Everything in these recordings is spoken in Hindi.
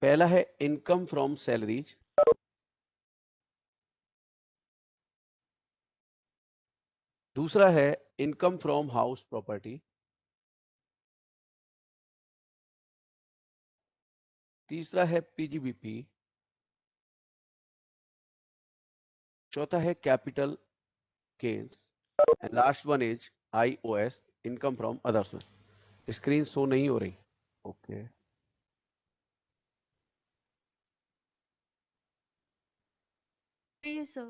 पहला है इनकम फ्रॉम सैलरीज, दूसरा है इनकम फ्रॉम हाउस प्रॉपर्टी, तीसरा है पीजीबीपी, चौथा है capital gains and last one is iOS, income from other source. Screen show नहीं हो रही। Okay sir.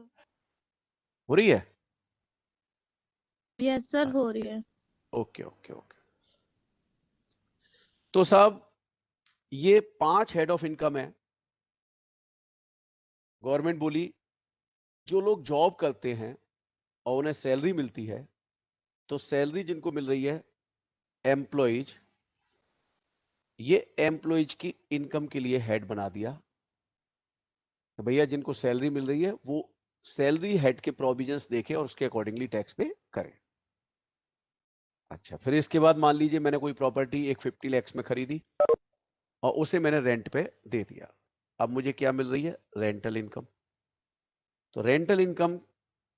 हो रही है। यस सर, हो रही है। Okay okay okay. तो साहब ये 5 हेड ऑफ इनकम है। गवर्नमेंट बोली जो लोग जॉब करते हैं और उन्हें सैलरी मिलती है, तो सैलरी जिनको मिल रही है एम्प्लॉइज, ये एम्प्लॉइज की इनकम के लिए हेड बना दिया। तो भैया जिनको सैलरी मिल रही है वो सैलरी हेड के प्रोविजंस देखे और उसके अकॉर्डिंगली टैक्स पे करें। अच्छा, फिर इसके बाद मान लीजिए मैंने कोई प्रॉपर्टी एक 50 lakhs में खरीदी और उसे मैंने रेंट पे दे दिया। अब मुझे क्या मिल रही है? Rental income. तो रेंटल इनकम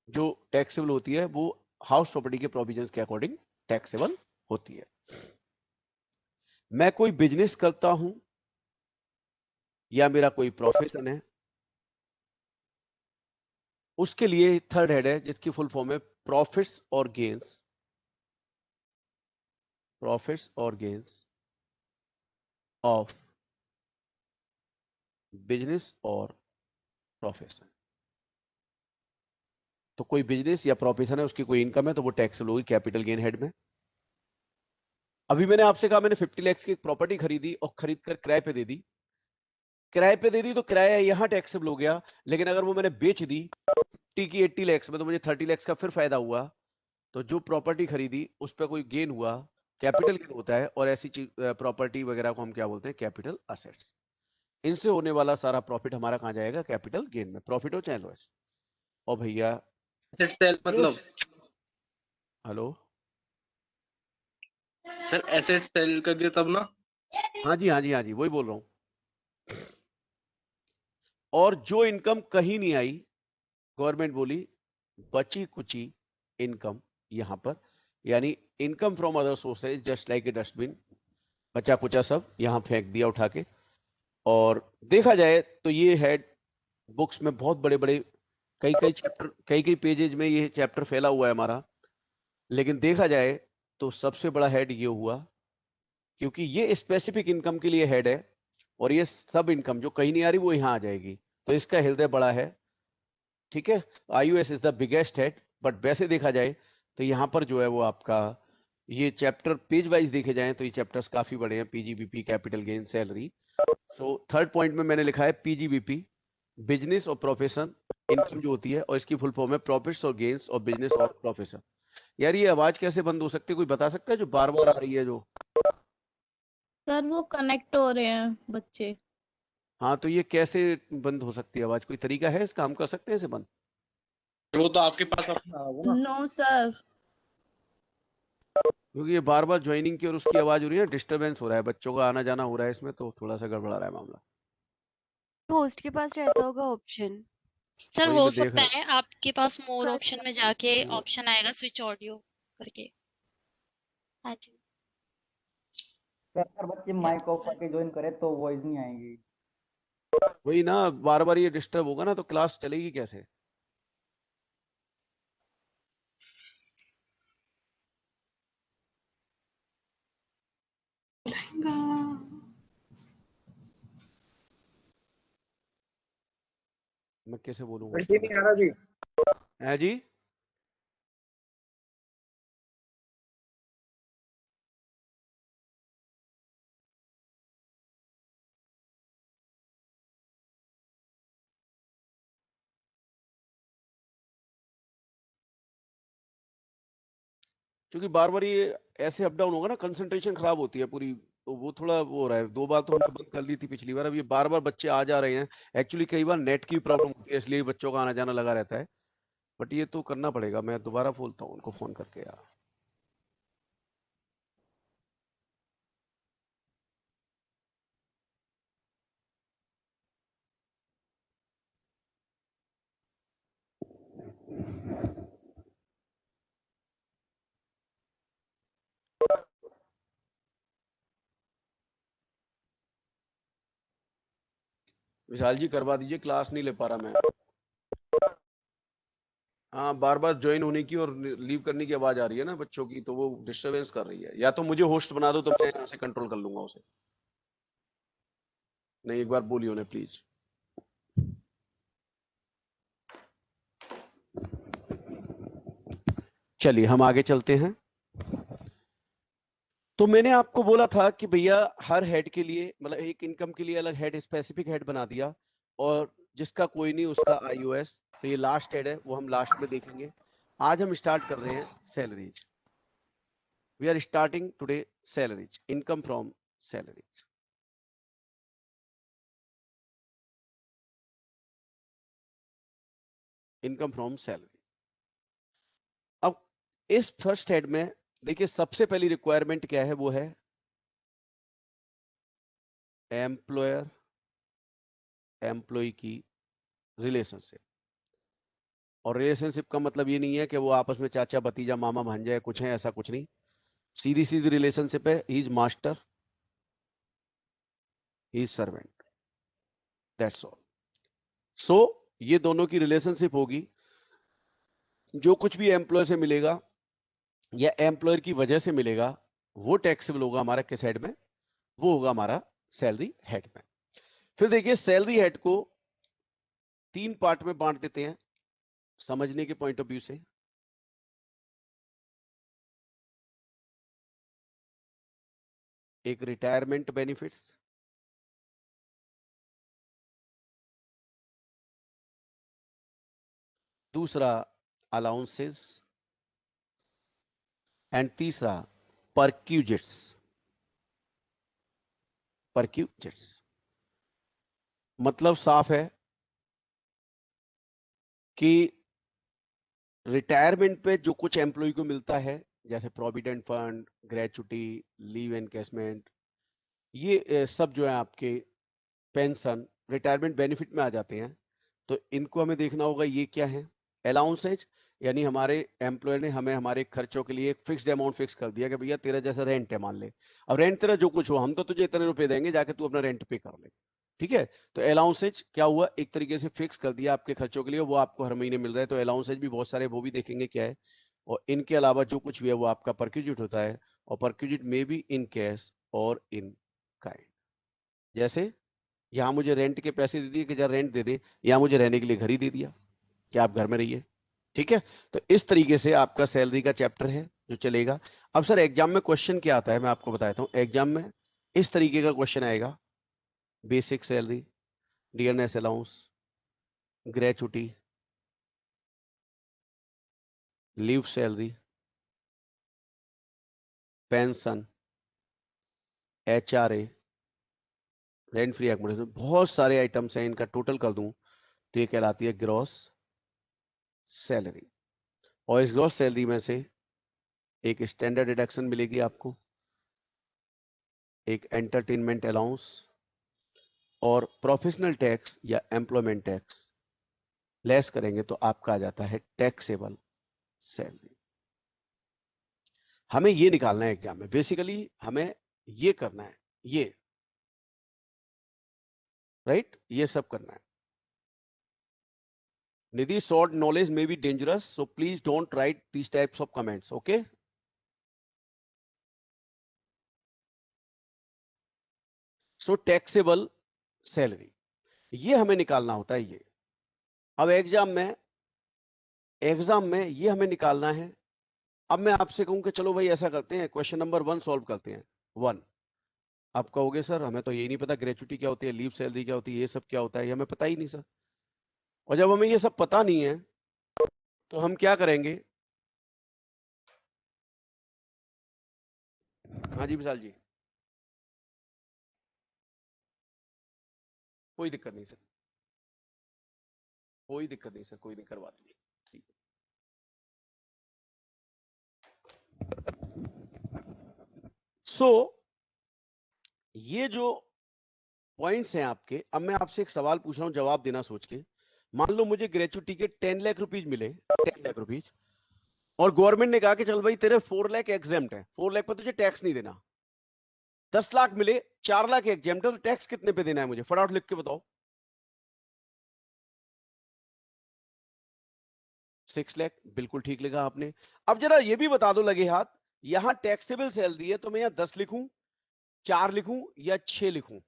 जो टैक्सेबल होती है वो हाउस प्रॉपर्टी के प्रोविजंस के अकॉर्डिंग टैक्सेबल होती है। मैं कोई बिजनेस करता हूं या मेरा कोई प्रोफेशन है, उसके लिए थर्ड हेड है जिसकी फुल फॉर्म है प्रॉफिट्स और गेन्स। प्रॉफिट्स और गेन्स ऑफ बिजनेस और प्रोफेशन। तो कोई बिजनेस या प्रोफेशन है, उसकी कोई इनकम है, तो वो टैक्सेबल होगी कैपिटल गेन हेड में। अभी मैंने आपसे कहा मैंने 50 lakhs की एक प्रॉपर्टी खरीदी और खरीद कर किराए पे दे दी। किराए पे दे दी तो किराया यहां टैक्सेबल हो गया, लेकिन अगर वो मैंने बेच दी 50 की 80 lakhs में, तो मुझे 30 lakhs का फिर फायदा हुआ। तो जो प्रॉपर्टी खरीदी उस पर कोई गेन हुआ, कैपिटल गेन होता है। और ऐसी चीज प्रॉपर्टी वगैरह को हम क्या बोलते हैं? Capital assets. इनसे होने वाला सारा प्रॉफिट हमारा कहां जाएगा? कैपिटल गेन में। प्रॉफिट हो चाहे लॉस। और भैया एसेट सेल जो मतलब हेलो, सर एसेट सेल कर दिया तब ना। हाँ जी हाँ जी हाँ जी, वही बोल रहा हूं। और जो इनकम कहीं नहीं आई, गवर्नमेंट बोली बची कुची इनकम यहां पर, यानी income from other sources just like a dustbin, बचा कुचा सब यहां फेंक दिया उठा के। और देखा जाए तो ये हेड बुक्स में बहुत बड़े बड़े कई कई चैप्टर, कई कई पेजेज में ये चैप्टर फैला हुआ है हमारा। लेकिन देखा जाए तो सबसे बड़ा हेड ये हुआ, क्योंकि ये स्पेसिफिक इनकम के लिए हेड है और ये सब इनकम जो कहीं नहीं आ रही वो यहां आ जाएगी। तो इसका हृदय बड़ा है, ठीक है। आईयूएस is the biggest head. But वैसे देखा जाए तो यहां पर जो है वो आपका ये चैप्टर पेज वाइज देखे जाए तो ये चैप्टर्स काफी बड़े हैं। PGBP, capital gain, salary. So third point में मैंने लिखा है पीजीबीपी, बिजनेस और प्रोफेशन इनकम जो होती है, और इसकी फुल फॉर्म है प्रॉफिट्स और गेन्स और बिजनेस और प्रोफेशन। यार ये आवाज कैसे बंद हो सकती है? कोई बता सकता है जो बार बार आ रही है जो? सर वो कनेक्ट हो रहे हैं बच्चे। हाँ, तो ये कैसे बंद हो सकती है आवाज? कोई तरीका है इसका? हम कर सकते हैं इसे बंद? वो तो आपके पास अपना होगा ना। No sir. क्योंकि ये बार बार ज्वाइनिंग की और उसकी आवाज हो रही है, डिस्टरबेंस हो रहा है, बच्चों का आना जाना हो रहा है इसमें, तो थोड़ा सा गड़बड़ा रहा है मामला। होस्ट के पास रहता होगा ऑप्शन। सर वही हो मैं देख सकता रहा है आपके पास मोर ऑप्शन में जाके हूँ। ऑप्शन आएगा स्विच ऑडियो करके। हाँ जी। तो अगर बच्चे माइक ऑफ करके ज्वाइन करे तो वॉइस नहीं आएगी। वही ना, बार बार ये डिस्टर्ब होगा ना तो क्लास चलेगी कैसे? मैं कैसे बोलूंगा उसको? नहीं आ रहा जी। है जी। क्योंकि बार बार ये ऐसे अप डाउन होगा ना, कंसंट्रेशन खराब होती है पूरी। तो वो थोड़ा वो हो रहा है। 2 बार तो हमने बंद कर ली थी पिछली बार, अब ये बार बार बच्चे आ जा रहे हैं। एक्चुअली कई बार नेट की प्रॉब्लम होती है, इसलिए बच्चों का आना जाना लगा रहता है। बट ये तो करना पड़ेगा, मैं दोबारा बोलता हूँ उनको फोन करके यार। विशाल जी करवा दीजिए, क्लास नहीं ले पा रहा मैं। हाँ, बार बार ज्वाइन होने की और लीव करने की आवाज आ रही है ना बच्चों की, तो वो डिस्टरबेंस कर रही है। या तो मुझे होस्ट बना दो तो मैं यहाँ से कंट्रोल कर लूंगा उसे। नहीं, एक बार बोलिए उन्हें प्लीज। चलिए हम आगे चलते हैं। तो मैंने आपको बोला था कि भैया हर हेड के लिए, मतलब एक इनकम के लिए अलग हेड, स्पेसिफिक हेड बना दिया, और जिसका कोई नहीं उसका आईओएस। तो ये लास्ट हेड है, वो हम लास्ट में देखेंगे। आज हम स्टार्ट कर रहे हैं salaries. We are starting today salaries, income from salaries. Income from salary. अब इस फर्स्ट हेड में देखिए, सबसे पहली रिक्वायरमेंट क्या है, वो है एम्प्लॉयर एम्प्लॉय की रिलेशनशिप। और रिलेशनशिप का मतलब ये नहीं है कि वो आपस में चाचा भतीजा मामा भांजा है, कुछ है, ऐसा कुछ नहीं। सीधी सीधी रिलेशनशिप है, he is master, he is servant, that's all. So ये दोनों की रिलेशनशिप होगी। जो कुछ भी एम्प्लॉय से मिलेगा या एम्प्लॉयर की वजह से मिलेगा, वो टैक्सेबल होगा हमारा किस हेड में, वो होगा हमारा सैलरी हेड में। फिर देखिए, सैलरी हेड को 3 पार्ट में बांट देते हैं समझने के पॉइंट ऑफ व्यू से। एक रिटायरमेंट बेनिफिट्स, दूसरा अलाउंसेस, एंड तीसरा परक्यूजिट्स। परक्यूजिट्स मतलब साफ है कि रिटायरमेंट पे जो कुछ एम्प्लॉय को मिलता है, जैसे provident fund, gratuity, leave encashment, ये सब जो है आपके पेंशन रिटायरमेंट बेनिफिट में आ जाते हैं। तो इनको हमें देखना होगा ये क्या है। अलाउंसेज, यानी हमारे एम्प्लॉयर ने हमें हमारे खर्चों के लिए एक फिक्स्ड अमाउंट फिक्स कर दिया कि भैया तेरा जैसा रेंट है, मान ले, अब रेंट तेरा जो कुछ हो, हम तो तुझे इतने रुपए देंगे, जाके तू अपना रेंट पे कर ले, ठीक है। तो अलाउंसेज क्या हुआ, एक तरीके से फिक्स कर दिया आपके खर्चों के लिए, वो आपको हर महीने मिल रहा है। तो अलाउंसेज भी बहुत सारे, वो भी देखेंगे क्या है। और इनके अलावा जो कुछ भी है वो आपका परक्यूजिट होता है, और परक्यूजिट में भी इन कैश और इन काइंड। जैसे यहाँ मुझे रेंट के पैसे दे दिए कि जरा रेंट दे दे, या मुझे रहने के लिए घर ही दे दिया कि आप घर में रहिए, ठीक है। तो इस तरीके से आपका सैलरी का चैप्टर है जो चलेगा। अब सर एग्जाम में क्वेश्चन क्या आता है, मैं आपको बताता हूँ। एग्जाम में इस तरीके का क्वेश्चन आएगा, basic salary, dearness allowance, gratuity, leave salary, pension, HRA, rent free accommodation. बहुत सारे आइटम्स हैं, इनका टोटल कर दूं तो ये कहलाती है ग्रॉस सैलरी। और इस ग्रॉस सैलरी में से एक स्टैंडर्ड डिडक्शन मिलेगी आपको, एक एंटरटेनमेंट अलाउंस, और प्रोफेशनल टैक्स या एम्प्लॉयमेंट टैक्स लेस करेंगे तो आपका आ जाता है टैक्सेबल सैलरी। हमें ये निकालना है एग्जाम में, बेसिकली हमें ये करना है, ये राइट, ये सब करना है। Nidhi, short knowledge may be dangerous, so please don't write these types of comments, okay? So taxable salary, ये हमें निकालना होता है ये। अब एग्जाम में ये हमें निकालना है। अब मैं आपसे कहूं कि चलो भाई ऐसा करते हैं, क्वेश्चन नंबर 1 सॉल्व करते हैं। 1, आप कहोगे सर हमें तो यही नहीं पता, ग्रेचुटी क्या होती है, लीव सैलरी क्या होती है, ये सब क्या होता है, ये हमें पता ही नहीं सर। और जब हमें ये सब पता नहीं है तो हम क्या करेंगे। हाँ जी विशाल जी, कोई दिक्कत नहीं सर, कोई दिक्कत नहीं सर, कोई नहीं, करवा देंगे, ठीक है। सो ये जो पॉइंट्स हैं आपके, अब मैं आपसे एक सवाल पूछ रहा हूं, जवाब देना सोच के। मान लो मुझे ग्रेचुटी के 10 लाख रुपीज मिले, 10 लाख रुपीज, और गवर्नमेंट ने कहा कि चल भाई तेरे 4 लाख एग्जेम्प्ट है, 4 लाख पर तुझे टैक्स नहीं देना। 10 लाख मिले, 4 लाख एग्जेम्प्ट है, तो टैक्स कितने पे देना है मुझे, फटाफट लिख के बताओ। 6 लाख, बिल्कुल ठीक लिखा आपने। अब जरा ये भी बता दो लगे हाथ, यहां टैक्सेबल सैलरी है तो मैं यहां 10 लिखूं, 4 लिखूं या 6 लिखूं?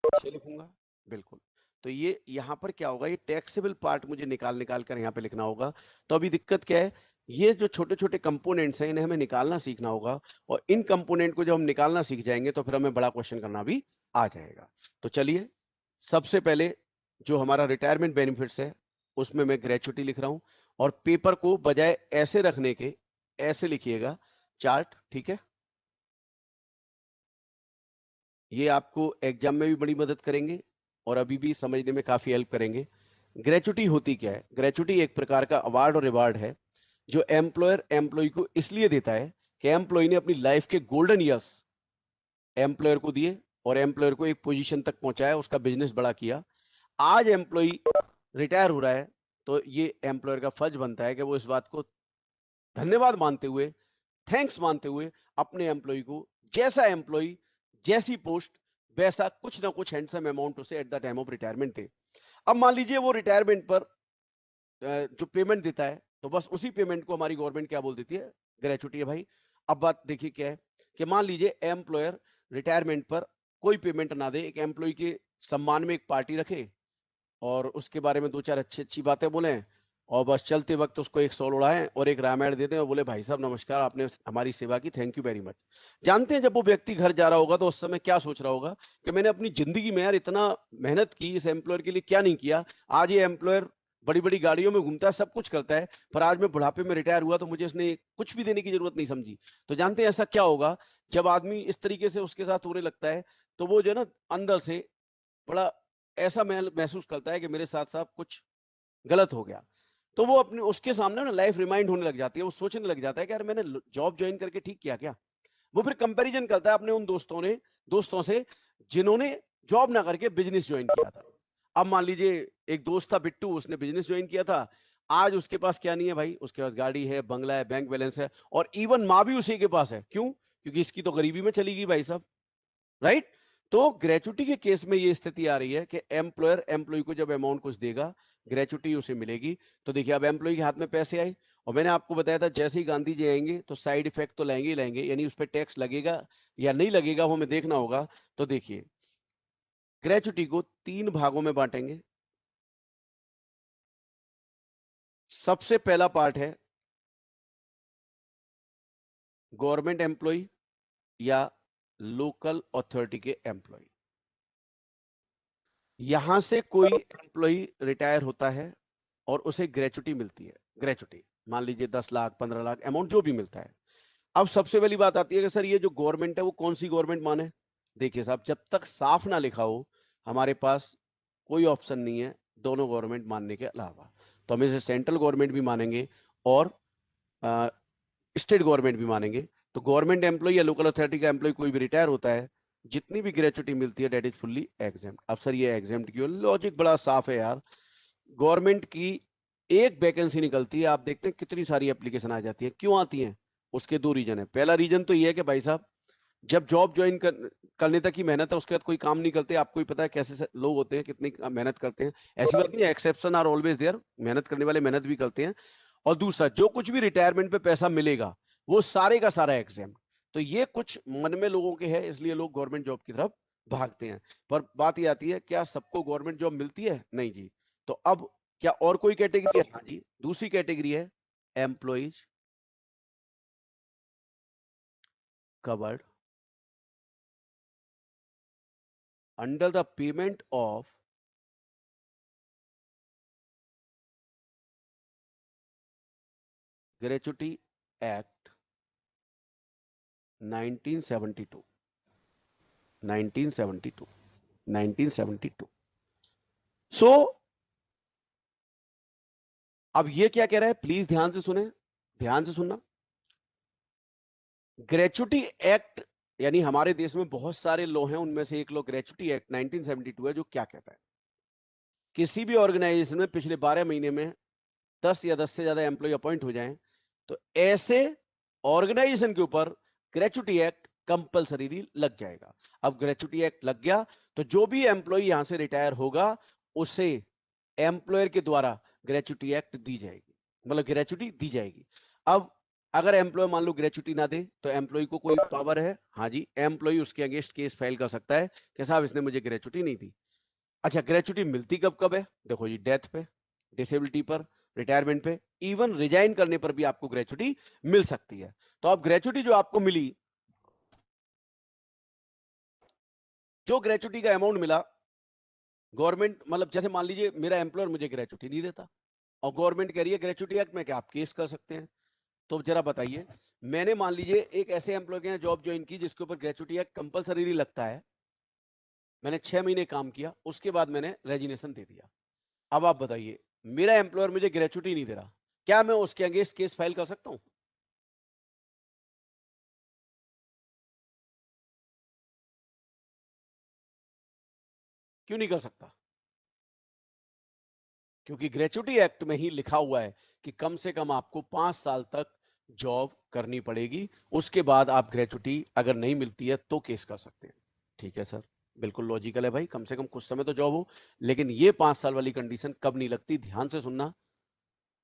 6 लिखूंगा, बिल्कुल। तो ये यहां पर क्या होगा, ये टैक्सेबल पार्ट मुझे निकाल कर यहां पे लिखना होगा। तो अभी दिक्कत क्या है, ये जो छोटे छोटे कंपोनेंट्स हैं इन्हें हमें निकालना सीखना होगा, और इन कंपोनेंट को जब हम निकालना सीख जाएंगे तो फिर हमें बड़ा क्वेश्चन करना भी आ जाएगा। तो चलिए, सबसे पहले जो हमारा रिटायरमेंट बेनिफिट्स है उसमें मैं ग्रेचुटी लिख रहा हूं, और पेपर को बजाय ऐसे रखने के ऐसे लिखिएगा, चार्ट, ठीक है। ये आपको एग्जाम में भी बड़ी मदद करेंगे और अभी भी समझने में काफी हेल्प करेंगे। ग्रेचुटी होती क्या है? ग्रेचुटी एक प्रकार का अवार्ड और रिवार्ड है जो एम्प्लॉयर एम्प्लॉय को इसलिए देता है कि एम्प्लॉय ने अपनी लाइफ के गोल्डन ईयर्स एम्प्लॉयर को दिए और एम्प्लॉयर को एक पोजीशन तक पहुंचाया, उसका बिजनेस बड़ा किया। आज एम्प्लॉय रिटायर हो रहा है तो ये एम्प्लॉयर का फर्ज बनता है कि वो इस बात को धन्यवाद मानते हुए, थैंक्स मानते हुए अपने एम्प्लॉय को जैसा एम्प्लॉय, जैसी पोस्ट, वैसा कुछ ना कुछ हैंडसम अमाउंट उसे at the time of retirement दे। अब मान लीजिए वो रिटायरमेंट पर जो पेमेंट देता है तो बस उसी पेमेंट को हमारी गवर्नमेंट क्या बोल देती है? ग्रेचुटी है भाई। अब बात देखिए क्या है कि मान लीजिए एम्प्लॉयर रिटायरमेंट पर कोई पेमेंट ना दे, एक एम्प्लॉय के सम्मान में एक पार्टी रखे और उसके बारे में दो चार अच्छी बातें बोले और बस चलते वक्त उसको एक सॉल उड़ाएं और एक रामायण दे दें और बोले भाई साहब नमस्कार, आपने हमारी सेवा की, थैंक यू वेरी मच। जानते हैं जब वो व्यक्ति घर जा रहा होगा तो उस समय क्या सोच रहा होगा कि मैंने अपनी जिंदगी में यार इतना मेहनत की, इस एम्प्लॉयर के लिए क्या नहीं किया। आज ये एम्प्लॉयर बड़ी बड़ी गाड़ियों में घूमता है, सब कुछ करता है, पर आज मैं बुढ़ापे में रिटायर हुआ तो मुझे इसने कुछ भी देने की जरूरत नहीं समझी। तो जानते हैं ऐसा क्या होगा जब आदमी इस तरीके से उसके साथ होने लगता है, तो वो जो है ना अंदर से बड़ा ऐसा महसूस करता है कि मेरे साथ साथ कुछ गलत हो गया। तो वो अपने उसके सामने ना लाइफ रिमाइंड होने लग जाती है, वो सोचने लग जाता है कि यार मैंने जॉब ज्वाइन करके ठीक किया क्या। वो फिर कंपैरिजन करता है अपने उन दोस्तों से जिन्होंने जॉब ना करके बिजनेस ज्वाइन किया था। अब मान लीजिए एक दोस्त था बिट्टू, उसने बिजनेस ज्वाइन किया था, आज उसके पास क्या नहीं है भाई, उसके पास गाड़ी है, बंगला है, बैंक बैलेंस है, और इवन माँ भी उसी के पास है। क्यों? क्योंकि इसकी तो गरीबी में चली गई भाई साहब, राइट। तो ग्रेचुटी के केस में ये स्थिति आ रही है कि एम्प्लॉयर एम्प्लॉय को जब अमाउंट कुछ देगा, ग्रेचुटी उसे मिलेगी। तो देखिए अब एम्प्लॉय के हाथ में पैसे आए, और मैंने आपको बताया था जैसे ही गांधी जी आएंगे तो साइड इफेक्ट तो लाएंगे ही लाएंगे, यानी उस पर टैक्स लगेगा या नहीं लगेगा वो हमें देखना होगा। तो देखिए ग्रेचुटी को 3 भागों में बांटेंगे। सबसे पहला पार्ट है गवर्नमेंट एम्प्लॉय या लोकल अथॉरिटी के एम्प्लॉय। यहां से कोई एम्प्लॉय रिटायर होता है और उसे ग्रेचुटी मिलती है। ग्रेचुटी मान लीजिए 10 लाख 15 लाख अमाउंट जो भी मिलता है। अब सबसे पहली बात आती है कि सर ये जो गवर्नमेंट है वो कौन सी गवर्नमेंट माने। देखिए साहब, जब तक साफ ना लिखा हो हमारे पास कोई ऑप्शन नहीं है दोनों गवर्नमेंट मानने के अलावा। तो हम इसे सेंट्रल गवर्नमेंट भी मानेंगे और स्टेट गवर्नमेंट भी मानेंगे। तो गवर्नमेंट एम्प्लॉय या लोकल अथॉरिटी का एम्प्लॉय कोई भी रिटायर होता है, जितनी भी ग्रेचुटी मिलती है डेट इज फुल्ली एग्जेम्प्ट। अब सर ये एग्जेम्प्ट क्यों? लॉजिक बड़ा साफ है यार। गवर्नमेंट की एक वैकेंसी निकलती है, आप देखते हैं कितनी सारी एप्लीकेशन आ जाती है। क्यों आती हैं? उसके 2 रीजन है। पहला रीजन तो ये है कि भाई साहब जब जॉब ज्वाइन करने तक की मेहनत है, उसके बाद कोई काम नहीं करते। आपको ही पता है कैसे लोग होते हैं, कितनी मेहनत करते हैं। ऐसी बात नहीं है, एक्सेप्शन आर ऑलवेज देयर, मेहनत करने वाले मेहनत भी करते हैं। और दूसरा, जो कुछ भी रिटायरमेंट पे पैसा मिलेगा वो सारे का सारा एग्जेम्प्ट। तो ये कुछ मन में लोगों के है, इसलिए लोग गवर्नमेंट जॉब की तरफ भागते हैं। पर बात ये आती है, क्या सबको गवर्नमेंट जॉब मिलती है? नहीं जी। तो अब क्या और कोई कैटेगरी है? हाँ जी, दूसरी कैटेगरी है employees covered under the payment of Gratuity Act 1972 1972। सो अब ये क्या कह रहा है, प्लीज ध्यान से सुने, ध्यान से सुनना। ग्रेचुटी एक्ट यानी हमारे देश में बहुत सारे लॉ हैं, उनमें से एक लॉ ग्रेचुटी एक्ट 1972 है, जो क्या कहता है किसी भी ऑर्गेनाइजेशन में पिछले 12 महीने में 10 या 10 से ज्यादा एम्प्लॉय अपॉइंट हो जाएं तो ऐसे ऑर्गेनाइजेशन के ऊपर ग्रेचुटी एक्ट कंपलसरी लग जाएगा। अब ग्रेचुटी एक्ट लग गया तो जो भी एम्प्लॉय यहां से रिटायर होगा उसे एम्प्लॉयर के द्वारा ग्रेचुटी एक्ट दी जाएगी, मतलब ग्रेचुटी दी जाएगी। अब अगर एम्प्लॉय मान लो ग्रेचुटी ना दे तो एम्प्लॉय को कोई पावर है? हाँ जी, एम्प्लॉय उसके अगेंस्ट केस फाइल कर सकता है कि साहब इसने मुझे ग्रेचुटी नहीं दी। अच्छा, ग्रेचुटी मिलती कब कब है? देखो जी, डेथ पे, डिसेबिलिटी पर, रिटायरमेंट पे, इवन रिजाइन करने पर भी आपको ग्रेचुटी मिल सकती है। तो अब ग्रेचुटी जो आपको मिली, जो ग्रेचुटी का अमाउंट मिला, गवर्नमेंट मतलब जैसे मान लीजिए मेरा एम्प्लॉयर मुझे ग्रेचुटी नहीं देता और गवर्नमेंट कह रही है ग्रेचुटी एक्ट में क्या आप केस कर सकते हैं। तो जरा बताइए, मैंने मान लीजिए एक ऐसे एम्प्लॉय के यहाँ जॉब ज्वाइन की जिसके ऊपर ग्रेचुटी एक्ट कंपलसरी लगता है, मैंने 6 महीने काम किया, उसके बाद मैंने रेजिग्नेशन दे दिया। अब आप बताइए, मेरा एम्प्लॉयर मुझे ग्रेचुटी नहीं दे रहा, क्या मैं उसके अगेंस्ट केस फाइल कर सकता हूं? क्यों नहीं कर सकता? क्योंकि ग्रेचुटी एक्ट में ही लिखा हुआ है कि कम से कम आपको 5 साल तक जॉब करनी पड़ेगी, उसके बाद आप ग्रेचुटी अगर नहीं मिलती है तो केस कर सकते हैं। ठीक है सर, बिल्कुल लॉजिकल है भाई, कम से कम कुछ समय तो जॉब हो। लेकिन ये 5 साल वाली कंडीशन कब नहीं लगती, ध्यान से सुनना।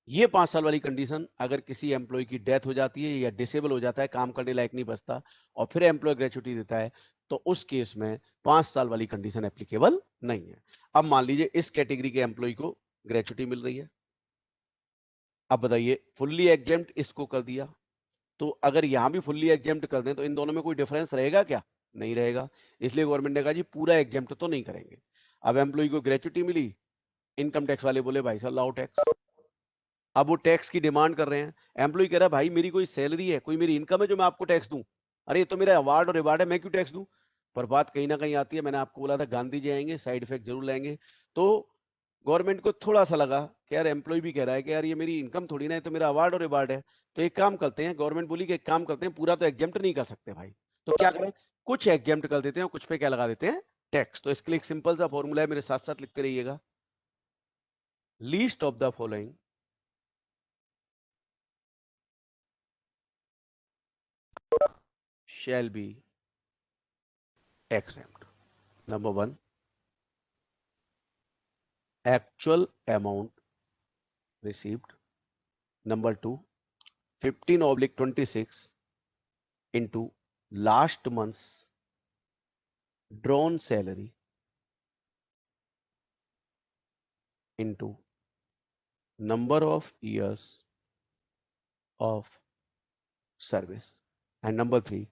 ये 5 साल वाली कंडीशन अगर किसी एम्प्लॉय की डेथ हो जाती है या डिसेबल हो जाता है, काम करने लायक नहीं बचता, और फिर एम्प्लॉय ग्रेचुटी देता है, तो उस केस में 5 साल वाली कंडीशन एप्लीकेबल नहीं है। अब मान लीजिए इस कैटेगरी के एम्प्लॉय को ग्रेचुटी मिल रही है, अब बताइए फुल्ली एग्जेम्प्ट इसको कर दिया, तो अगर यहां भी फुल्ली एग्जेम्प्ट कर दें तो इन दोनों में कोई डिफरेंस रहेगा क्या? नहीं रहेगा। इसलिए गवर्नमेंट ने कहा जी पूरा एग्जेम्प्ट तो नहीं करेंगे। अब एम्प्लॉय को ग्रेचुटी मिली, इनकम टैक्स वाले बोले भाई साहब लाओ टैक्स। अब वो टैक्स की डिमांड कर रहे हैं, एम्प्लॉय कह रहा है भाई मेरी कोई सैलरी है, कोई मेरी इनकम है जो मैं आपको टैक्स दूं? अरे ये तो मेरा अवार्ड और रिवार्ड है, मैं क्यों टैक्स दूं? पर बात कहीं ना कहीं आती है, मैंने आपको बोला था गांधी जी आएंगे साइड इफेक्ट जरूर लाएंगे। तो गवर्नमेंट को थोड़ा सा लगा कि यार एम्प्लॉय भी कह रहा है कि यार ये मेरी इनकम थोड़ी ना है, तो मेरा अवार्ड और रिवार्ड है, तो एक काम करते हैं, गवर्नमेंट बोली कि एक काम करते हैं, पूरा तो एग्जेम्प्ट नहीं कर सकते भाई, तो क्या करें, कुछ एग्जेम्प्ट कर देते हैं, कुछ पे क्या लगा देते हैं, टैक्स। तो इसके लिए एक सिंपल सा फॉर्मूला है, मेरे साथ साथ लिखते रहिएगा। Least of the following shall be exempt. Number 1, actual amount received. Number 2, 15/26 into last month's drawn salary into number of years of service. And number 3,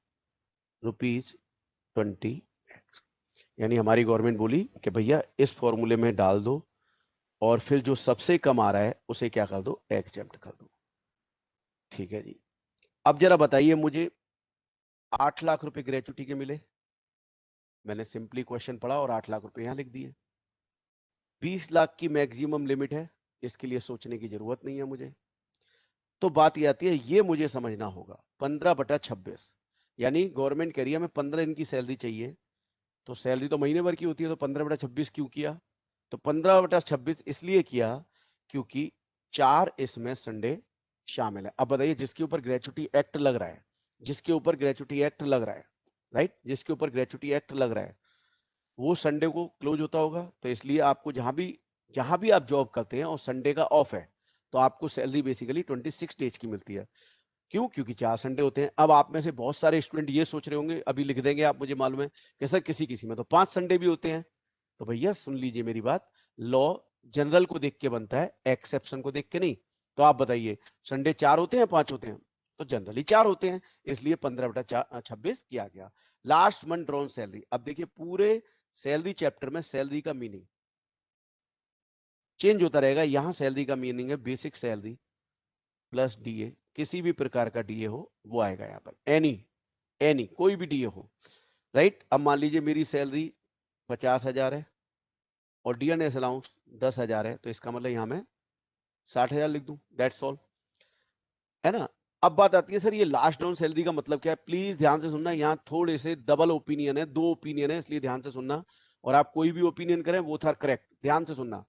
₹20. यानी हमारी गवर्नमेंट बोली कि भैया इस फॉर्मूले में डाल दो और फिर जो सबसे कम आ रहा है उसे क्या कर दो, एग्जेम्प्ट कर दो। ठीक है जी। अब जरा बताइए मुझे 8 लाख रुपए ग्रेचुटी के मिले, मैंने सिंपली क्वेश्चन पढ़ा और 8 लाख रुपए यहां लिख दिए। 20 लाख की मैक्सिमम लिमिट है, इसके लिए सोचने की जरूरत नहीं है मुझे। तो बात ये आती है, ये मुझे समझना होगा 15/26, यानी गवर्नमेंट कह रही है हमें 15 दिन की सैलरी चाहिए, तो सैलरी तो महीने भर की होती है, तो 15/26 क्यों किया? तो 15/26 इसलिए किया क्योंकि 4 इसमें संडे शामिल है। अब बताइए जिसके ऊपर ग्रेचुटी एक्ट लग रहा है, जिसके ऊपर ग्रेचुटी एक्ट लग रहा है, राइट, जिसके ऊपर ग्रेचुटी एक्ट लग रहा है वो संडे को क्लोज होता होगा, तो इसलिए आपको जहां भी आप जॉब करते हैं और संडे का ऑफ है, तो आपको सैलरी बेसिकली 26 डेज की मिलती है। क्यों? क्योंकि 4 संडे होते हैं। अब आप में से बहुत सारे स्टूडेंट ये सोच रहे होंगे, अभी लिख देंगे आप, मुझे मालूम है कि सर किसी किसी में तो 5 संडे भी होते हैं। तो भैया सुन लीजिए मेरी बात, लॉ जनरल को देख के बनता है, एक्सेप्शन को देख के नहीं। तो आप बताइए संडे 4 होते हैं 5 होते हैं? तो जनरली 4 होते हैं, इसलिए 15/26 किया गया। लास्ट मंथ ड्रॉन सैलरी, अब देखिए पूरे सैलरी चैप्टर में सैलरी का मीनिंग चेंज होता रहेगा। यहां सैलरी का मीनिंग है बेसिक सैलरी प्लस डीए, किसी भी प्रकार का डीए हो वो आएगा यहां पर, एनी कोई भी डीए हो, राइट। अब मान लीजिए मेरी सैलरी 50,000 है और डीएनएस अलाउंस 10,000 है, तो इसका मतलब यहां मैं 60,000 लिख दूं, दैट्स ऑल, है ना। अब बात आती है सर ये लास्ट डाउन सैलरी का मतलब क्या है? प्लीज ध्यान से सुनना, यहाँ थोड़े से डबल ओपिनियन है, 2 ओपिनियन है, इसलिए ध्यान से सुनना, और आप कोई भी ओपिनियन करें वो था करेक्ट। ध्यान से सुनना,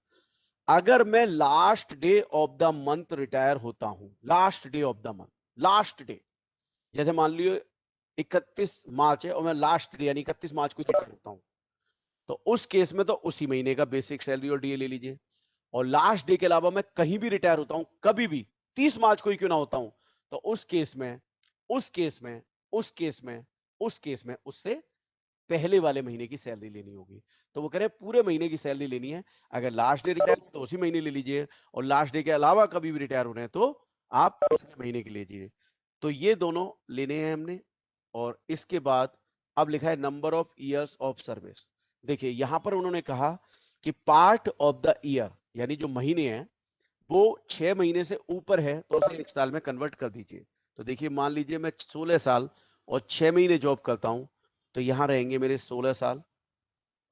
अगर मैं last day of the month retire होता हूं, last day of the month, last day, जैसे मान लीजिए 31 मार्च है और मैं लास्ट डे यानी 31 मार्च को रिटायर होता हूं, तो उस केस में तो उसी महीने का बेसिक सैलरी और डीए ले लीजिए। और लास्ट डे के अलावा मैं कहीं भी रिटायर होता हूं, कभी भी 30 मार्च को ही क्यों ना होता हूं, तो उस केस में उससे पहले वाले महीने की सैलरी लेनी होगी। तो वो कह रहे हैं पूरे महीने की सैलरी लेनी है। अगर लास्ट डे रिटायर तो उसी महीने ले लीजिए, और लास्ट डे के अलावा कभी भी रिटायर हो रहे हैं तो आप पिछले महीने की लीजिए। तो ये दोनों लेने हैं हमने। और इसके बाद अब लिखा है number of years of service. देखिए यहां पर उन्होंने कहा कि पार्ट ऑफ द ईयर, यानी जो महीने हैं वो 6 महीने से ऊपर है तो उसे 1 साल में कन्वर्ट कर दीजिए। तो देखिए मान लीजिए मैं 16 साल और 6 महीने जॉब करता हूं, तो यहां रहेंगे मेरे 16 साल,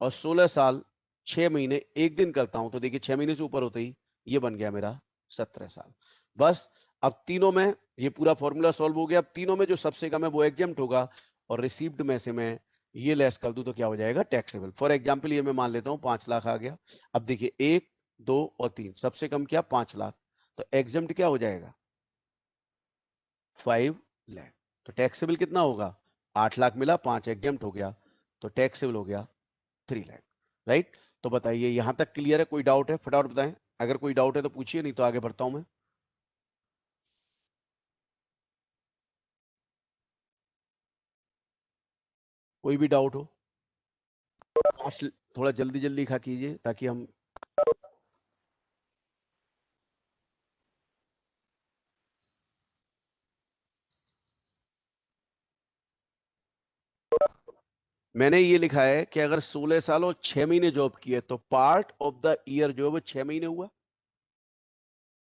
और 16 साल 6 महीने 1 दिन करता हूं, तो देखिए 6 महीने से ऊपर होते ही ये बन गया मेरा 17 साल। बस अब तीनों में ये पूरा फॉर्मूला सॉल्व हो गया। अब तीनों में जो सबसे कम है वो एग्जेम्प्ट होगा, और रिसीव्ड में से मैं ये लेस कर दूं तो क्या हो जाएगा, टैक्सेबल। फॉर एग्जाम्पल ये मैं मान लेता हूं 5 लाख आ गया। अब देखिए 1, 2 और 3, सबसे कम क्या, 5 लाख, तो एग्जेम्प्ट क्या हो जाएगा, 5 लाख। तो टैक्सेबल कितना होगा, 8 लाख मिला, 5 एग्जेम्प्ट हो गया, तो टैक्सेबल हो गया 3 लाख। राइट। तो बताइए यहां तक क्लियर है, कोई डाउट है, फटाफट बताएं। अगर कोई डाउट है तो पूछिए, नहीं तो आगे बढ़ता हूं मैं। कोई भी डाउट हो थोड़ा जल्दी जल्दी लिखा कीजिए ताकि हम मैंने ये लिखा है कि अगर 16 साल और 6 महीने जॉब किए तो पार्ट ऑफ द ईयर जो है वो 6 महीने हुआ।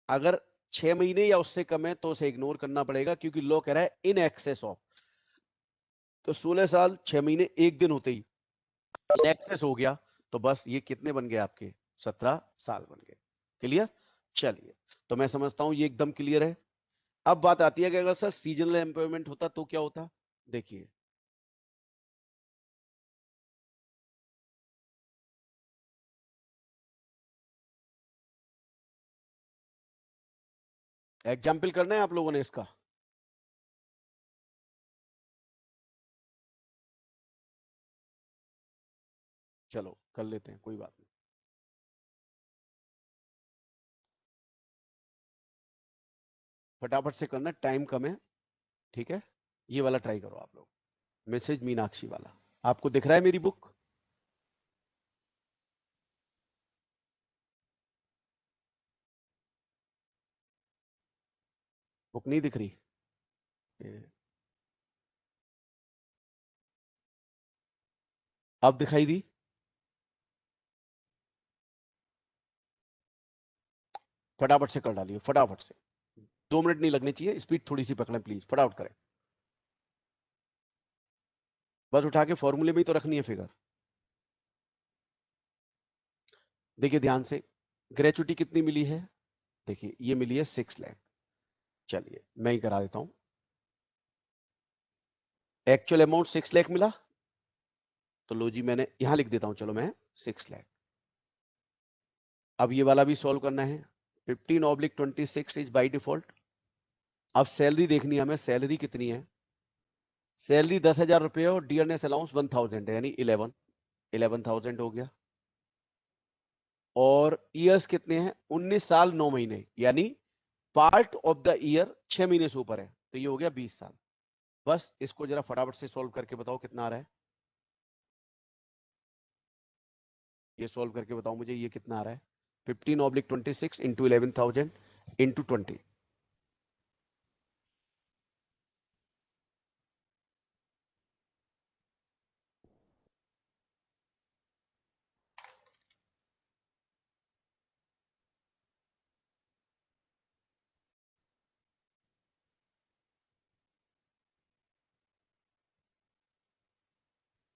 अगर 6 महीने या उससे कम है तो उसे इग्नोर करना पड़ेगा, क्योंकि लॉ कह रहा है इन एक्सेस ऑफ। तो 16 साल 6 महीने 1 दिन होते ही इन एक्सेस हो गया, तो बस ये कितने बन गए आपके, 17 साल बन गए। क्लियर। चलिए, तो मैं समझता हूं ये एकदम क्लियर है। अब बात आती है कि अगर सर सीजनल एम्प्लॉयमेंट होता तो क्या होता। देखिए एग्जाम्पल करना है आप लोगों ने इसका, चलो कर लेते हैं, कोई बात नहीं। फटाफट से करना, टाइम कम है। ठीक है, ये वाला ट्राई करो आप लोग, मैसेज मीनाक्षी वाला। आपको दिख रहा है मेरी बुक, बुक नहीं दिख रही, अब दिखाई दी। फटाफट से कर डालिए, फटाफट से, 2 मिनट नहीं लगने चाहिए, स्पीड थोड़ी सी पकड़ें प्लीज, फटाफट करें। बस उठा के फॉर्मूले में ही तो रखनी है फिगर। देखिए ध्यान से, ग्रेचुटी कितनी मिली है, देखिए ये मिली है 6 लाख। चलिए मैं ही करा देता हूं, एक्चुअल अमाउंट 6 लाख मिला, तो लो जी मैंने यहां लिख देता हूं, चलो मैं 6 लाख। अब ये वाला भी सॉल्व करना है, 15/26 इज बाई डिफॉल्ट। अब सैलरी देखनी है हमें, सैलरी कितनी है, सैलरी 10,000 रुपए और डियरनेस अलाउंस 1000 है, यानी 11,000 हो गया। और ईयर्स कितने हैं, 19 साल 9 महीने, यानी पार्ट ऑफ द ईयर 6 महीने से ऊपर है, तो ये हो गया 20 साल। बस इसको जरा फटाफट से सॉल्व करके बताओ कितना आ रहा है, ये सॉल्व करके बताओ मुझे ये कितना आ रहा है। 15/26 इंटू 11,000 इंटू 20।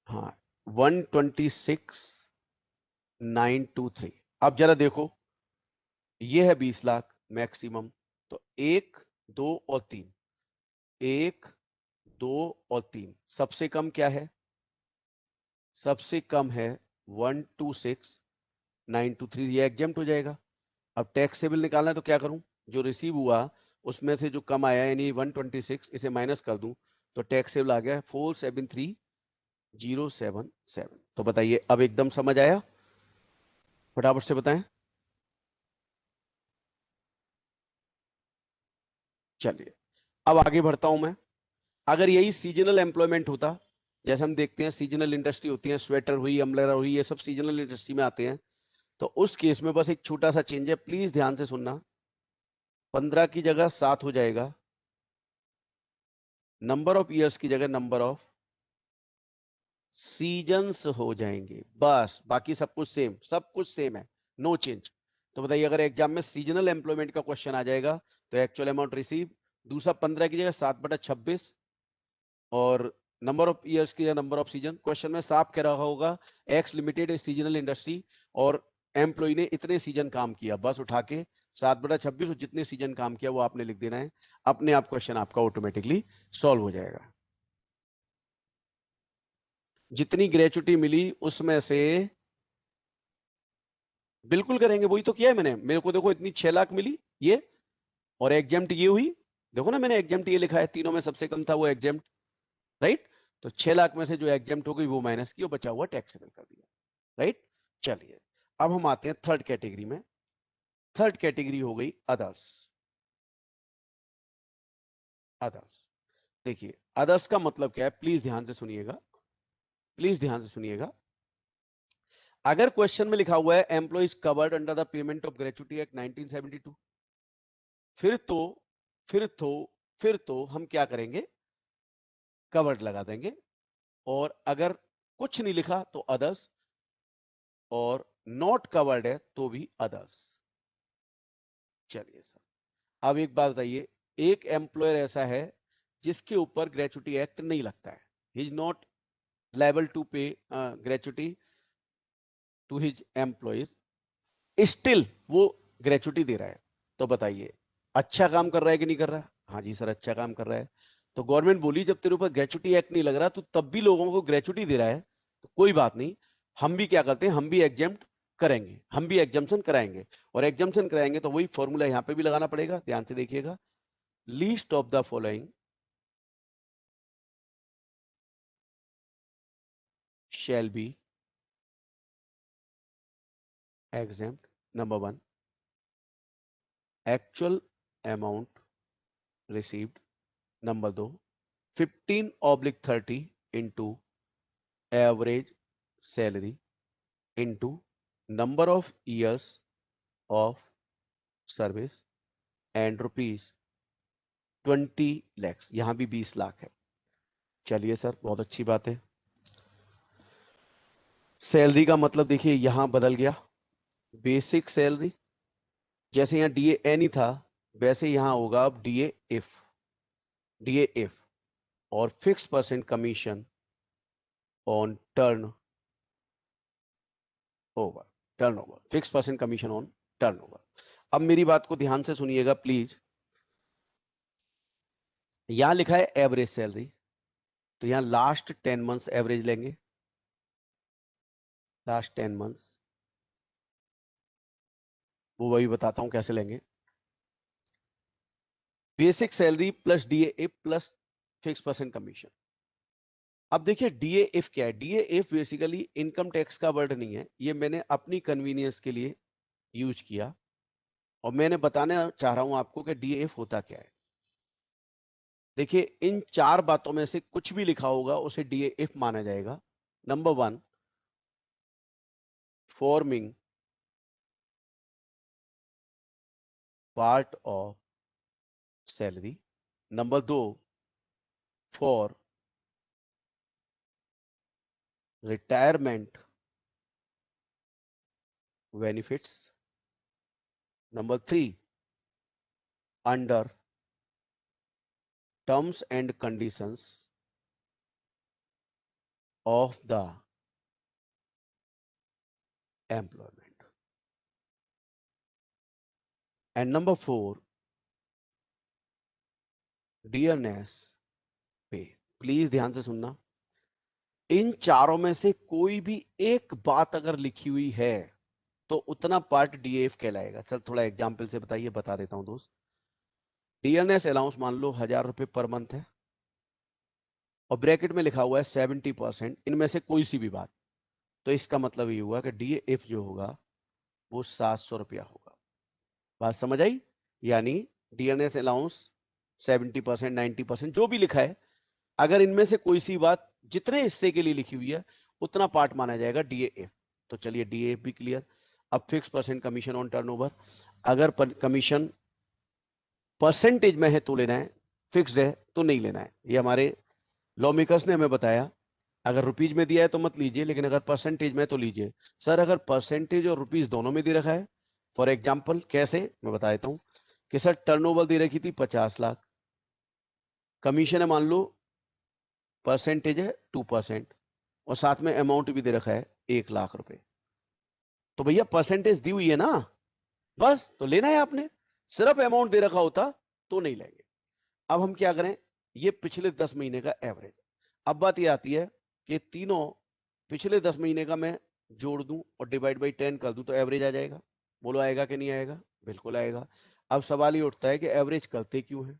हाँ 126,923। अब जरा देखो, ये है 20 लाख मैक्सिमम, तो 1, 2 और 3, 1, 2 और 3, सबसे कम क्या है, सबसे कम है 126,923, ये एग्जेम्प्ट हो जाएगा। अब टैक्सेबल निकालना है तो क्या करूं, जो रिसीव हुआ उसमें से जो कम आया यानी 126, इसे माइनस कर दूं तो टैक्सेबल आ गया 473,077। तो बताइए अब एकदम समझ आया, फटाफट से बताएं। चलिए अब आगे बढ़ता हूं मैं। अगर यही सीजनल एम्प्लॉयमेंट होता, जैसे हम देखते हैं सीजनल इंडस्ट्री होती है, स्वेटर हुई, अम्ब्रेला हुई, ये सब सीजनल इंडस्ट्री में आते हैं, तो उस केस में बस एक छोटा सा चेंज है, प्लीज ध्यान से सुनना। 15 की जगह 7 हो जाएगा, नंबर ऑफ ईयर्स की जगह नंबर ऑफ सीजन्स हो जाएंगे, बस बाकी सब कुछ सेम, सब कुछ सेम है, नो चेंज। तो बताइए अगर एग्जाम में सीजनल एम्प्लॉयमेंट का क्वेश्चन आ जाएगा तो एक्चुअल अमाउंट रिसीव, दूसरा 15 की जगह 7/26 और नंबर ऑफ ईयर्स की नंबर ऑफ सीजन। क्वेश्चन में साफ कह रहा होगा x limited a seasonal industry और एम्प्लॉय ने इतने सीजन काम किया, बस उठा के 7/26 और जितने सीजन काम किया वो आपने लिख देना है, अपने आप क्वेश्चन आपका ऑटोमेटिकली सॉल्व हो जाएगा। जितनी ग्रेचुटी मिली उसमें से बिल्कुल करेंगे, वही तो किया है मैंने। मेरे को देखो इतनी 6 लाख मिली ये, और एग्जाम्ट ये हुई, देखो ना मैंने एग्जाम्ट ये लिखा है, तीनों में सबसे कम था वो एग्जाम्ट, राइट। तो 6 लाख में से जो एग्जाम्ट हो गई वो माइनस की और बचा हुआ टैक्सेबल कर दिया, राइट। चलिए अब हम आते हैं थर्ड कैटेगरी में। थर्ड कैटेगरी हो गई अदर्स। अदर्स, देखिए अदर्स का मतलब क्या है, प्लीज ध्यान से सुनिएगा, प्लीज ध्यान से सुनिएगा। अगर क्वेश्चन में लिखा हुआ है employees covered under the payment of gratuity act 1972, फिर तो हम क्या करेंगे, कवर्ड लगा देंगे। और अगर कुछ नहीं लिखा तो अदर्स, और नॉट कवर्ड है तो भी अदर्स। चलिए सर, अब एक बात बताइए, एक एम्प्लॉयर ऐसा है जिसके ऊपर ग्रेचुटी एक्ट नहीं लगता है, he is not liable to pay gratuity to his employees, still वो ग्रेचुटी दे रहा है, तो बताइए अच्छा काम कर रहा है कि नहीं कर रहा? हाँ जी सर अच्छा काम कर रहा है। तो गवर्नमेंट बोली जब तेरे ऊपर ग्रेचुटी एक्ट नहीं लग रहा तो तब भी लोगों को ग्रेचुटी दे रहा है, तो कोई बात नहीं, हम भी क्या करते हैं, हम भी एग्जेम्प्ट करेंगे, हम भी एग्जाम्पशन कराएंगे। और एग्जाम्पशन कराएंगे तो वही फॉर्मूला यहां पे भी लगाना पड़ेगा, ध्यान से देखिएगा। Least of the following shall be exempt. Number 1, actual amount received. Number 2, 15/30 into average salary into number of years of service and rupees 20 lakhs, यहां भी 20 लाख है। चलिए सर बहुत अच्छी बात है। सैलरी का मतलब देखिए यहां बदल गया, बेसिक सैलरी, जैसे यहां डीए एनी था वैसे यहां होगा अब डीए इफ, और fix percent commission on turnover, fix percent commission on turnover. अब मेरी बात को ध्यान से सुनिएगा प्लीज, यहां लिखा है एवरेज सैलरी, तो यहां लास्ट 10 मंथ्स एवरेज लेंगे, लास्ट 10 मंथ्स, वो वही बताता हूं कैसे लेंगे। Basic salary plus DA plus fix percent commission. अब देखिए डीए इफ क्या है, DA if basically income tax का वर्ड नहीं है, ये मैंने अपनी कन्वीनियंस के लिए यूज किया, और मैंने बताना चाह रहा हूं आपको कि डीए इफ होता क्या है। देखिए इन 4 बातों में से कुछ भी लिखा होगा उसे डीए इफ माना जाएगा। Number 1, forming part of salary. Number 2, for retirement benefits. Number 3, under terms and conditions of the employment. And number 4, dearness pay. Please ध्यान से सुनना, इन चारों में से कोई भी एक बात अगर लिखी हुई है तो उतना पार्ट डीएफ कहलाएगा। सर थोड़ा एग्जाम्पल से बताइए, बता देता हूं दोस्त। डियरनेस अलाउंस मान लो 1000 रुपए पर मंथ है, और ब्रैकेट में लिखा हुआ है 70%, इनमें से कोई सी भी बात, तो इसका मतलब ये हुआ कि डीएफ जो होगा वो 700 रुपया होगा। बात समझ आई? यानी डियरनेस अलाउंस 70%, 90%, जो भी लिखा है, अगर इनमें से कोई सी बात जितने हिस्से के लिए लिखी हुई है उतना पार्ट माना जाएगा DAF। तो चलिए DAF भी क्लियर। अब fix percent commission on turnover, अगर कमीशन परसेंटेज में है तो लेना है, फिक्स्ड है तो नहीं लेना है। ये हमारे लॉ मेकर्स ने हमें बताया। अगर रुपीज में दिया है तो मत लीजिए, लेकिन अगर परसेंटेज में तो लीजिए। सर अगर परसेंटेज और रुपीज दोनों में दे रखा है, फॉर एग्जाम्पल कैसे, मैं बता देता हूं कि सर टर्नओवर दे रखी थी 50 लाख, कमीशन है मान लो परसेंटेज है 2%, और साथ में अमाउंट भी दे रखा है 1 लाख रुपए, तो भैया परसेंटेज दी हुई है ना, बस तो लेना है आपने। सिर्फ अमाउंट दे रखा होता तो नहीं लेंगे। अब हम क्या करें, ये पिछले 10 महीने का एवरेज। अब बात ये आती है कि तीनों पिछले 10 महीने का मैं जोड़ दूं और डिवाइड बाई 10 कर दूं तो एवरेज आ जाएगा। बोलो आएगा कि नहीं आएगा? बिल्कुल आएगा। अब सवाल ये उठता है कि एवरेज करते क्यों है,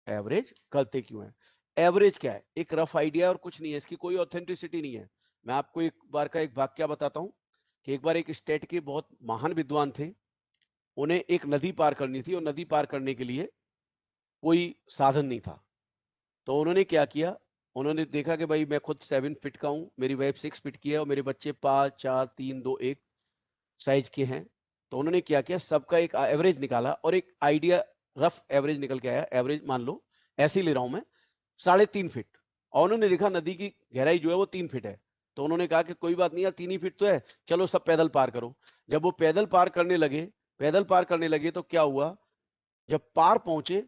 एवरेज करते क्यों है? एवरेज क्या है? एक रफ आइडिया और कुछ नहीं है, इसकी कोई ऑथेंटिसिटी नहीं है। मैं आपको एक बार का एक वाक्य बताता हूं कि एक बार एक स्टेट के बहुत महान विद्वान थे, उन्हें एक नदी पार करनी थी और नदी पार करने के लिए कोई साधन नहीं था। तो उन्होंने क्या किया, उन्होंने देखा कि भाई मैं खुद 7 फीट का हूं, मेरी वाइफ 6 फीट की है और मेरे बच्चे 5, 4, 3, 2, 1 साइज के हैं। तो उन्होंने क्या किया, सबका एक एवरेज निकाला और एक आइडिया रफ एवरेज निकल के आया। एवरेज मान लो ऐसे ही ले रहा हूं मैं 3.5 फीट, और उन्होंने देखा नदी की गहराई जो है वो 3 फीट है। तो उन्होंने कहा कि कोई बात नहीं यार, 3 ही फीट तो है, चलो सब पैदल पार करो। जब वो पैदल पार करने लगे तो क्या हुआ, जब पार पहुंचे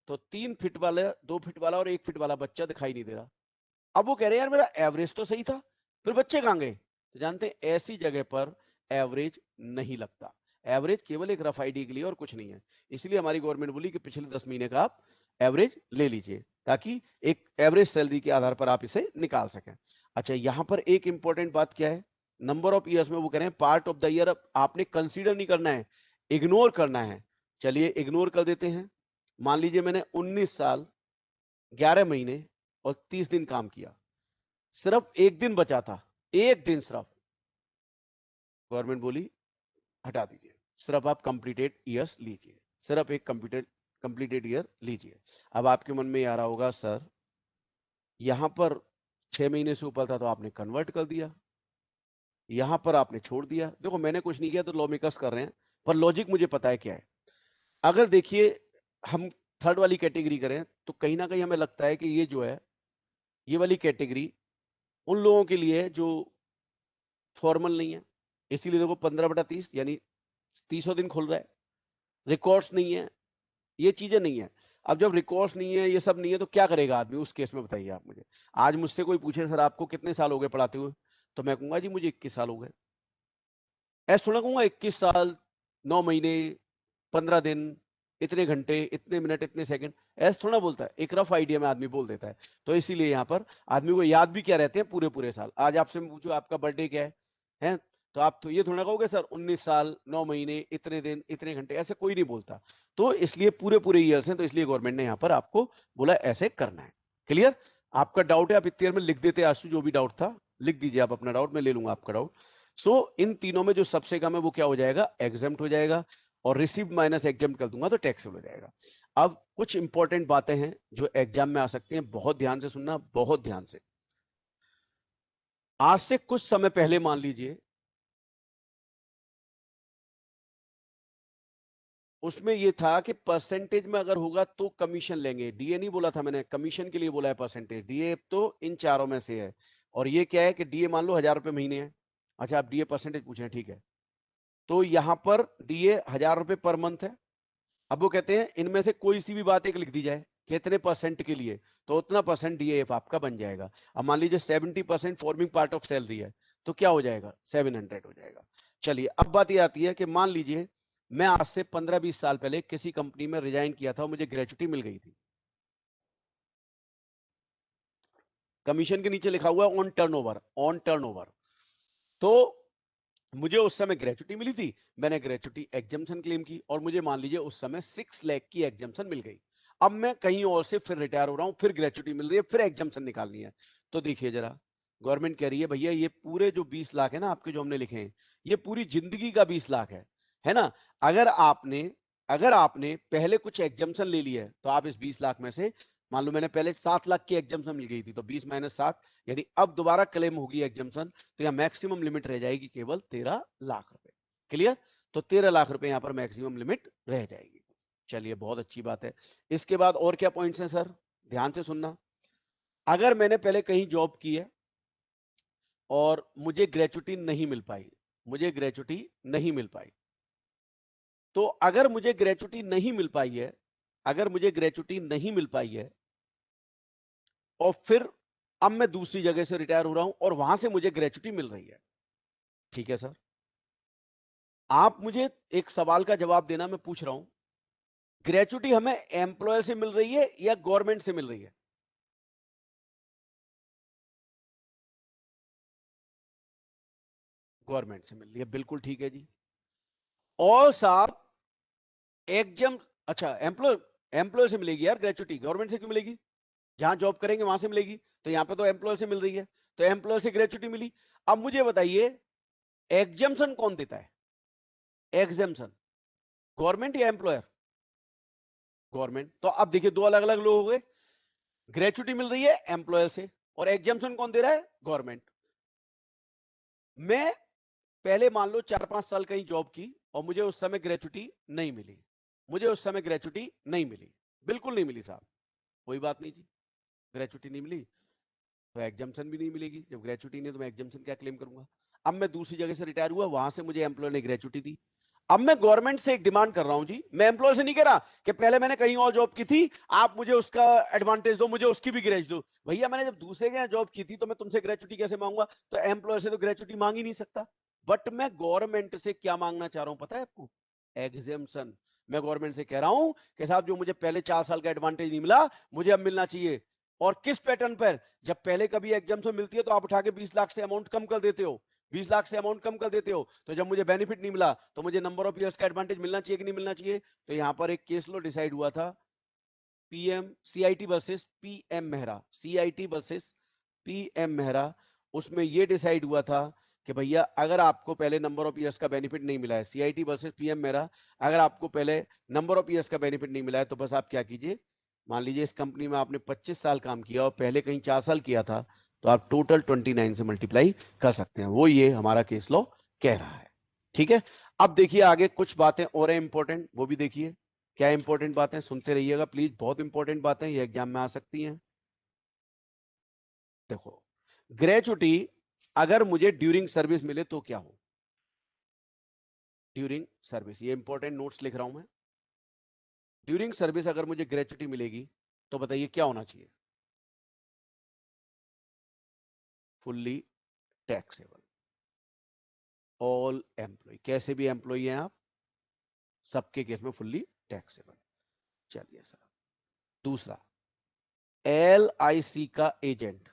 तो 3 फीट वाला, 2 फीट वाला और 1 फीट वाला बच्चा दिखाई नहीं दे रहा। अब वो कह रहे हैं यार मेरा एवरेज तो सही था, फिर बच्चे कहां गए? तो जानते हैं ऐसी जगह पर एवरेज नहीं लगता। एवरेज केवल एक रफ आइडिया के लिए और कुछ नहीं है। इसलिए हमारी गवर्नमेंट बोली कि पिछले 10 महीने का आप एवरेज ले लीजिए, ताकि एक एवरेज सैलरी के आधार पर आप इसे निकाल सकें। अच्छा, यहां पर एक इंपॉर्टेंट बात क्या है, नंबर ऑफ ईयर्स में वो कह रहे हैं पार्ट ऑफ द ईयर आपने कंसीडर नहीं करना है, इग्नोर करना है। चलिए इग्नोर कर देते हैं। मान लीजिए मैंने 19 साल 11 महीने और 30 दिन काम किया, सिर्फ एक दिन बचा था, एक दिन सिर्फ। गवर्नमेंट बोली हटा दीजिए, सिर्फ आप कंप्लीटेड ईयर्स लीजिए, सिर्फ एक कंप्लीटेड ईयर लीजिए। अब आपके मन में आ रहा होगा सर यहां पर 6 महीने से ऊपर था तो आपने कन्वर्ट कर दिया, यहां पर आपने छोड़ दिया। देखो मैंने कुछ नहीं किया, तो लॉ मेकर्स कर रहे हैं, पर लॉजिक मुझे पता है क्या है। अगर देखिए हम थर्ड वाली कैटेगरी करें तो कहीं ना कहीं हमें लगता है कि ये जो है, ये वाली कैटेगरी उन लोगों के लिए है जो फॉर्मल नहीं है। इसीलिए देखो 15/30 यानी 30 दिन खुल रहा है, रिकॉर्ड्स नहीं है, ये चीजें नहीं है। अब जब रिकॉर्ड्स नहीं है, ये सब नहीं है, तो क्या करेगा आदमी उस केस में, बताइए आप मुझे। आज मुझसे कोई पूछे सर आपको कितने साल हो गए पढ़ाते हुए, तो मैं कहूंगा जी मुझे 21 साल हो गए। ऐसा थोड़ा कहूंगा 21 साल 9 महीने 15 दिन इतने घंटे इतने मिनट इतने सेकंड, ऐसा थोड़ा बोलता है, एक रफ आइडिया में आदमी बोल देता है। तो इसीलिए यहाँ पर आदमी को याद भी क्या रहते हैं पूरे पूरे साल। आज आपसे मैं पूछूं आपका बर्थडे क्या है, तो आप तो ये थोड़ा कहोगे सर 19 साल 9 महीने इतने दिन इतने घंटे, ऐसे कोई नहीं बोलता। तो इसलिए पूरे पूरे ईयर्स हैं, तो इसलिए गवर्नमेंट ने यहाँ पर आपको बोला ऐसे करना है। क्लियर? आपका डाउट है आप इतने में लिख देते, आशु जो भी डाउट था लिख दीजिए आप अपना डाउट, मैं ले लूंगा आपका डाउट। सो इन तीनों में जो सबसे कम है वो क्या हो जाएगा, एग्जाम्प्ट हो जाएगा, और रिसीव्ड माइनस एग्जाम्प्ट कर दूंगा तो टैक्सेबल हो जाएगा। अब कुछ इंपॉर्टेंट बातें हैं जो एग्जाम में आ सकती हैं, बहुत ध्यान से सुनना, बहुत ध्यान से। आज से कुछ समय पहले मान लीजिए उसमें यह था कि परसेंटेज में अगर होगा तो कमीशन लेंगे, डीए नहीं बोला था मैंने, कमीशन के लिए बोला है परसेंटेज। डीए तो इन चारों में से है, और ये क्या है कि डीए मान लो 1000 रुपए महीने है। अच्छा आप डीए परसेंटेज पूछ रहे हैं, ठीक है, तो यहां पर डीए 1000 रुपए पर मंथ है। अब वो कहते हैं इनमें से कोई सी भी बात एक लिख दी जाए कितने परसेंट के लिए, तो उतना परसेंट डीएएफ आपका बन जाएगा। अब मान लीजिए 70% फॉर्मिंग पार्ट ऑफ सैलरी है, तो क्या हो जाएगा, 700 हो जाएगा। चलिए अब बात ये आती है कि मान लीजिए मैं आज से 15-20 साल पहले किसी कंपनी में रिजाइन किया था और मुझे ग्रेचुटी मिल गई थी। कमीशन के नीचे लिखा हुआ है ऑन टर्नओवर, ऑन टर्नओवर। तो मुझे उस समय ग्रेचुटी मिली थी, मैंने ग्रेचुटी एग्जम्पशन क्लेम की और मुझे मान लीजिए उस समय 6 लाख की एग्जम्पशन मिल गई। अब मैं कहीं और से फिर रिटायर हो रहा हूं, फिर ग्रेचुटी मिल रही है, फिर एग्जम्पशन निकालनी है। तो देखिए जरा, गवर्नमेंट कह रही है भैया ये पूरे जो 20 लाख है ना आपके जो हमने लिखे हैं, ये पूरी जिंदगी का 20 लाख है ना। अगर आपने अगर आपने पहले कुछ एग्जाम्पशन ले लिया है तो आप इस 20 लाख में से, मान लो मैंने पहले 7 लाख की एग्जाम्पशन मिल गई थी, तो 20 - 7 यानी अब दोबारा क्लेम होगी एग्जाम्पशन, तो यहाँ मैक्सिमम लिमिट रह जाएगी केवल 13 लाख रुपए। क्लियर? तो 13 लाख रुपए यहाँ पर मैक्सिमम लिमिट रह जाएगी। चलिए, बहुत अच्छी बात है। इसके बाद और क्या पॉइंट्स हैं सर? ध्यान से सुनना। अगर मैंने पहले कहीं जॉब की है और मुझे ग्रेचुटी नहीं मिल पाई, मुझे ग्रेचुटी नहीं मिल पाई, तो अगर मुझे ग्रेचुटी नहीं मिल पाई है, अगर मुझे ग्रेचुटी नहीं मिल पाई है और फिर अब मैं दूसरी जगह से रिटायर हो रहा हूं और वहां से मुझे ग्रेचुटी मिल रही है, ठीक है सर, आप मुझे एक सवाल का जवाब देना, मैं पूछ रहा हूं, ग्रेचुटी हमें एम्प्लॉयर से मिल रही है या गवर्नमेंट से मिल रही है? गवर्नमेंट से मिल रही है, बिल्कुल ठीक है जी। और साहब एग्जाम, अच्छा एम्प्लॉयर से मिलेगी यार ग्रेचुटी, गवर्नमेंट से क्यों मिलेगी? जहां जॉब करेंगे वहां से मिलेगी, तो यहां पे तो एम्प्लॉयर से मिल रही है, तो एम्प्लॉयर से ग्रेचुटी मिली। अब मुझे बताइए एग्जाम्पशन कौन देता है? एग्जाम्पशन गवर्नमेंट या एम्प्लॉयर? गवर्नमेंट। तो अब देखिए दो अलग अलग लोग हो गए, ग्रेचुटी मिल रही है एम्प्लॉयर से और एग्जाम्पशन कौन दे रहा है? गवर्नमेंट। मैं पहले मान लो 4-5 साल कहीं जॉब की और मुझे उस समय ग्रेचुटी नहीं मिली, मुझे उस समय ग्रेचुटी नहीं मिली, बिल्कुल नहीं मिली साहब, कोई बात नहीं जी, ग्रेचुटी नहीं मिली तो एग्जाम्पशन भी नहीं मिलेगी। जब ग्रेचुटी नहीं तो मैं एग्जाम्पशन क्या क्लेम करूंगा? अब मैं दूसरी जगह से रिटायर हुआ, वहां से मुझे एम्प्लॉयर ने ग्रेचुटी दी, अब मैं गवर्नमेंट से एक डिमांड कर रहा हूं जी, मैं एम्प्लॉयर से नहीं कह रहा कि पहले मैंने कहीं और जॉब की थी, आप मुझे उसका एडवांटेज दो, मुझे उसकी भी ग्रेच दो। भैया मैंने जब दूसरे के यहाँ जॉब की थी तो मैं तुमसे ग्रेचुटी कैसे मांगूंगा? तो एम्प्लॉयर से तो ग्रेचुटी मांग ही नहीं सकता। बट मैं गवर्नमेंट से क्या मांगना चाह रहा हूं पता है आपको? एग्जेम्पशन। मैं गवर्नमेंट से कह रहा हूं कि साहब जो मुझे पहले 4 साल का एडवांटेज नहीं मिला, मुझे अब मिलना चाहिए। और किस पैटर्न पर? जब पहले कभी एग्जाम्पशन मिलती है तो आप उठा के 20 लाख से अमाउंट कम कर देते हो, 20 लाख से अमाउंट कम कर देते हो, तो जब मुझे बेनिफिट नहीं मिला तो मुझे नंबर ऑफ इयर्स का एडवांटेज मिलना चाहिए कि नहीं मिलना चाहिए? तो यहां पर एक केस लो डिसाइड हुआ था, PM CIT versus PM Mehra, CIT versus PM Mehra. उसमें यह डिसाइड हुआ था कि भैया अगर आपको पहले नंबर ऑफ इयर्स का बेनिफिट नहीं मिला है, सीआईटी वर्सेस पीएम मेहरा, अगर आपको पहले नंबर ऑफ इयर्स का बेनिफिट नहीं मिला है तो बस आप क्या कीजिए, मान लीजिए इस कंपनी में आपने 25 साल काम किया और पहले कहीं 4 साल किया था, तो आप टोटल 29 से मल्टीप्लाई कर सकते हैं। वो ये हमारा केस लॉ कह रहा है, ठीक है। अब देखिए आगे कुछ बातें और है इंपॉर्टेंट, वो भी देखिए क्या इंपॉर्टेंट बातें, सुनते रहिएगा प्लीज, बहुत इंपॉर्टेंट बातें ये एग्जाम में आ सकती हैं। देखो, ग्रेचुटी अगर मुझे ड्यूरिंग सर्विस मिले तो क्या हो? ड्यूरिंग सर्विस, ये इंपॉर्टेंट नोट्स लिख रहा हूं मैं। ड्यूरिंग सर्विस अगर मुझे ग्रेचुटी मिलेगी तो बताइए क्या होना चाहिए? Fully taxable. ऑल एम्प्लॉय, कैसे भी एम्प्लॉय हैं आप, सबके केस में फुल्ली टैक्सेबल। चलिए सर, दूसरा LIC का एजेंट,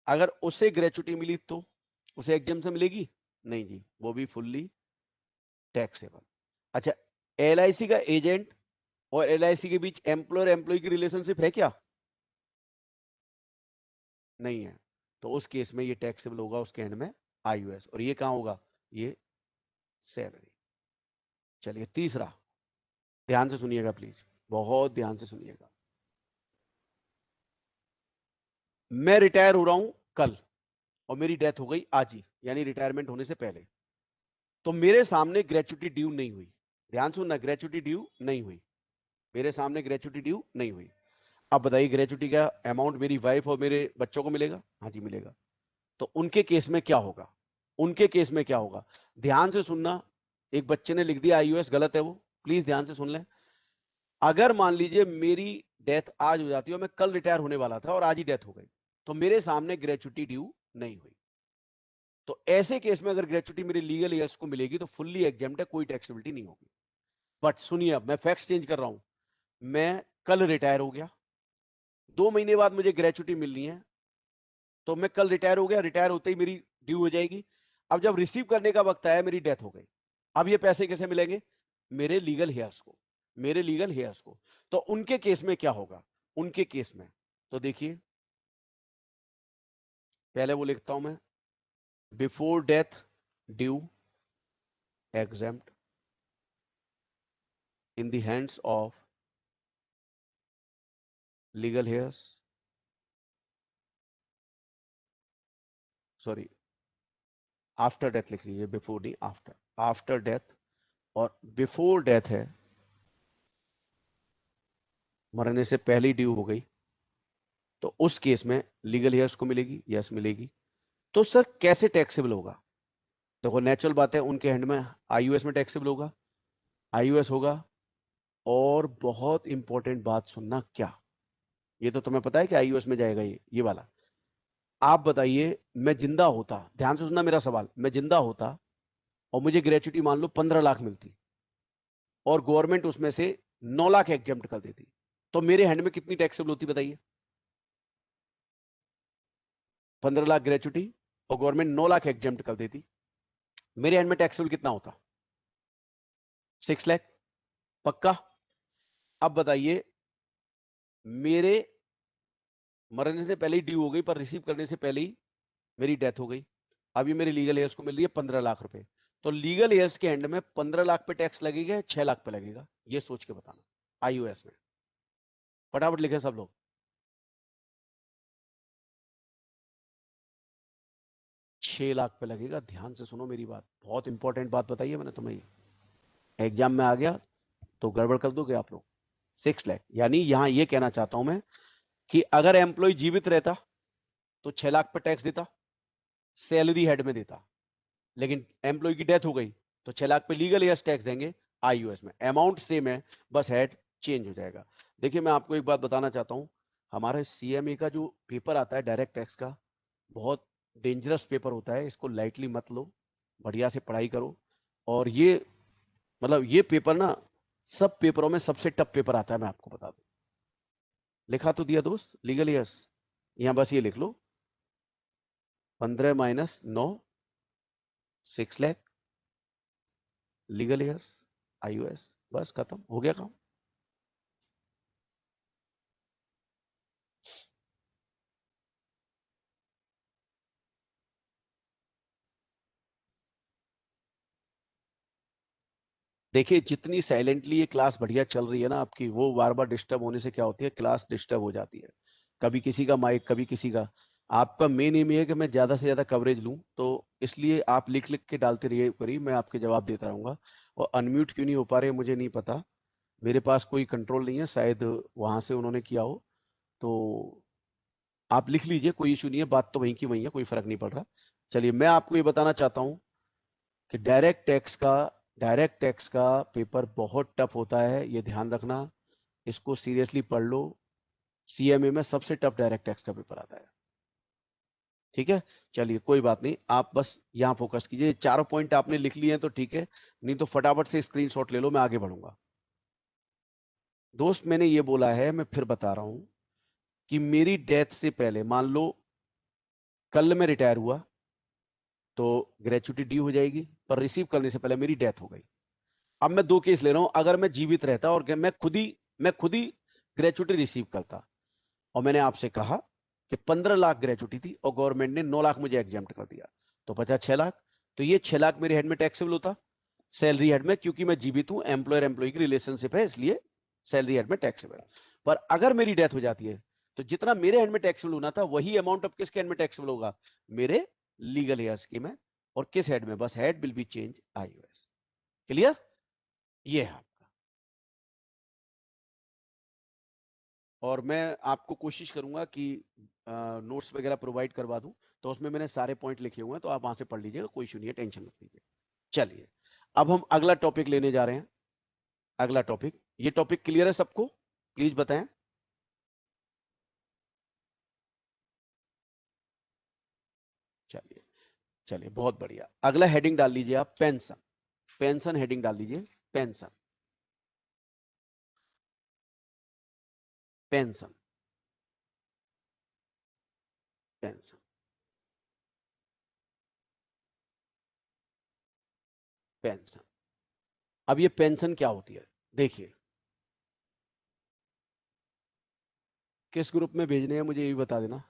अगर उसे ग्रेचुटी मिली तो उसे एग्जाम्पशन मिलेगी? नहीं जी, वो भी फुल्ली टैक्सेबल। अच्छा, LIC का एजेंट और LIC के बीच एम्प्लॉयर एम्प्लॉय की रिलेशनशिप है क्या? नहीं है, तो उस केस में ये टैक्सेबल होगा उसके एंड में IUS, और ये कहां होगा? ये सैलरी। चलिए तीसरा, ध्यान से सुनिएगा प्लीज, बहुत ध्यान से सुनिएगा। मैं रिटायर हो रहा हूं कल और मेरी डेथ हो गई आज ही, यानी रिटायरमेंट होने से पहले, तो मेरे सामने ग्रेचुटी ड्यू नहीं हुई, ध्यान सुनना, ग्रेचुटी ड्यू नहीं हुई, मेरे सामने ग्रेचुटी ड्यू नहीं हुई। अब बताइए ग्रेचुटी का अमाउंट मेरी वाइफ और मेरे बच्चों को मिलेगा? हाँ जी मिलेगा। तो उनके केस में क्या होगा? उनके केस में क्या होगा? ध्यान से सुनना, एक बच्चे ने लिख दिया IUS, गलत है वो, प्लीज ध्यान से सुन लें। अगर मान लीजिए मेरी डेथ आज हो जाती है और मैं कल रिटायर होने वाला था और आज ही डेथ हो गई, तो मेरे सामने ग्रेचुटी ड्यू नहीं हुई, तो ऐसे केस में अगर ग्रेचुटी मेरे लीगल ईयर्स को मिलेगी तो फुल्ली एग्जाम्प्ट है, कोई टैक्सेबिलिटी नहीं होगी। बट सुनिए, अब मैं फैक्ट्स चेंज कर रहा हूं, मैं कल रिटायर हो गया, 2 महीने बाद मुझे ग्रेचुटी मिलनी है, तो मैं कल रिटायर हो गया, रिटायर होते ही मेरी ड्यू हो जाएगी। अब जब रिसीव करने का वक्त आया मेरी डेथ हो गई, अब ये पैसे कैसे मिलेंगे? मेरे लीगल हेयर्स को, मेरे लीगल हेयर्स को। तो उनके केस में क्या होगा? उनके केस में तो देखिए, पहले वो लिखता हूं मैं, before death due exempt, in the hands of legal heirs, sorry after death लिख लीजिए, बिफोर नहीं, आफ्टर, आफ्टर डेथ और बिफोर डेथ है, मरने से पहले ड्यू हो गई, तो उस केस में लीगल हेयर्स को मिलेगी, यस मिलेगी। तो सर कैसे टैक्सेबल होगा? देखो नेचुरल बात है, उनके हैंड में आईयूएस में टैक्सेबल होगा, आईयूएस होगा। और बहुत इंपॉर्टेंट बात सुनना, क्या ये तो तुम्हें पता है कि आईयूएस में जाएगा, ये वाला। आप बताइए, मैं जिंदा होता, ध्यान से सुनना मेरा सवाल, मैं जिंदा होता और मुझे ग्रेच्युटी मान लो 15 लाख मिलती और गवर्नमेंट उसमें से 9 लाख एग्जेम्प्ट कर देती, तो मेरे हैंड में कितनी टैक्सेबल होती बताइए? 15 लाख ग्रेच्युटी और गवर्नमेंट 9 लाख एग्जेम्प्ट कर देती, मेरे हैंड में टैक्सेबल कितना होता? 6 लाख, पक्का? अब बताइए, मेरे मरने से पहले ही ड्यू हो गई, पर रिसीव करने से पहले ही मेरी डेथ हो गई। अब ये मेरे लीगल एयर्स को मिल रही है 15 लाख रुपए, तो लीगल एयर्स के एंड में 15 लाख पे टैक्स लगेगा या 6 लाख पे लगेगा? ये सोच के बताना आईयूएस में, फटाफट लिखे सब लोग। 6 लाख पे लगेगा। ध्यान से सुनो मेरी बात, बहुत इंपॉर्टेंट बात बताइए मैंने तुम्हें, एग्जाम में आ गया तो गड़बड़ कर दोगे आप लोग। 6 लाख, यानी यहां ये कहना चाहता हूं मैं कि अगर एम्प्लॉय जीवित रहता तो 6 लाख पे टैक्स देता, सैलरी हेड में देता, लेकिन एम्प्लॉय की डेथ हो गई तो 6 लाख पे लीगल एयर्स टैक्स देंगे आईयूएस में। अमाउंट सेम है, बस हेड चेंज हो जाएगा। देखिए मैं आपको एक बात बताना चाहता हूं, हमारे सीएमए का जो पेपर आता है डायरेक्ट टैक्स का, बहुत डेंजरस पेपर होता है, इसको लाइटली मत लो, बढ़िया से पढ़ाई करो। और ये मतलब ये पेपर ना सब पेपरों में सबसे टफ पेपर आता है, मैं आपको बता दूं। लिखा तो दिया दोस्त, लीगल यस, यहां बस ये लिख लो, 15 माइनस 9, 6 लाख, लीगल यस, आईयूएस, बस खत्म हो गया काम। देखिए जितनी साइलेंटली ये क्लास बढ़िया चल रही है ना आपकी, वो बार बार डिस्टर्ब होने से क्या होती है, क्लास डिस्टर्ब हो जाती है। कभी किसी का माइक, कभी किसी का। आपका मेन एम ये है कि मैं ज्यादा से ज्यादा कवरेज लूं, तो इसलिए आप लिख लिख के डालते रहिए, करिए, मैं आपके जवाब देता रहूंगा। और अनम्यूट क्यों नहीं हो पा रहे मुझे नहीं पता, मेरे पास कोई कंट्रोल नहीं है, शायद वहां से उन्होंने किया हो। तो आप लिख लीजिए, कोई इशू नहीं है, बात तो वहीं की वहीं है, कोई फर्क नहीं पड़ रहा। चलिए मैं आपको ये बताना चाहता हूं कि डायरेक्ट टैक्स का पेपर बहुत टफ होता है, ये ध्यान रखना, इसको सीरियसली पढ़ लो। सीएमए में सबसे टफ डायरेक्ट टैक्स का पेपर आता है, ठीक है? चलिए कोई बात नहीं, आप बस यहां फोकस कीजिए। चारों पॉइंट आपने लिख लिए हैं तो ठीक है, नहीं तो फटाफट से स्क्रीनशॉट ले लो, मैं आगे बढ़ूंगा। दोस्त मैंने ये बोला है, मैं फिर बता रहा हूं कि मेरी डेथ से पहले, मान लो कल मैं रिटायर हुआ तो ग्रेच्युटी ड्यू हो जाएगी, पर रिसीव करने से पहले मेरी डेथ हो गई। अब मैं दो केस ले रहा हूं, अगर मैं जीवित रहता और मैं खुद ही ग्रेच्युटी रिसीव करता, और मैंने आपसे कहा कि 15 लाख ग्रेच्युटी थी और गवर्नमेंट ने 9 लाख मुझे एग्जाम्प्ट कर दिया, तो बचा 6 लाख, तो ये 6 लाख मेरे हेड में टैक्सेबल होता, सैलरी हेड में, क्योंकि मैं जीवित हूं, एम्प्लॉयर एम्प्लॉय की रिलेशनशिप है, इसलिए सैलरी हेड में टैक्सेबल। पर अगर मेरी डेथ हो जाती है तो जितना मेरे हेड में टैक्सेबल होना था वही अमाउंट अब किसके हेड में टैक्सेबल होगा? मेरे लीगल हेयर्स के में। और किस हेड में? बस head will be change आईयूएस। Clear? ये है आपका। और मैं आपको कोशिश करूंगा कि नोट्स वगैरह प्रोवाइड करवा दूं, तो उसमें मैंने सारे पॉइंट लिखे हुए हैं, तो आप वहां से पढ़ लीजिएगा, कोई इशू नहीं है, टेंशन मत लीजिए। चलिए अब हम अगला टॉपिक लेने जा रहे हैं। अगला टॉपिक, ये टॉपिक क्लियर है सबको? प्लीज बताएं। चलिए, चलिए बहुत बढ़िया। अगला हेडिंग डाल लीजिए आप, पेंशन। पेंशन हेडिंग डाल दीजिए, पेंशन, पेंशन, पेंशन, पेंशन। अब ये पेंशन क्या होती है, देखिए, किस ग्रुप में भेजने हैं मुझे ये भी बता देना।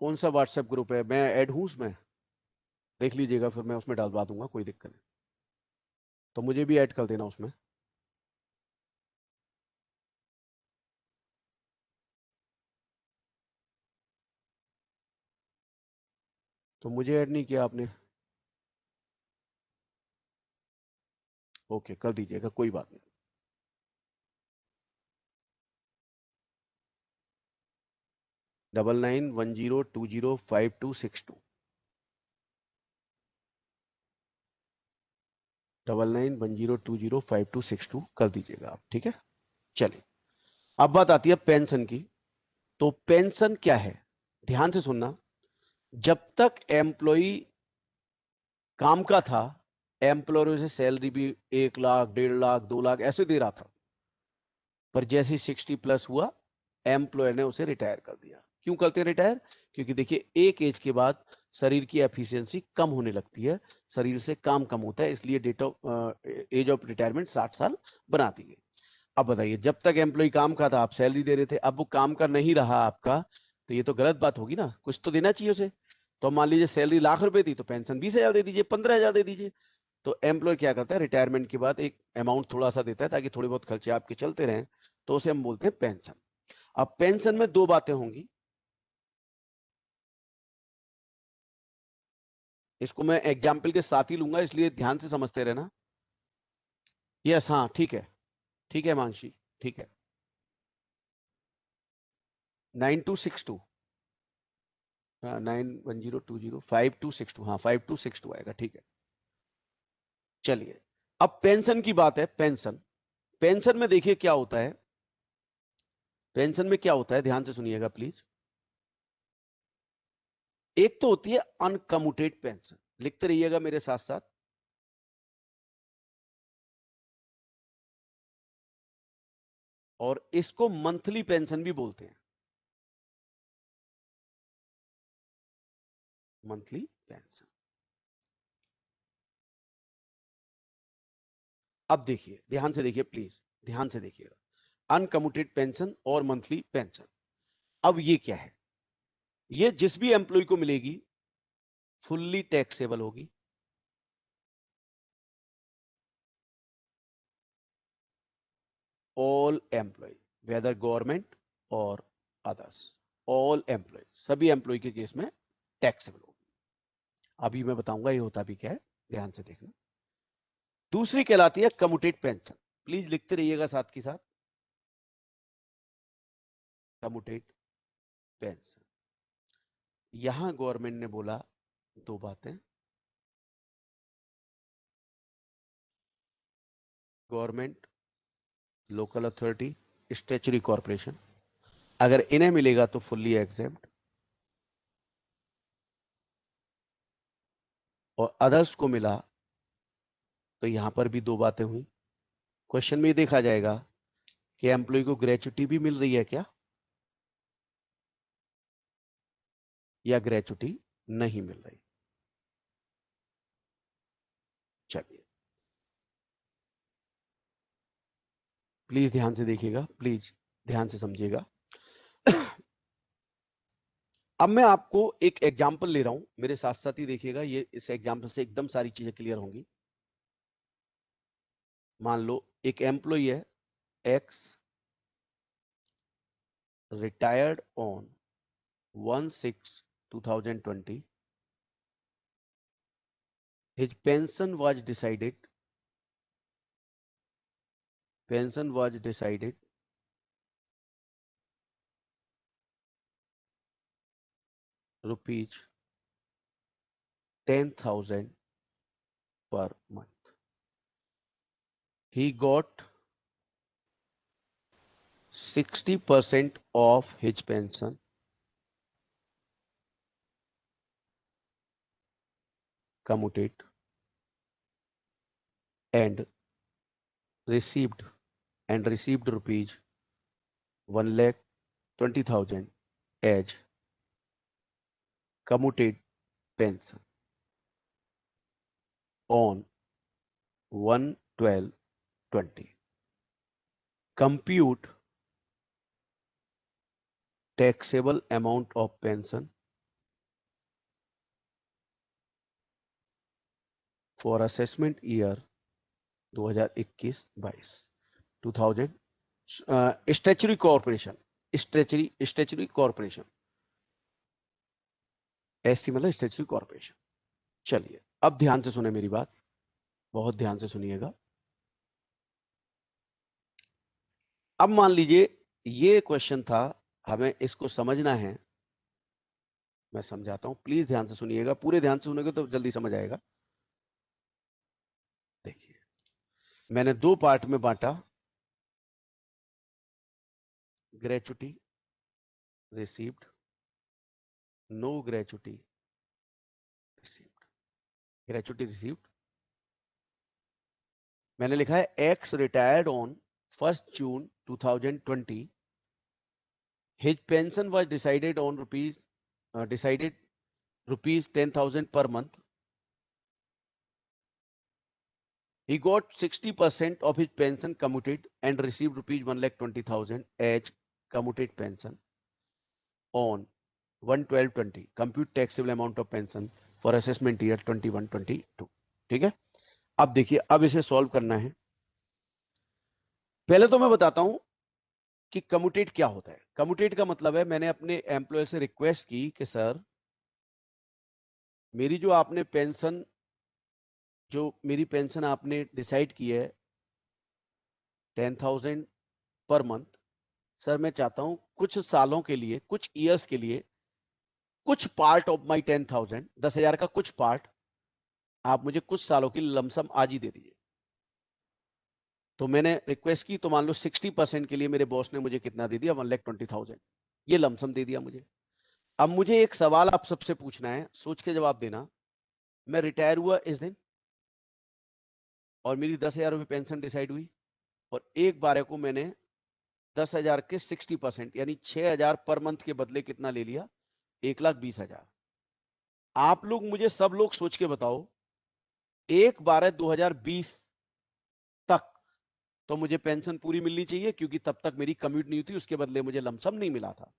कौन सा व्हाट्सएप ग्रुप है? मैं ऐड हूं उसमें, देख लीजिएगा, फिर मैं उसमें डालवा दूंगा, कोई दिक्कत नहीं। तो मुझे भी ऐड कर देना उसमें। तो मुझे ऐड नहीं किया आपने, ओके कर दीजिएगा, कोई बात नहीं। डबल 9910205262 9910205262 कर दीजिएगा आप, ठीक है। चलिए, अब बात आती है पेंशन की। तो पेंशन क्या है, ध्यान से सुनना। जब तक एम्प्लॉय काम का था, एम्प्लॉयर उसे सैलरी भी 1 लाख, 1.5 लाख, 2 लाख ऐसे दे रहा था। पर जैसे 60 प्लस हुआ, एम्प्लॉयर ने उसे रिटायर कर दिया। क्यों करते हैं रिटायर? क्योंकि देखिए, एक एज के बाद शरीर की एफिशिएंसी कम होने लगती है, शरीर से काम कम होता है, इसलिए date of age of retirement 60 साल बना दी गई। अब बताइए, जब तक एम्प्लॉय काम का था आप सैलरी दे रहे थे, अब वो काम का नहीं रहा आपका, तो ये तो गलत बात होगी ना, कुछ तो देना चाहिए उसे। तो मान लीजिए सैलरी ₹1,00,000 थी, तो पेंशन 20,000 दे दीजिए, 15,000 दे दीजिए। तो एम्प्लॉयर क्या करता है, रिटायरमेंट के बाद एक अमाउंट थोड़ा सा देता है ताकि थोड़े बहुत खर्चे आपके चलते रहें, तो उसे हम बोलते हैं पेंशन। अब पेंशन में दो बातें होंगी, इसको मैं एग्जाम्पल के साथ ही लूंगा, इसलिए ध्यान से समझते रहना। यस, हाँ ठीक है, ठीक है मानसी, ठीक है। 9262, 9102052262, हाँ 5262 आएगा, ठीक है। चलिए, अब पेंशन की बात है। पेंशन, पेंशन में देखिए क्या होता है, पेंशन में क्या होता है, ध्यान से सुनिएगा प्लीज। एक तो होती है अनकम्यूटेड पेंशन, लिखते रहिएगा मेरे साथ साथ। और इसको मंथली पेंशन भी बोलते हैं, मंथली पेंशन। अब देखिए, ध्यान से देखिए प्लीज, ध्यान से देखिएगा, अनकम्यूटेड पेंशन और मंथली पेंशन। अब ये क्या है, ये जिस भी एम्प्लॉय को मिलेगी फुल्ली टैक्सेबल होगी, ऑल एम्प्लॉय, वेदर गवर्नमेंट और अदर्स, ऑल एम्प्लॉय, सभी एम्प्लॉय के केस में टैक्सेबल होगी। अभी मैं बताऊंगा ये होता भी क्या है, ध्यान से देखना। दूसरी कहलाती है कम्यूटेड पेंशन, प्लीज लिखते रहिएगा साथ के साथ, कम्यूटेड पेंशन। यहां गवर्नमेंट ने बोला दो बातें, government, local authority, statutory corporation, अगर इन्हें मिलेगा तो फुल्ली एग्जेम्प्ट, और अदर्स को मिला तो यहां पर भी दो बातें हुई। क्वेश्चन में ये देखा जाएगा कि एम्प्लॉय को ग्रेचुटी भी मिल रही है क्या, या ग्रेचुटी नहीं मिल रही। चलिए, प्लीज ध्यान से देखिएगा, प्लीज ध्यान से समझिएगा। अब मैं आपको एक एग्जांपल ले रहा हूं, मेरे साथ साथ ही देखिएगा, ये इस एग्जांपल से एकदम सारी चीजें क्लियर होंगी। मान लो एक एम्प्लॉय है x, retired on 1/6/2020. His pension was decided rupees 10,000 per month. He got 60% of his pension commuted and received rupees 1,20,000 as commuted pension on 1/12/20. Compute taxable amount of pension for assessment year 2021-22 2000 statutory corporation, statutory corporation, SC मतलब स्टैच्यूटरी कॉर्पोरेशन। चलिए अब ध्यान से सुने मेरी बात, बहुत ध्यान से सुनिएगा। अब मान लीजिए ये क्वेश्चन था, हमें इसको समझना है, मैं समझाता हूं, प्लीज ध्यान से सुनिएगा, पूरे ध्यान से सुनेंगे तो जल्दी समझ आएगा। देखिए मैंने दो पार्ट में बांटा, gratuity received, no gratuity received. Gratuity received मैंने लिखा है ex retired on 1 June 2020, his pension was decided rupees 10,000 per month. He got 60% of his pension commuted and received rupees 1,20,000 as commuted pension on 1/12/20. Compute taxable amount of pension for assessment year 21-22. ठीक है, अब देखिए अब इसे सॉल्व करना है। पहले तो मैं बताता हूं कि कम्यूटेट क्या होता है। कम्यूटेट का मतलब है, मैंने अपने एम्प्लॉय से रिक्वेस्ट की कि सर मेरी जो आपने पेंशन, जो मेरी पेंशन आपने डिसाइड की है 10,000 पर मंथ, सर मैं चाहता हूं कुछ सालों के लिए, कुछ ईयर्स के लिए, कुछ पार्ट ऑफ माई 10,000, 10,000 का कुछ पार्ट आप मुझे कुछ सालों की लमसम आज ही दे दीजिए। तो मैंने रिक्वेस्ट की, तो मान लो 60% के लिए मेरे बॉस ने मुझे कितना दे दिया, 1,20,000, ये लमसम दे दिया मुझे। अब मुझे एक सवाल आप सबसे पूछना है, सोच के जवाब देना। मैं रिटायर हुआ इस दिन और मेरी 10,000 रुपये पेंशन डिसाइड हुई, और एक बारे को मैंने 10,000 के 60% यानी 6,000 पर मंथ के बदले कितना ले लिया, 1,20,000। आप लोग मुझे सब लोग सोच के बताओ, 1/12/2020 तक तो मुझे पेंशन पूरी मिलनी चाहिए, क्योंकि तब तक मेरी कम्यूट नहीं हुई, उसके बदले मुझे लमसम नहीं मिला था।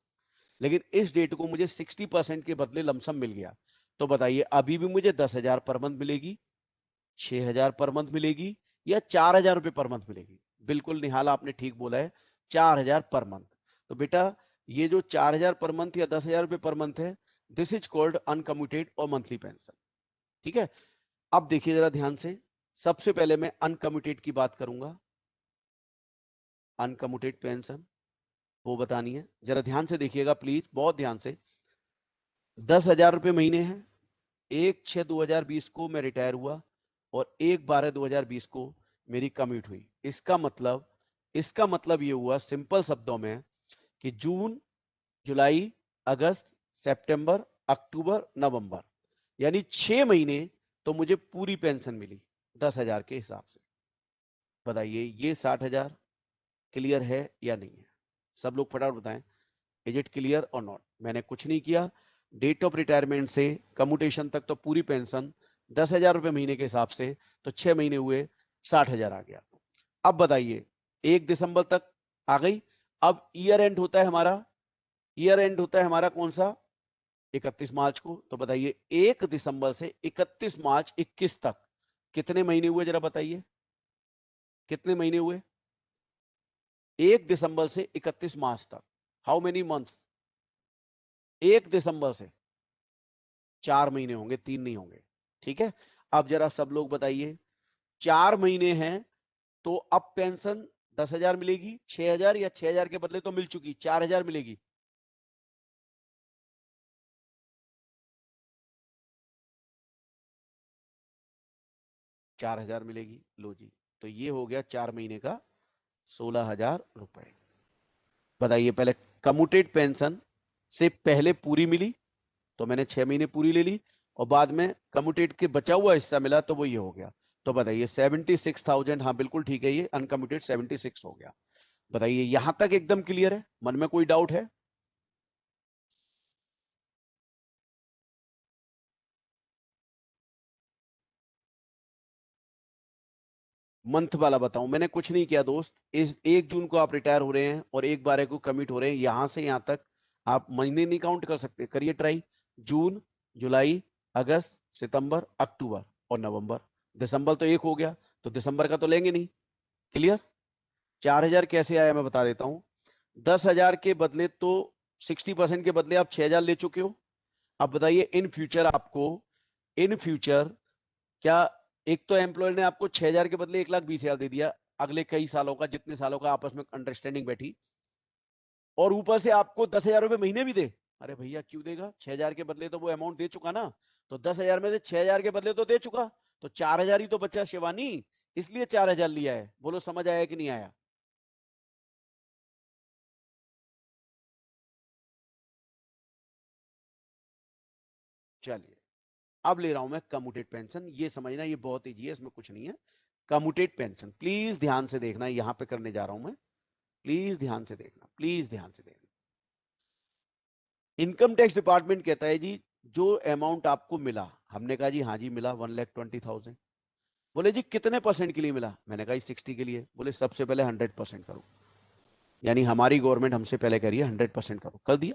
लेकिन इस डेट को मुझे 60% के बदले लमसम मिल गया। तो बताइए अभी भी मुझे 10,000 पर मंथ मिलेगी, 6,000 पर मंथ मिलेगी, या 4,000 रुपए पर मंथ मिलेगी? बिल्कुल निहाल आपने ठीक बोला है, 4,000 पर मंथ। तो बेटा ये जो 4,000 पर मंथ या 10,000 रुपए पर मंथ है, दिस इज कॉल्ड अनकम्यूटेड और मंथली पेंशन। ठीक है, अब देखिए जरा ध्यान से, सबसे पहले मैं अनकम्यूटेड की बात करूंगा। अनकम्यूटेड पेंशन वो बतानी है, जरा ध्यान से देखिएगा प्लीज, बहुत ध्यान से। 10,000 रुपए महीने हैं, 1/6/2020 को मैं रिटायर हुआ और 1/12/2020 को मेरी कम्यूट हुई। इसका मतलब ये हुआ सिंपल शब्दों में कि जून, जुलाई, अगस्त, सितंबर, अक्टूबर, नवंबर, यानी 6 महीने तो मुझे पूरी पेंशन मिली 10,000 के हिसाब से। बताइए ये 60,000 क्लियर है या नहीं है? सब लोग फटाफट बताएं, इज इट क्लियर और नॉट? मैंने कुछ नहीं किया, डेट ऑफ रिटायरमेंट से कम्यूटेशन तक तो पूरी पेंशन 10,000 रुपए महीने के हिसाब से, तो 6 महीने हुए 60,000 आ गया। अब बताइए 1 दिसंबर तक आ गई। अब ईयर एंड होता है हमारा, ईयर एंड होता है हमारा कौन सा, 31 मार्च को। तो बताइए 1 दिसंबर से 31 मार्च 21 तक कितने महीने हुए, जरा बताइए कितने महीने हुए? 1 दिसंबर से 31 मार्च तक हाउ मेनी मंथ्स? 1 दिसंबर से 4 महीने होंगे, 3 नहीं होंगे। ठीक है, अब जरा सब लोग बताइए, 4 महीने हैं तो अब पेंशन 10,000 मिलेगी, 6,000, या 6,000 के बदले तो मिल चुकी 4,000 मिलेगी? चार हजार मिलेगी। लो जी, तो ये हो गया 4 महीने का 16,000 रुपए। बताइए पहले कम्यूटेड पेंशन से पहले पूरी मिली तो मैंने 6 महीने पूरी ले ली, और बाद में कम्यूटेड के बचा हुआ हिस्सा मिला तो वो ये हो गया। तो बताइए 76,000, हाँ बिल्कुल ठीक है, ये अनकम्यूटेड 76 हो गया। बताइए यहां तक एकदम क्लियर है, मन में कोई डाउट है? मंथ वाला बताऊं, मैंने कुछ नहीं किया दोस्त। इस 1 जून को आप रिटायर हो रहे हैं और 1/12 को कमिट हो रहे हैं, यहां से यहां तक आप महीने नहीं काउंट कर सकते। करिए ट्राई, जून, जुलाई, अगस्त, सितंबर, अक्टूबर और नवंबर, दिसंबर तो 1 हो गया, तो दिसंबर का तो लेंगे नहीं। क्लियर? 4000 कैसे आया मैं बता देता हूं। 10,000 के बदले तो 60% के बदले आप 6,000 ले चुके हो। अब बताइए इन फ्यूचर आपको, इन फ्यूचर क्या, एक तो एम्प्लॉयर ने आपको 6,000 के बदले 1,20,000 दे दिया अगले कई सालों का, जितने सालों का आपस में अंडरस्टैंडिंग बैठी, और ऊपर से आपको 10,000 रुपए महीने भी दे। अरे भैया क्यों देगा? 6,000 के बदले तो वो अमाउंट दे चुका ना, तो 10,000 में से 6,000 के बदले तो दे चुका, तो 4,000 ही तो बचा शिवानी, इसलिए 4,000 लिया है। बोलो समझ आया कि नहीं आया? चलिए अब ले रहा हूं मैं कम्यूटेड पेंशन। ये समझना, ये बहुत ईजी है, इसमें कुछ नहीं है। कम्यूटेड पेंशन प्लीज ध्यान से देखना, यहां पे करने जा रहा हूं मैं, प्लीज ध्यान से देखना, प्लीज ध्यान से देखना। इनकम टैक्स डिपार्टमेंट कहता है जी जो अमाउंट आपको मिला, हमने कहा जी हाँ जी मिला 1,20,000। बोले जी कितने परसेंट के लिए मिला? मैंने कहा 60 के लिए। बोले सबसे पहले 100% करो, यानी हमारी गवर्नमेंट हमसे पहले कह रही है 100% करो। कर दिया।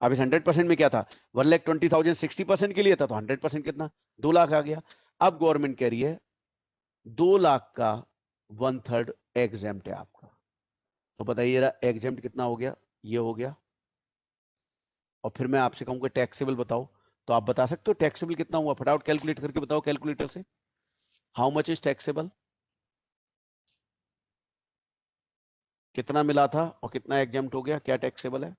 अब इस 100% में क्या था? 1,20,000 60% के लिए था, तो 100% कितना? 2 लाख आ गया। अब गवर्नमेंट कह रही है 2 लाख का 1/3 एग्जेम्प्ट है आपका। तो बताइए एग्जेम्प्ट कितना हो गया? ये हो गया। और फिर मैं आपसे कहूंगा टैक्सेबल बताओ, तो आप बता सकते हो टैक्सेबल कितना हुआ? फटाफट कैलकुलेट करके बताओ कैलकुलेटर से। How much is taxable? कितना मिला था और कितना एग्जेम्प्ट हो गया? क्या टैक्सेबल है?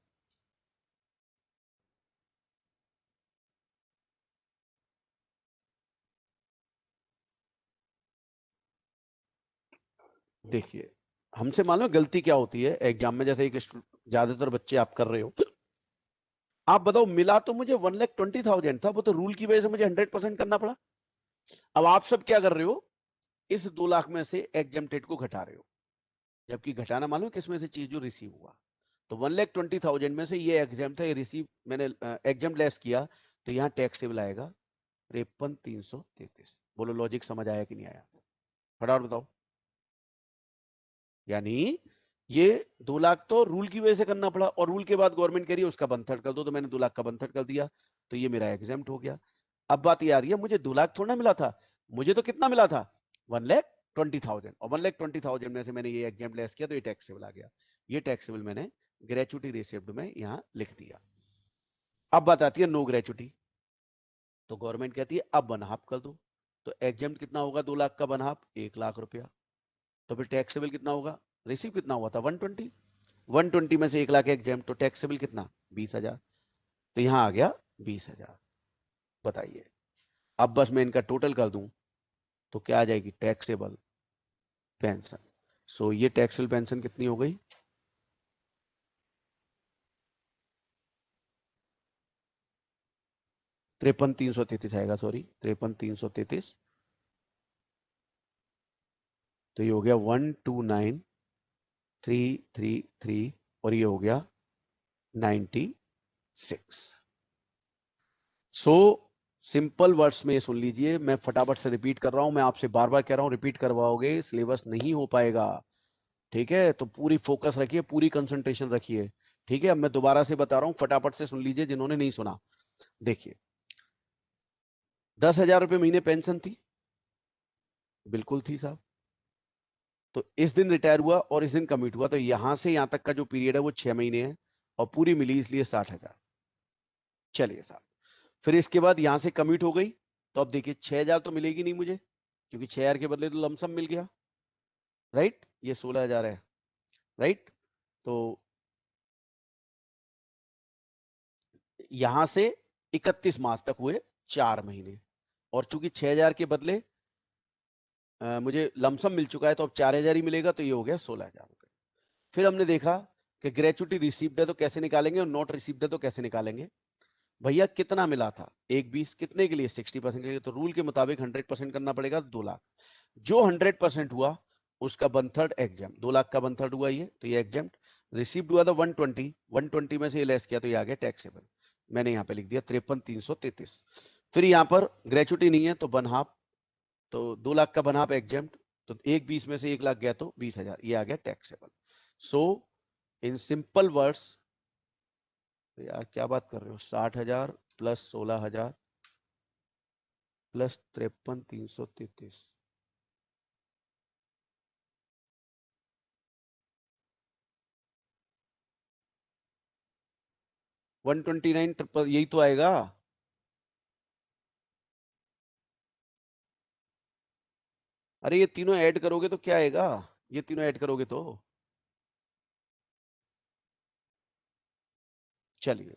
देखिए हमसे मालूम है गलती क्या होती है एग्जाम में, जैसे एक ज्यादातर बच्चे आप कर रहे हो। आप बताओ मिला तो मुझे 1,20,000 था, वो तो रूल की वजह से मुझे 100% करना पड़ा। अब आप सब क्या कर रहे हो? इस 2 लाख में से एग्जेम्प्टेड को घटा रहे हो, जबकि घटाना मालूम किसमें से? चीज जो रिसीव हुआ। तो 1,20,000 में से ये एग्जाम था, ये रिसीव मैंने एग्जाम लेस किया, तो यहाँ टैक्सेबल आएगा 53,333। बोलो लॉजिक समझ आया कि नहीं आया? फटाफट बताओ। यानी ये 2 लाख तो रूल की वजह से करना पड़ा, और रूल के बाद गवर्नमेंट कह रही है उसका 1/3 कर दो, तो मैंने 2 लाख का 1/3 कर दिया, तो ये मेरा एग्जाम्प्ट हो गया। अब बात ये आ रही है मुझे 2 लाख थोड़ा ना मिला था, मुझे तो कितना मिला था? 1,20,000, और 1,20,000 में से मैंने ये एग्जाम्प्ट लेस किया, तो ये टैक्सेबल आ गया। ये टैक्सेबल मैंने ग्रेचुटी रिसिप्ट में यहां लिख दिया। अब बात आती है नो ग्रेचुटी, तो गवर्नमेंट कहती है अब 1/2 कर दो। तो एग्जाम्प्ट कितना होगा 2 लाख का 1/2? 1 लाख रुपया। तो फिर टैक्सेबल कितना होगा? रिसीव कितना हुआ था? 120। 120 में से 1 लाख एग्जाम्प्ट, तो टैक्सेबल कितना? 20,000। तो यहां आ गया 20,000। बताइए अब बस मैं इनका टोटल कर दूं तो क्या आ जाएगी? Taxable pension. सो ये टैक्सेबल पेंशन कितनी हो गई? 53,333 आएगा, सॉरी 53,333। तो ये हो गया 129,333 और ये हो गया 96। सो सिंपल वर्ड्स में सुन लीजिए, मैं फटाफट से रिपीट कर रहा हूं, मैं आपसे बार बार कह रहा हूं रिपीट करवाओगे सिलेबस नहीं हो पाएगा। ठीक है, तो पूरी फोकस रखिए, पूरी कंसंट्रेशन रखिए। ठीक है, अब मैं दोबारा से बता रहा हूं, फटाफट से सुन लीजिए जिन्होंने नहीं सुना। देखिए 10,000 रुपए महीने पेंशन थी, बिल्कुल थी साहब। तो इस दिन रिटायर हुआ और इस दिन कमिट हुआ, तो यहां से यहां तक का जो पीरियड है वो 6 महीने है, और पूरी मिली इसलिए 60,000। चलिए साहब, फिर इसके बाद यहां से कमिट हो गई, तो अब देखिए 6,000 तो मिलेगी नहीं मुझे, क्योंकि 6,000 के बदले तो लमसम मिल गया, राइट? ये 16,000 है, राइट? तो यहां से 31 मार्च तक हुए 4 महीने, और चूंकि 6,000 के बदले मुझे लमसम मिल चुका है, तो अब 4,000 ही मिलेगा, तो ये हो गया 16,000 रुपए। फिर हमने देखा कि ग्रेचुटी रिसीव्ड है तो कैसे निकालेंगे, और नॉट रिसीव्ड है तो कैसे निकालेंगे। भैया कितना मिला था? 1,20 कितने के लिए? 60% के लिए, तो रूल के मुताबिक 100% करना पड़ेगा, 2 लाख। जो 100% हुआ उसका 1/3 एग्जाम, 2 लाख का 1/3 हुआ ये, तो ये एग्जाम। रिसीव्ड हुआ था 120, 120 में से ये लेस किया, तो ये आ गया टैक्सेबल। मैंने यहां पे लिख दिया 53,333। फिर यहां पर ग्रेचुटी नहीं है तो 1/2, तो 2 लाख का 1/2 एग्जाम, तो 1,20 में से 1 लाख गया तो 20,000, ये आ गया taxable. So in simple words, यार क्या बात कर रहे हो, 60,000 प्लस 16,000 प्लस 53,333। वन 129 ट्रिपल, यही तो आएगा। अरे ये तीनों ऐड करोगे तो क्या आएगा, ये तीनों ऐड करोगे तो। चलिए,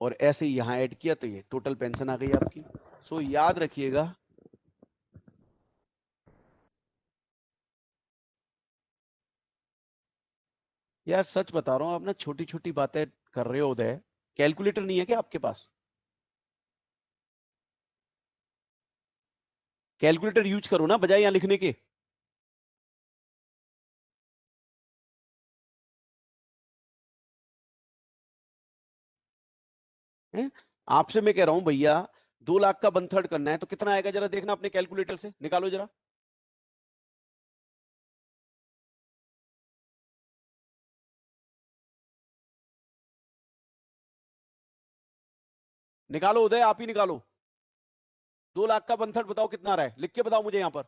और ऐसे ही यहां ऐड किया तो ये टोटल पेंशन आ गई आपकी। सो याद रखिएगा, यार सच बता रहा हूं, आप ना छोटी छोटी बातें कर रहे हो उदय। कैलकुलेटर नहीं है क्या आपके पास? कैलकुलेटर यूज करो ना, बजाय यहां लिखने के। हैं? आपसे मैं कह रहा हूं भैया, 2 लाख का 1/3 करना है तो कितना आएगा, जरा देखना अपने कैलकुलेटर से, निकालो जरा। निकालो उदय, आप ही निकालो। 2 लाख का 1/3 बताओ कितना आ रहा है, लिख के बताओ मुझे यहां पर।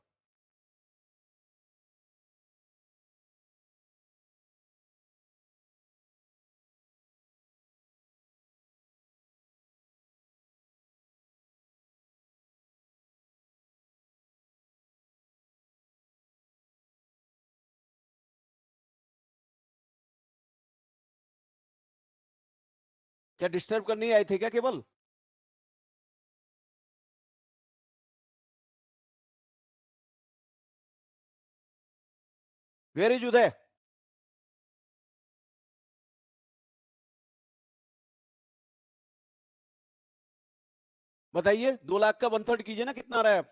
क्या डिस्टर्ब करने आए थे क्या केवल? वेयर इज उदय? बताइए, 2 लाख का 1/3 कीजिए ना, कितना आ रहा है?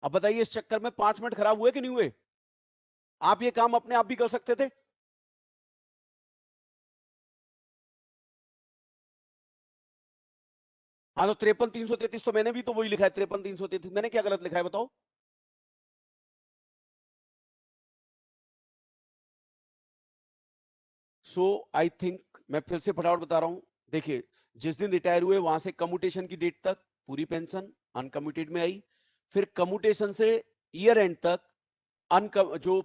अब बताइए, इस चक्कर में 5 मिनट खराब हुए कि नहीं हुए? आप ये काम अपने आप भी कर सकते थे। हाँ तो 53,333 तो मैंने भी तो वही लिखा है, 53,333 मैंने क्या गलत लिखा है बताओ? सो आई थिंक मैं फिर से फटाफट बता रहा हूं। देखिए, जिस दिन रिटायर हुए वहां से कम्यूटेशन की डेट तक पूरी पेंशन अनकम्यूटेड में आई, फिर कम्यूटेशन से ईयर एंड तक जो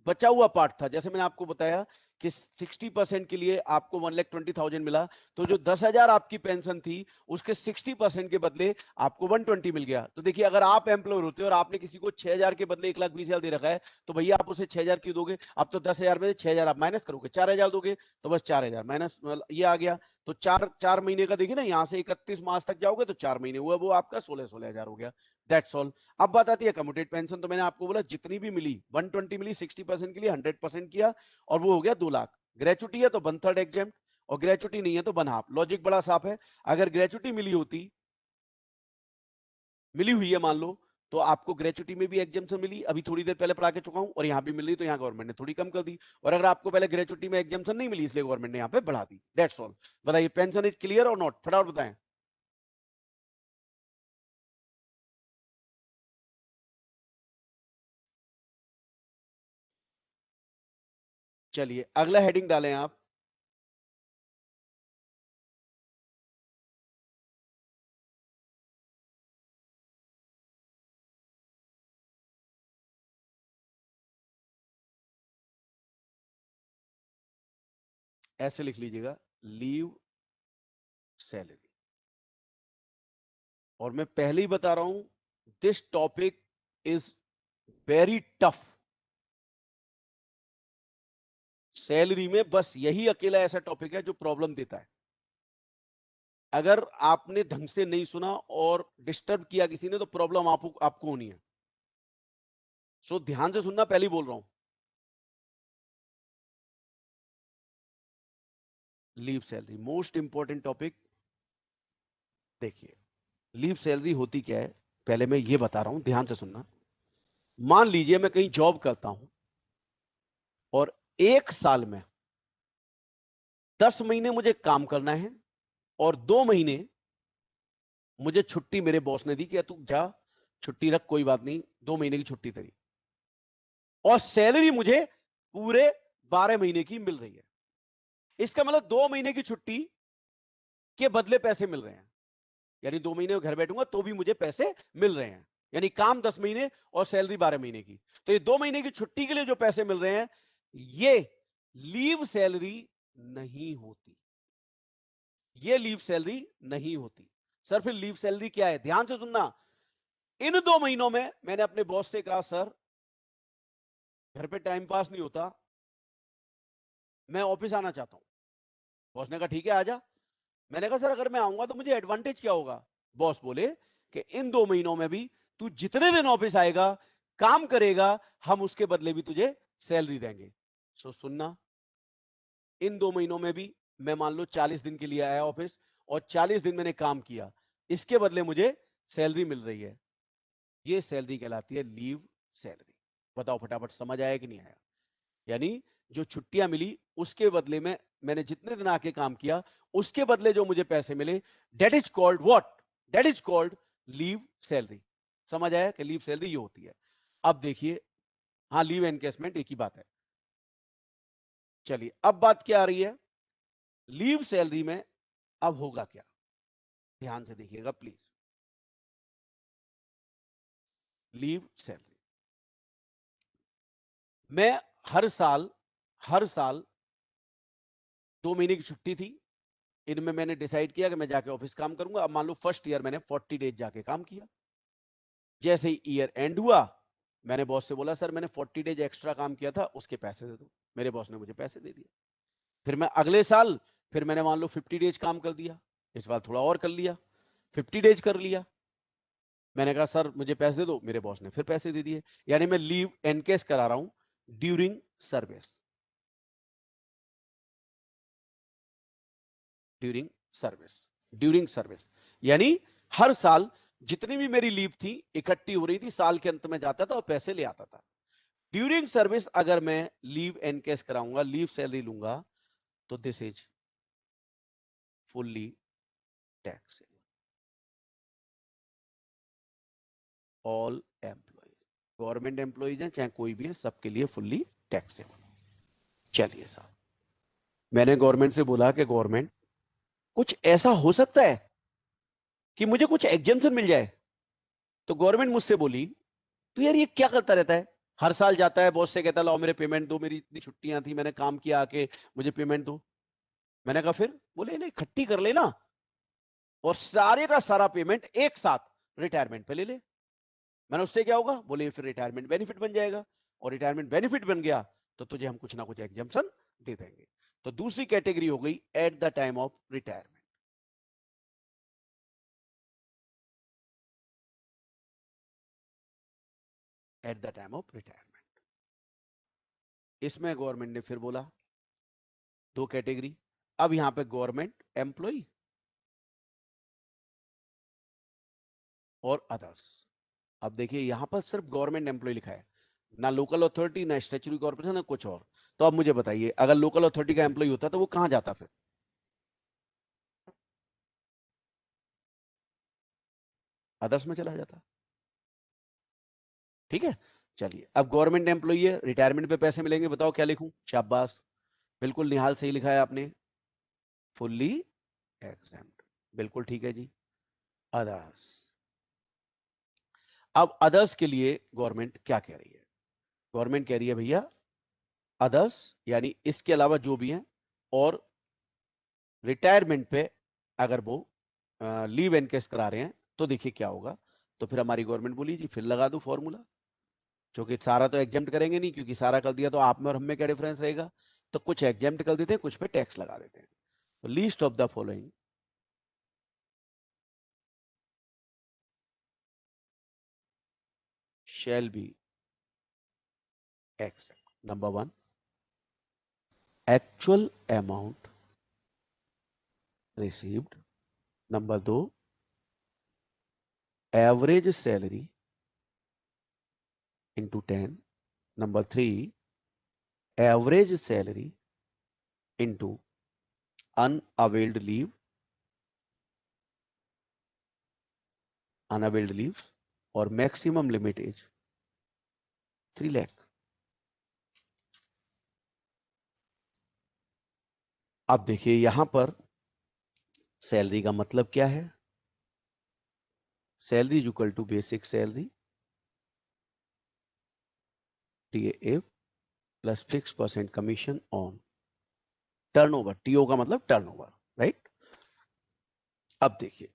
बचा हुआ पार्ट था, जैसे मैंने आपको बताया कि 60% के लिए आपको 1,20,000 मिला, तो जो 10,000 आपकी पेंशन थी उसके 60% के बदले आपको 120 मिल गया। तो देखिए, अगर आप एम्प्लॉयर होते और आपने किसी को 6,000 के बदले 1,20,000 दे रखा है, तो भैया आप उसे 6,000 क्यों दोगे? अब तो 10,000 में से 6,000 आप माइनस करोगे, 4,000 दोगे, तो बस 4,000 माइनस ये आ गया। तो चार महीने का देखिए ना, यहां से 31 मार्च तक जाओगे तो 4 महीने हुआ, वो आपका 16,000 हो गया। That's all. अब बात आती है कम्यूटेड पेंशन, तो मैंने आपको बोला जितनी भी मिली 120 मिली, 60% के लिए 100% किया, और वो हो गया 2 लाख। ग्रेचुटी है तो 1/3 एग्जेम्प्ट, और ग्रेचुटी नहीं है तो 1/2। लॉजिक बड़ा साफ है। अगर ग्रेचुटी मिली हुई है मान लो, तो आपको ग्रेचुटी में भी एग्जेम्पशन मिली, अभी थोड़ी देर पहले पढ़ा के चुका हूं, और यहां भी मिल रही, तो यहां गवर्नमेंट ने थोड़ी कम कर दी। और अगर आपको पहले ग्रेचुटी में एग्जेम्पशन नहीं मिली, इसलिए गवर्नमेंट ने यहां पे बढ़ा दी। That's all. बताइए, पेंशन इज क्लियर और नॉट? फटाफट बताएं। चलिए, अगला हेडिंग डालें आप। ऐसे लिख लीजिएगा, लीव सैलरी। और मैं पहले ही बता रहा हूं, this topic is very tough. Salary में बस यही अकेला ऐसा टॉपिक है जो प्रॉब्लम देता है। अगर आपने ढंग से नहीं सुना और डिस्टर्ब किया किसी ने, तो प्रॉब्लम आपको होनी है। सो ध्यान से सुनना, पहले ही बोल रहा हूं। Leave salary most important topic. देखिए, लीव सैलरी होती क्या है, पहले मैं ये बता रहा हूं, ध्यान से सुनना। मान लीजिए मैं कहीं जॉब करता हूं, और 1 साल में 10 महीने मुझे काम करना है, और 2 महीने मुझे छुट्टी मेरे बॉस ने दी कि तू जा, छुट्टी रख, कोई बात नहीं, 2 महीने की छुट्टी तेरी। और सैलरी मुझे पूरे 12 महीने की मिल रही है। इसका मतलब 2 महीने की छुट्टी के बदले पैसे मिल रहे हैं, यानी 2 महीने घर बैठूंगा तो भी मुझे पैसे मिल रहे हैं, यानी काम 10 महीने और सैलरी 12 महीने की। तो ये 2 महीने की छुट्टी के लिए जो पैसे मिल रहे हैं ये लीव सैलरी नहीं होती, ये लीव सैलरी नहीं होती। सर फिर लीव सैलरी क्या है? ध्यान से सुनना। इन 2 महीनों में मैंने अपने बॉस से कहा सर घर पे टाइम पास नहीं होता, मैं ऑफिस आना चाहता हूं। बॉस ने कहा ठीक है आजा। मैंने कहा सर अगर मैं आऊंगा तो मुझे एडवांटेज क्या होगा? बॉस बोले कि इन 2 महीनों में भी तू जितने दिन ऑफिस आएगा काम करेगा हम उसके बदले भी तुझे सैलरी देंगे। सो सुनना, इन 2 महीनों में भी मैं मान लो 40 दिन के लिए आया ऑफिस और 40 दिन मैंने काम किया, इसके बदले मुझे सैलरी मिल रही है, ये सैलरी कहलाती है लीव सैलरी। बताओ फटाफट समझ आया कि नहीं आया? यानी जो छुट्टियां मिली उसके बदले में मैंने जितने दिन आके काम किया उसके बदले जो मुझे पैसे मिले, that is called what? That is called leave salary. समझ आया कि लीव सैलरी ये होती है। अब देखिए, हाँ लीव एनकेसमेंट एक ही बात है। चलिए अब बात क्या आ रही है? लीव सैलरी में अब होगा क्या? ध्यान से देखिएगा प्लीज। लीव सैलरी मैं हर साल 2 महीने की छुट्टी थी, इनमें मैंने डिसाइड किया कि मैं जाके ऑफिस काम करूंगा। अब मान लो फर्स्ट ईयर मैंने 40 डेज जाके काम किया। जैसे ही ईयर एंड हुआ मैंने बॉस से बोला सर मैंने 40 डेज एक्स्ट्रा काम किया था उसके पैसे दे दो। मेरे बॉस ने मुझे पैसे दे दिए। फिर मैं अगले साल फिर मैंने मान लो 50 डेज काम कर दिया, इस बार थोड़ा और कर लिया, 50 डेज कर लिया। मैंने कहा सर मुझे पैसे दे दो, मेरे बॉस ने फिर पैसे दे दिए। यानी मैं लीव एनकेस करा रहा हूं during service. During service, during service यानी हर साल जितनी भी मेरी लीव थी इकट्ठी हो रही थी, साल के अंत में जाता था और पैसे ले आता था। ड्यूरिंग सर्विस अगर मैं लीव एनकेस कराऊंगा, लीव सैलरी लूंगा, तो this is fully taxable. All employees, government employees हैं चाहे कोई भी है, सबके लिए फुल्ली टैक्सेबल। चलिए साहब, मैंने गवर्नमेंट से बोला कि गवर्नमेंट कुछ ऐसा हो सकता है कि मुझे कुछ एग्जेम्पशन मिल जाए? तो गवर्नमेंट मुझसे बोली तो यार ये क्या करता रहता है, हर साल जाता है बॉस से कहता है लाओ मेरे पेमेंट दो, मेरी इतनी छुट्टियां थी मैंने काम किया आके मुझे पेमेंट दो। मैंने कहा फिर? बोले नहीं इकट्ठी कर लेना और सारे का सारा पेमेंट एक साथ रिटायरमेंट पे ले ले। मैंने उससे क्या होगा? बोले फिर रिटायरमेंट बेनिफिट बन जाएगा, और रिटायरमेंट बेनिफिट बन गया तो तुझे हम कुछ ना कुछ एग्जाम्पशन दे देंगे। तो दूसरी कैटेगरी हो गई eight the time of retirement. Eight the time of retirement, इसमें गवर्नमेंट ने फिर बोला 2 कैटेगरी। अब यहां पे गवर्नमेंट एम्प्लॉय और अदर्स। अब देखिए यहां पर सिर्फ गवर्नमेंट एम्प्लॉय लिखा है, ना लोकल अथॉरिटी, ना स्टैट्यूटरी कॉर्पोरेशन, ना कुछ और। तो अब मुझे बताइए अगर लोकल अथॉरिटी का एम्प्लॉय होता तो वो कहां जाता? फिर अदर्स में चला जाता। ठीक है, चलिए अब गवर्नमेंट एम्प्लॉय है, रिटायरमेंट पे पैसे मिलेंगे, बताओ क्या लिखूं? शाबाश, बिल्कुल निहाल सही लिखा है आपने, फुल्ली एग्जैम्प्ट, बिल्कुल ठीक है जी। अदर्स, अब अदर्स के लिए गवर्नमेंट क्या कह रही है? गवर्नमेंट कह रही है भैया अदर्स यानी इसके अलावा जो भी हैं, और रिटायरमेंट पे अगर वो लीव एनकेस करा रहे हैं तो देखिए क्या होगा। तो फिर हमारी गवर्नमेंट बोली जी फिर लगा दो फॉर्मूला, क्योंकि सारा तो एग्जेम्प्ट करेंगे नहीं, क्योंकि सारा कर दिया तो आप में और हम में क्या डिफरेंस रहेगा। तो कुछ एग्जेम्प्ट कर देते हैं, कुछ पे टैक्स लगा देते हैं। तो least of the following shall be exempt. Number 1, actual amount received. Number 2, average salary into 10. Number 3, average salary into unavailed leave, और maximum limit is 3 lakh. अब देखिए यहां पर सैलरी का मतलब क्या है, salary is equal to basic salary TA plus 6% commission on turnover, TO का मतलब टर्नओवर, राइट। अब देखिए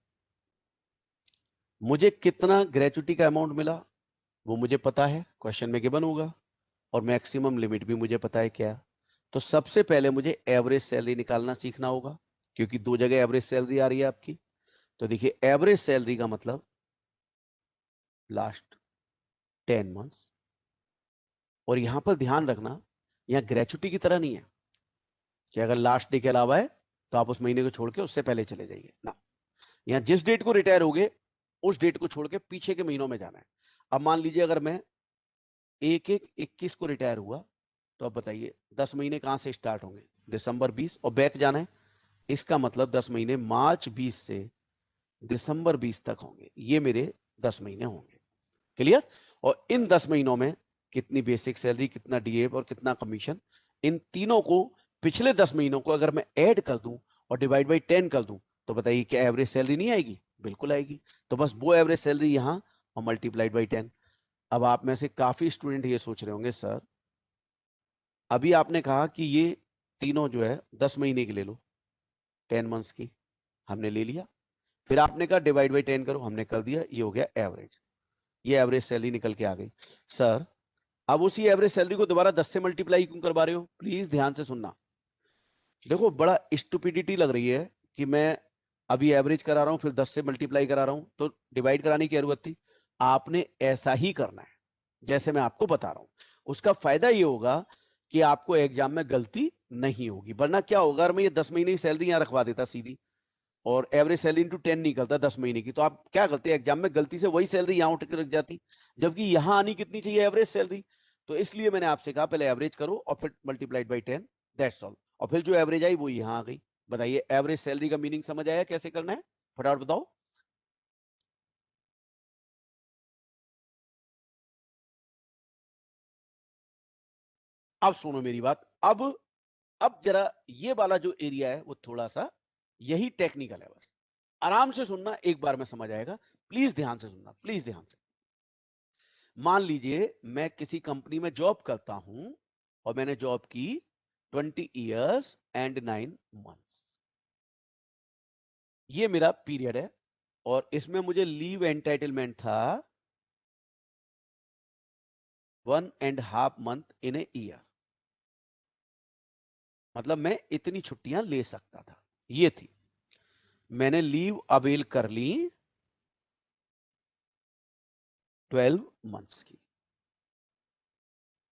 मुझे कितना ग्रेचुटी का अमाउंट मिला वो मुझे पता है, क्वेश्चन में गिवन होगा, और मैक्सिमम लिमिट भी मुझे पता है क्या। तो सबसे पहले मुझे एवरेज सैलरी निकालना सीखना होगा, क्योंकि दो जगह एवरेज सैलरी आ रही है आपकी। तो देखिए एवरेज सैलरी का मतलब लास्ट 10 मंथ्स, और यहां पर ध्यान रखना यहां ग्रेचुटी की तरह नहीं है कि अगर लास्ट डे के अलावा है तो आप उस महीने को छोड़ के उससे पहले चले जाइए ना। यहां जिस डेट को रिटायर होगे उस डेट को छोड़ के पीछे के महीनों में जाना है। अब मान लीजिए अगर मैं 1/1/21 को रिटायर हुआ, तो अब बताइए 10 महीने कहां से स्टार्ट होंगे, दिसंबर 20, और बैक जाना है, इसका मतलब 10 महीने मार्च 20 से दिसंबर 20 तक होंगे, ये मेरे 10 महीने होंगे। क्लियर। और इन 10 महीनों में कितनी बेसिक सैलरी, कितना डीए और कितना कमीशन, इन तीनों को पिछले 10 महीनों को अगर मैं ऐड कर दूं और डिवाइड बाई 10 कर दूं, तो बताइए क्या एवरेज सैलरी नहीं आएगी, बिल्कुल आएगी। तो बस वो एवरेज सैलरी यहां और मल्टीप्लाइड बाई 10। अब आप में से काफी स्टूडेंट ये सोच रहे होंगे सर अभी आपने कहा कि ये तीनों जो है 10 महीने की ले लो, 10 मंथ्स की, हमने ले लिया, फिर आपने कहा डिवाइड बाई 10 करो, हमने कर दिया, ये हो गया एवरेज, ये एवरेज सैलरी निकल के आ गई। सर अब उसी एवरेज सैलरी को दोबारा 10 से मल्टीप्लाई क्यों करवा रहे हो, प्लीज ध्यान से सुनना। देखो बड़ा स्टुपिडिटी लग रही है कि मैं अभी एवरेज करा रहा हूं फिर 10 से मल्टीप्लाई करा रहा हूं, तो डिवाइड कराने की जरूरत थी। आपने ऐसा ही करना है जैसे मैं आपको बता रहा हूं। उसका फायदा ये होगा कि आपको एग्जाम में गलती नहीं होगी, वरना क्या होगा अगर मैं ये 10 महीने की सैलरी यहां रखवा देता सीधी और एवरेज सैलरी इंटू 10 निकलता 10 महीने की, तो आप क्या करते एग्जाम में गलती से वही सैलरी यहां उठ के रख जाती, जबकि यहां आनी कितनी चाहिए एवरेज सैलरी। तो इसलिए मैंने आपसे कहा पहले एवरेज करो और फिर मल्टीप्लाइड बाई 10, दैट्स ऑल। और फिर जो एवरेज आई वो यहां आ गई। बताइए एवरेज सैलरी का मीनिंग समझ आया कैसे करना है, फटाफट बताओ। अब सुनो मेरी बात, अब जरा ये वाला जो एरिया है वो थोड़ा सा यही टेक्निकल है, बस आराम से सुनना, एक बार में समझ आएगा। प्लीज ध्यान से सुनना, प्लीज ध्यान से। मान लीजिए मैं किसी कंपनी में जॉब करता हूं और मैंने जॉब की 20 इयर्स एंड 9 मंथ्स, ये मेरा पीरियड है, और इसमें मुझे लीव एंटाइटलमेंट था 1.5 मंथ इन ए ईयर, मतलब मैं इतनी छुट्टियां ले सकता था, ये थी। मैंने लीव अवेल कर ली 12 मंथ्स की।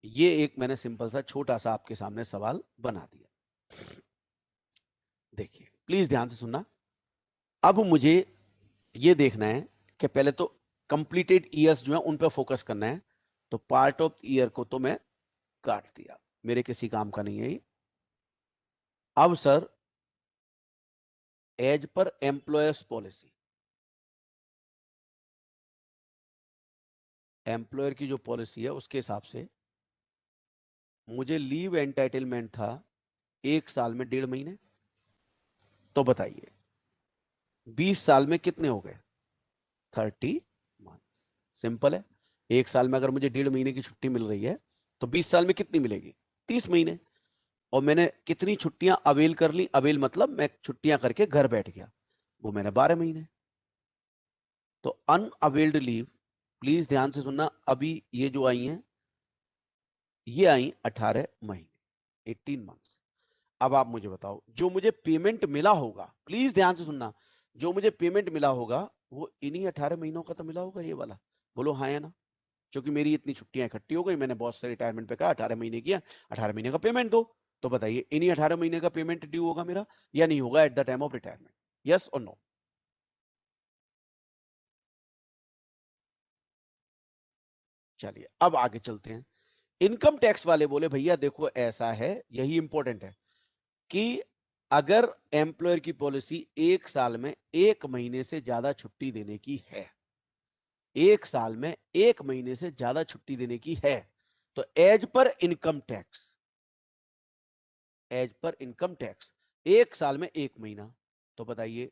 ये एक मैंने सिंपल सा छोटा सा आपके सामने सवाल बना दिया। देखिए प्लीज ध्यान से सुनना। अब मुझे ये देखना है कि पहले तो कंप्लीटेड ईयर्स जो है उन पर फोकस करना है, तो पार्ट ऑफ ईयर को तो मैं काट दिया, मेरे किसी काम का नहीं है ये। अब सर एज पर एम्प्लॉयर्स पॉलिसी, एम्प्लॉयर की जो पॉलिसी है उसके हिसाब से मुझे लीव एंटाइटलमेंट था 1 साल में 1.5 महीने। तो बताइए 20 साल में कितने हो गए, 30 मंथ्स। सिंपल है, 1 साल में अगर मुझे 1.5 महीने की छुट्टी मिल रही है तो 20 साल में कितनी मिलेगी, 30 महीने। और मैंने कितनी छुट्टियां अवेल कर ली, अवेल मतलब मैं छुट्टियां करके घर बैठ गया, वो मैंने 12 महीने। तो अनअवेल्ड लीव, प्लीज ध्यान से सुनना, अभी ये जो आई हैं ये आई 18 महीने, 18 मंथ्स। अब आप मुझे बताओ जो मुझे पेमेंट मिला होगा, प्लीज ध्यान से सुनना, जो मुझे पेमेंट मिला होगा वो इन्हीं 18 महीनों का तो मिला होगा ये वाला, बोलो हाँ या ना। क्योंकि मेरी इतनी छुट्टियां इकट्ठी हो गई, मैंने बॉस से रिटायरमेंट पे कहा 18 महीने किया, 18 महीने का पेमेंट दो। तो बताइए इन्हीं 18 महीने का पेमेंट ड्यू होगा मेरा या नहीं होगा eight the time of retirement, yes और नो। चलिए अब आगे चलते हैं। इनकम टैक्स वाले बोले भैया देखो ऐसा है, यही इंपॉर्टेंट है कि अगर एम्प्लॉयर की पॉलिसी 1 साल में 1 महीने से ज्यादा छुट्टी देने की है, 1 साल में 1 महीने से ज्यादा छुट्टी देने की है, तो एज पर इनकम टैक्स एक साल में एक महीना, तो बताइए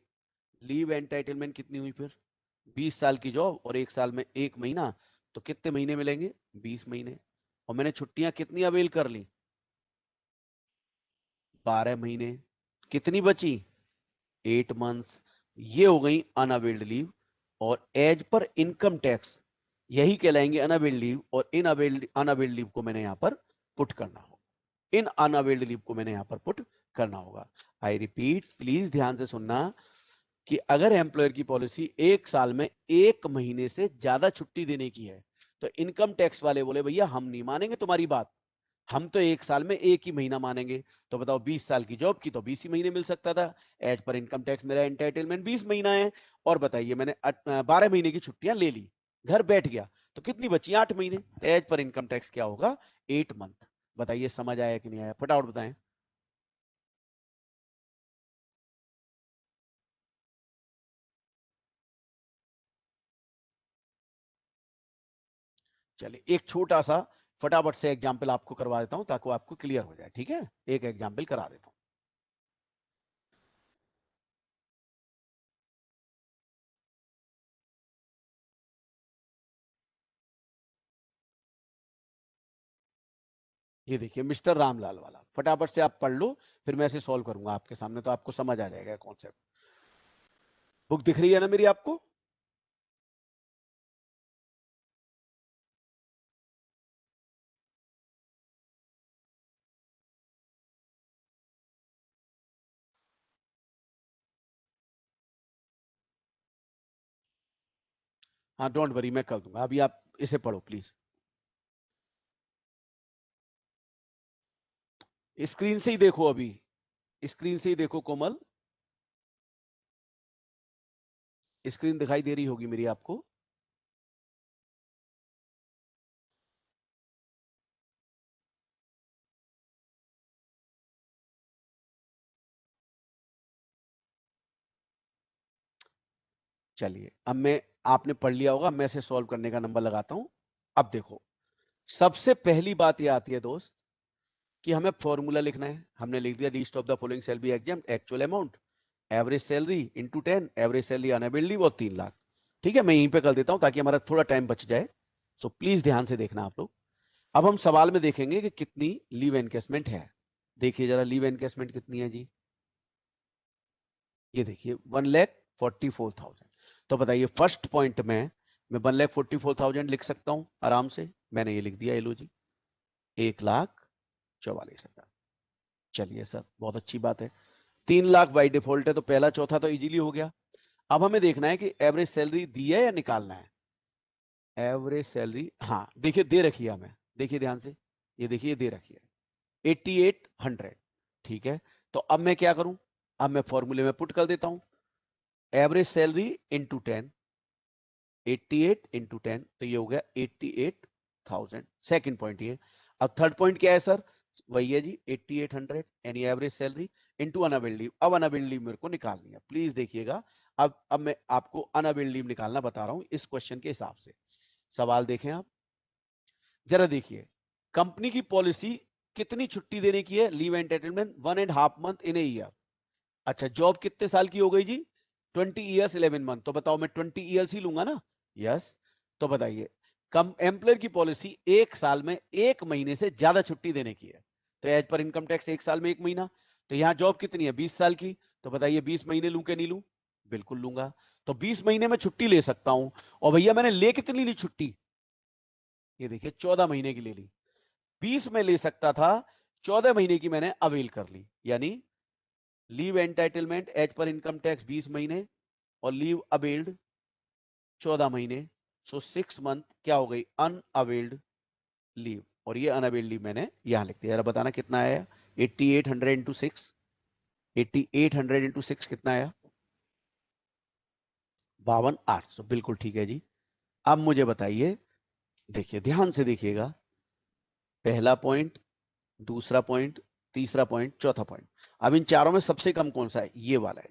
लीव एंटाइटलमेंट कितनी हुई फिर? 20 साल की जॉब और एक साल में एक महीना, तो कितने महीने मिलेंगे? 20 महीने। और मैंने छुट्टियां कितनी अवेल कर ली? 12 महीने। कितनी बची? 8 मंथ्स। ये हो गई अनअवेल्ड लीव। और एज पर इनकम टैक्स यही कहलाएंगे अनअवेल्ड लीव, और इन अनअवेल्ड लीव को मैंने यहां पर पुट करना होगा। इन अनअवेल्ड लीव को मैंने यहां पर पुट करना होगा। आई रिपीट, प्लीज ध्यान से सुनना कि अगर एम्प्लॉयर की पॉलिसी एक साल में एक महीने से ज्यादा छुट्टी देने की है, तो इनकम टैक्स वाले बोले भैया हम नहीं मानेंगे तुम्हारी बात, हम तो एक साल में एक ही महीना मानेंगे। तो बताओ 20 साल की जॉब की तो 20 ही महीने मिल सकता था, एज पर इनकम टैक्स मेरा एंटाइटलमेंट 20 महीना है। और बताइए मैंने 12 महीने की छुट्टियां ले ली, घर बैठ गया, तो कितनी बची? 8 महीने। तो एज पर इनकम टैक्स क्या होगा? 8 मंथ। बताइए समझ आया कि नहीं आया? फटाफट बताएं। चलिए एक छोटा सा फटाफट से एग्जाम्पल आपको करवा देता हूं ताकि आपको क्लियर हो जाए। ठीक है, एक एग्जाम्पल करा देता हूं। ये देखिए मिस्टर रामलाल वाला, फटाफट से आप पढ़ लो, फिर मैं इसे सॉल्व करूंगा आपके सामने, तो आपको समझ आ जाएगा कॉन्सेप्ट। बुक दिख रही है ना मेरी आपको? हाँ डोंट वरी, मैं कर दूंगा, अभी आप इसे पढ़ो प्लीज। स्क्रीन से ही देखो, अभी स्क्रीन से ही देखो कोमल, स्क्रीन दिखाई दे रही होगी मेरी आपको। चलिए अब मैं, आपने पढ़ लिया होगा, मैं इसे सॉल्व करने का नंबर लगाता हूं। अब देखो, सबसे पहली बात यह आती है दोस्त कि हमें फॉर्मूला लिखना है। हमने लिख दिया list of the following shall be examined, actual amount, average salary into 10, average salary enabled leave और 3 लाख। ठीक है, मैं यहीं पे कर देता हूं ताकि हमारा थोड़ा टाइम बच जाए। सो प्लीज ध्यान से देखना आप लोग। अब हम सवाल में देखेंगे कि कितनी लीव एनकेसमेंट है। देखिए जरा लीव एनकेसमेंट कितनी है जी, ये देखिए 1,44,000। तो बताइए फर्स्ट पॉइंट में मैं 1,44,000 लिख सकता हूं आराम से, मैंने ये लिख दिया, एलो जी 1,44,000। चलिए सर बहुत अच्छी बात है। 3 लाख बाई डिफॉल्ट है, तो पहला चौथा तो इजीली हो गया। अब हमें देखना है कि एवरेज सैलरी दी है या निकालना है। एवरेज सैलरी, हाँ देखिए दे रखी है हमें, देखिए ध्यान से, ये देखिए दे रखी है 8800। ठीक है, तो अब मैं क्या करूं? अब मैं फॉर्मूले में पुट कर देता हूं, एवरेज सैलरी इंटू 10, 88 इंटू 10, तो ये हो गया 88,000। सेकेंड पॉइंट ये। अब थर्ड पॉइंट क्या है सर? वही है जी 8800 यानी average salary into unavailed leave. अब अनअवेल्ड लीव मेरे को निकालनी है, प्लीज देखिएगा। अब मैं आपको अनअवेल्ड लीव निकालना बता रहा हूं इस क्वेश्चन के हिसाब से। सवाल देखें आप जरा, देखिए कंपनी की पॉलिसी कितनी छुट्टी देने की है? Leave entitlement 1.5 month in a year. अच्छा जॉब कितने साल की हो गई जी? 20 ईयर्स 11 मंथ। तो बताओ मैं 20 ईयर्स ही लूंगा ना? यस। तो बताइए कम एम्प्लॉयर की पॉलिसी एक साल में एक महीने से ज्यादा छुट्टी देने की है, तो एज पर इनकम टैक्स एक साल में एक महीना। तो यहां जॉब कितनी है? 20 साल की। तो बताइए 20 महीने लूं कि नहीं लूं? बिल्कुल लूंगा। तो 20 महीने में छुट्टी ले सकता हूं। और भैया मैंने ले कितनी ली छुट्टी? ये देखिए 14 महीने की ले ली। 20 में ले सकता था, 14 महीने की मैंने अवेल कर ली। यानी लीव एंटाइटलमेंट एज पर इनकम टैक्स 20 महीने और लीव अवेल्ड 14 महीने। सो 6 मंथ क्या हो गई? Unavailed leave. और ये अनअवेल्ड लीव मैंने यहां लिख दिया। जरा बताना कितना आया? 8800 इंटू 6, 8800 इंटू 6 कितना आया? 52,800। बिल्कुल ठीक है जी। अब मुझे बताइए, देखिए ध्यान से देखिएगा, पहला पॉइंट, दूसरा पॉइंट, तीसरा पॉइंट, चौथा पॉइंट। अब इन चारों में सबसे कम कौन सा है? ये वाला है,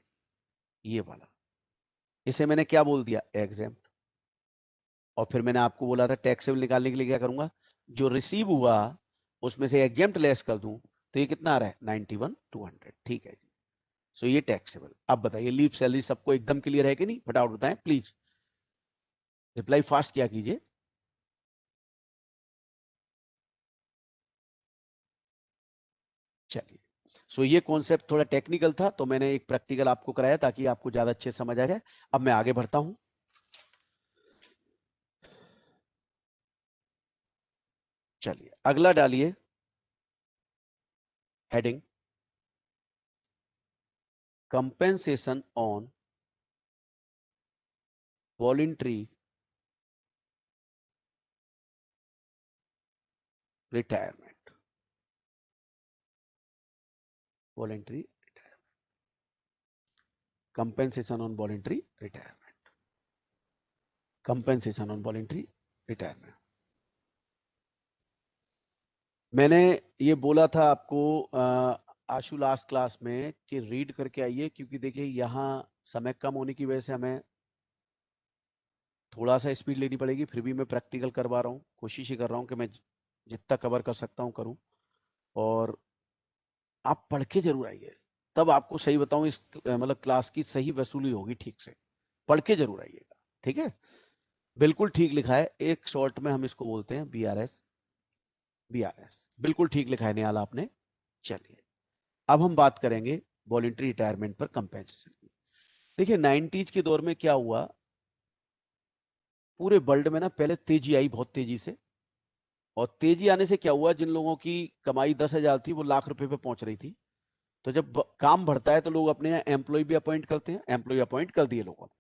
ये वाला। इसे मैंने क्या बोल दिया? एग्जेम्प्ट। और फिर मैंने आपको बोला था टैक्सेबल निकालने के लिए क्या करूंगा? जो रिसीव हुआ उसमें से एग्जेम्प्ट लेस कर दूं, तो ये कितना आ रहा है? 91,200। ठीक है जी। सो ये टैक्सेबल। अब बताइए लीव सैलरी सबको एकदम क्लियर है कि नहीं? फटाफट बताएं प्लीज, रिप्लाई फास्ट क्या कीजिए। चलिए, सो ये कॉन्सेप्ट थोड़ा टेक्निकल था, तो मैंने एक प्रैक्टिकल आपको कराया ताकि आपको ज्यादा अच्छे समझ आ जाए। अब मैं आगे बढ़ता हूं। चलिए अगला डालिए heading compensation on voluntary retirement. Voluntary compensation on voluntary retirement. Compensation on voluntary retirement. मैंने ये बोला था आपको आशु लास्ट क्लास में कि रीड करके आइए, क्योंकि देखिए यहाँ समय कम होने की वजह से हमें थोड़ा सा स्पीड लेनी पड़ेगी। फिर भी मैं प्रैक्टिकल करवा रहा हूँ, कोशिश ही कर रहा हूँ कि मैं जितना कवर कर सकता हूँ करूँ। और आप पढ़ के जरूर आइए, तब आपको सही बताऊं इस मतलब क्लास की सही वसूली होगी ठीक से। पढ़ के जरूर आइएगा, ठीक है? बिल्कुल ठीक लिखा है, एक शॉर्ट में हम इसको बोलते हैं बीआरएस। बीआरएस बिल्कुल ठीक लिखा है निहाल आपने। चलिए अब हम बात करेंगे वॉलंटरी रिटायरमेंट पर कंपेंसेशन की। देखिए 90s के दौर में क्या हुआ, पूरे वर्ल्ड में ना पहले तेजी आई बहुत तेजी से, और तेजी आने से क्या हुआ, जिन लोगों की कमाई 10,000 थी वो लाख रुपए पे पहुंच रही थी। तो जब काम बढ़ता है तो लोग अपने यहाँ एम्प्लॉय भी अपॉइंट करते हैं, एम्प्लॉय अपॉइंट कर दिए लोगों ने।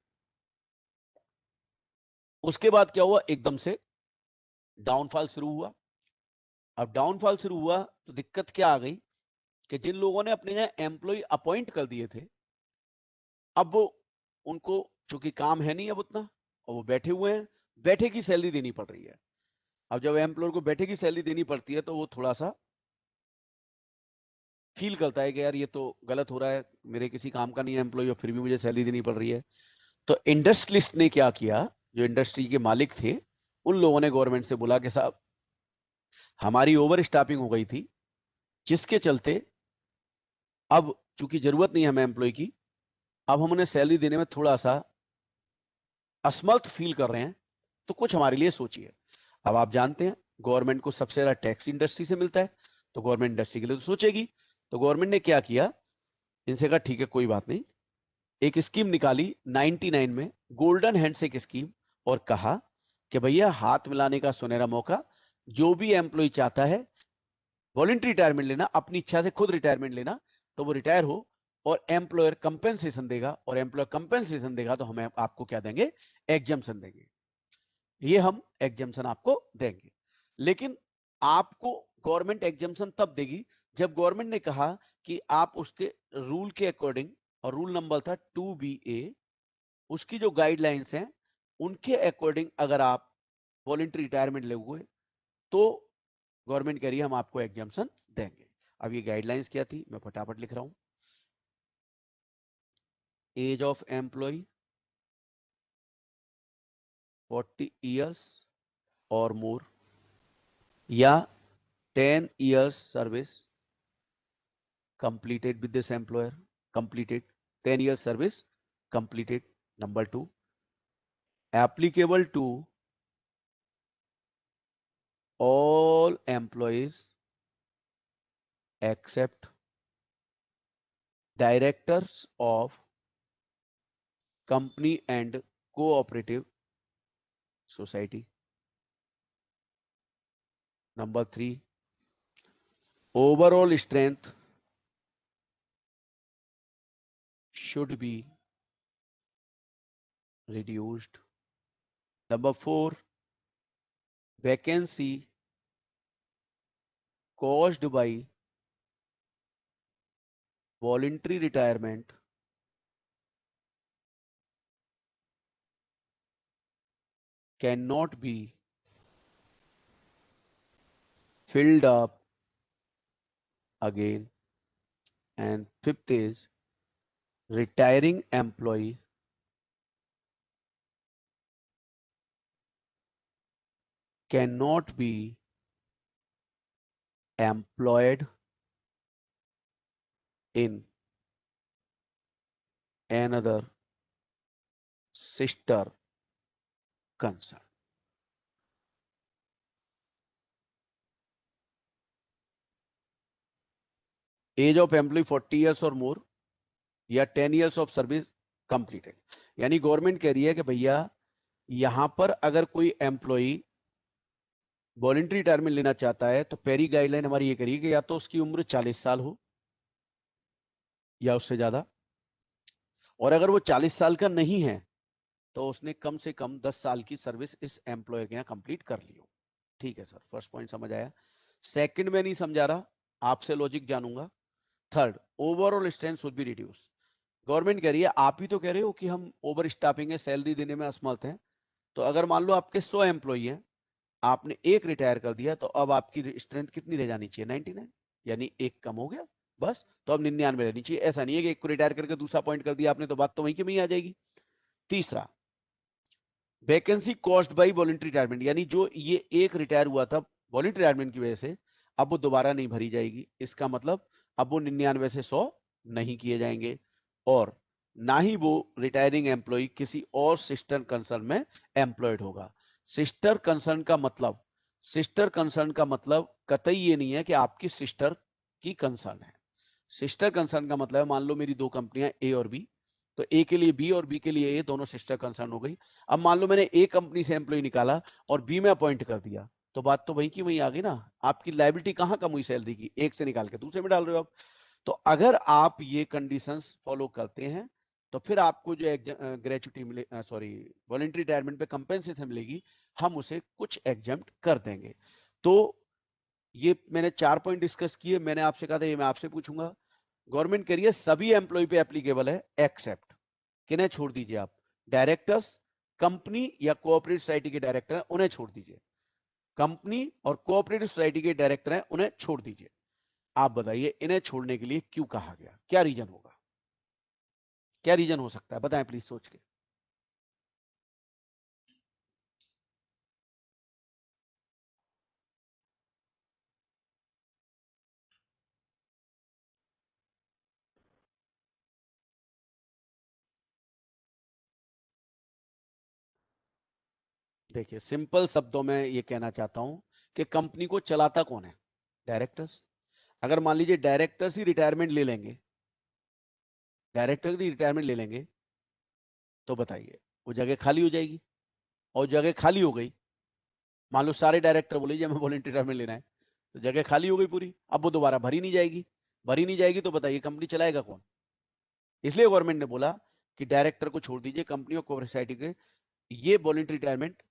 उसके बाद क्या हुआ, एकदम से डाउनफॉल शुरू हुआ। अब डाउनफॉल शुरू हुआ तो दिक्कत क्या आ गई कि जिन लोगों ने अपने यहाँ एम्प्लॉय अपॉइंट कर दिए थे, अब वो उनको चूंकि काम है नहीं अब उतना, और वो बैठे हुए हैं, बैठे की सैलरी देनी पड़ रही है। अब जब एम्प्लॉयर को बैठे की सैलरी देनी पड़ती है तो वो थोड़ा सा फील करता है कि यार ये तो गलत हो रहा है, मेरे किसी काम का नहीं है एम्प्लॉय और फिर भी मुझे सैलरी देनी पड़ रही है। तो इंडस्ट्रियलिस्ट ने क्या किया, जो इंडस्ट्री के मालिक थे, उन लोगों ने गवर्नमेंट से बोला कि साहब हमारी ओवर स्टाफिंग हो गई थी, जिसके चलते अब चूंकि जरूरत नहीं है हमें एम्प्लॉय की, अब हम उन्हें सैलरी देने में थोड़ा सा असमर्थ फील कर रहे हैं, तो कुछ हमारे लिए सोचिए। अब आप जानते हैं गवर्नमेंट को सबसे ज्यादा टैक्स इंडस्ट्री से मिलता है, तो गवर्नमेंट इंडस्ट्री के लिए तो सोचेगी। तो गवर्नमेंट ने क्या किया, इनसे कहा ठीक है कोई बात नहीं, एक स्कीम निकाली 99 में, गोल्डन हैंडशेक स्कीम, और कहा कि भैया हाथ मिलाने का सुनहरा मौका, जो भी एम्प्लॉय चाहता है वॉलंटरी रिटायरमेंट लेना, अपनी इच्छा से खुद रिटायरमेंट लेना, तो वो रिटायर हो और एम्प्लॉयर कंपेंसेशन देगा, और एम्प्लॉयर कंपेंसेशन देगा तो हमें आपको क्या देंगे, एग्जम्पशन देंगे। ये हम एग्जम्पशन आपको देंगे, लेकिन आपको गवर्नमेंट एग्जम्पशन तब देगी जब गवर्नमेंट ने कहा कि आप उसके रूल के अकॉर्डिंग, और रूल नंबर था 2BA, उसकी जो गाइडलाइंस हैं उनके अकॉर्डिंग अगर आप वॉलंटरी रिटायरमेंट लोगे तो गवर्नमेंट कह रही है हम आपको एग्जाम्पशन देंगे। अब ये गाइडलाइंस क्या थी, मैं फटाफट लिख रहा हूं। एज ऑफ एम्प्लॉय 40 इयर्स और मोर, या 10 years service completed with this employer, completed 10 years service completed. Number 2, applicable to all employees except directors of company and cooperative society. Number 3, overall strength should be reduced. Number 4, vacancy caused by voluntary retirement cannot be filled up again. And 5th is retiring employee cannot be employed in another sister concern. Age of employee 40 years और मोर या 10 ईयर्स ऑफ सर्विस कंप्लीटेड। यानी गवर्नमेंट कह रही है कि भैया यहां पर अगर कोई एम्प्लॉय वॉलंटरी रिटायरमेंट लेना चाहता है तो पहली गाइडलाइन हमारी ये करिए कि या तो उसकी उम्र 40 साल हो या उससे ज्यादा, और अगर वो 40 साल का नहीं है तो उसने कम से कम 10 साल की सर्विस इस एम्प्लॉयर के यहाँ कंप्लीट कर ली हो। ठीक है सर, फर्स्ट पॉइंट समझ आया। सेकंड में नहीं समझा रहा, आपसे लॉजिक जानूंगा। Third, overall strength should be reduce. Government कह रही है, आप ही तो कह रहे हो कि हम ओवर स्टाफिंग है, सैलरी देने में असमर्थ हैं। तो अगर मान लो आपके 100 एम्प्लॉई हैं, आपने एक रिटायर कर दिया, तो अब आपकी स्ट्रेंथ कितनी रह जानी चाहिए? 99, यानी एक कम हो गया बस, तो अब 99 रहनी चाहिए। ऐसा नहीं है कि एक को रिटायर करके दूसरा पॉइंट कर दिया आपने तो बात तो वहीं की वहीं आ जाएगी। तीसरा, vacancy cost by voluntary retirement, यानी जो ये एक रिटायर हुआ था वॉलंटरी रिटायरमेंट की वजह से, अब वो दोबारा नहीं भरी जाएगी। इसका मतलब अब वो 99 से 100 नहीं किए जाएंगे, और ना ही वो रिटायरिंग एम्प्लॉय किसी और सिस्टर कंसर्न में एम्प्लॉयड होगा। सिस्टर कंसर्न का मतलब, सिस्टर कंसर्न का मतलब कतई ये नहीं है कि आपकी सिस्टर की कंसर्न है। सिस्टर कंसर्न का मतलब है, मान लो मेरी दो कंपनियां ए और बी, तो ए के लिए बी और बी के लिए ए, दोनों सिस्टर कंसर्न हो गई। अब मान लो मैंने ए कंपनी से एम्प्लॉय निकाला और बी में अपॉइंट कर दिया, तो बात तो वहीं की वहीं आ गई ना। आपकी लायबिलिटी कहां कम हुई सैलरी की? एक से निकाल के दूसरे में डाल रहे हो आप। तो अगर आप ये कंडीशंस फॉलो करते हैं तो फिर आपको जो ग्रेचुटी मिले, सॉरी वॉलंटरी रिटायरमेंट पे कंपेंसेशन मिलेगी, हम उसे कुछ एग्जम्प्ट कर देंगे। तो ये मैंने 4 पॉइंट डिस्कस किए। मैंने आपसे कहा था ये मैं आपसे पूछूंगा। गवर्नमेंट कह रही है सभी एम्प्लॉय पे एप्लीकेबल है, एक्सेप्ट किन्हें छोड़ दीजिए आप? डायरेक्टर्स, कंपनी या कोऑपरेटिव सोसाइटी के डायरेक्टर हैं उन्हें छोड़ दीजिए। कंपनी और कोऑपरेटिव सोसाइटी के डायरेक्टर हैं उन्हें छोड़ दीजिए। आप बताइए इन्हें छोड़ने के लिए क्यों कहा गया? क्या रीजन होगा? क्या रीजन हो सकता है? बताएं प्लीज सोच के। देखिए सिंपल शब्दों में ये कहना चाहता हूं कि कंपनी को चलाता कौन है? डायरेक्टर्स। अगर मान लीजिए डायरेक्टर्स ही रिटायरमेंट ले लेंगे, डायरेक्टर ही रिटायरमेंट ले लेंगे, तो बताइए वो जगह खाली हो जाएगी। और जगह खाली हो गई, मान लो सारे डायरेक्टर बोले जी हमें वॉलंटरी रिटायरमेंट लेना है, तो जगह खाली हो गई पूरी। अब वो दोबारा भरी नहीं जाएगी। भरी नहीं जाएगी तो बताइए कंपनी चलाएगा कौन? इसलिए गवर्नमेंट ने बोला कि डायरेक्टर को छोड़ दीजिए, कंपनी और कोऑपरेटिव सोसाइटी के ये वॉलंटरी रिटायरमेंट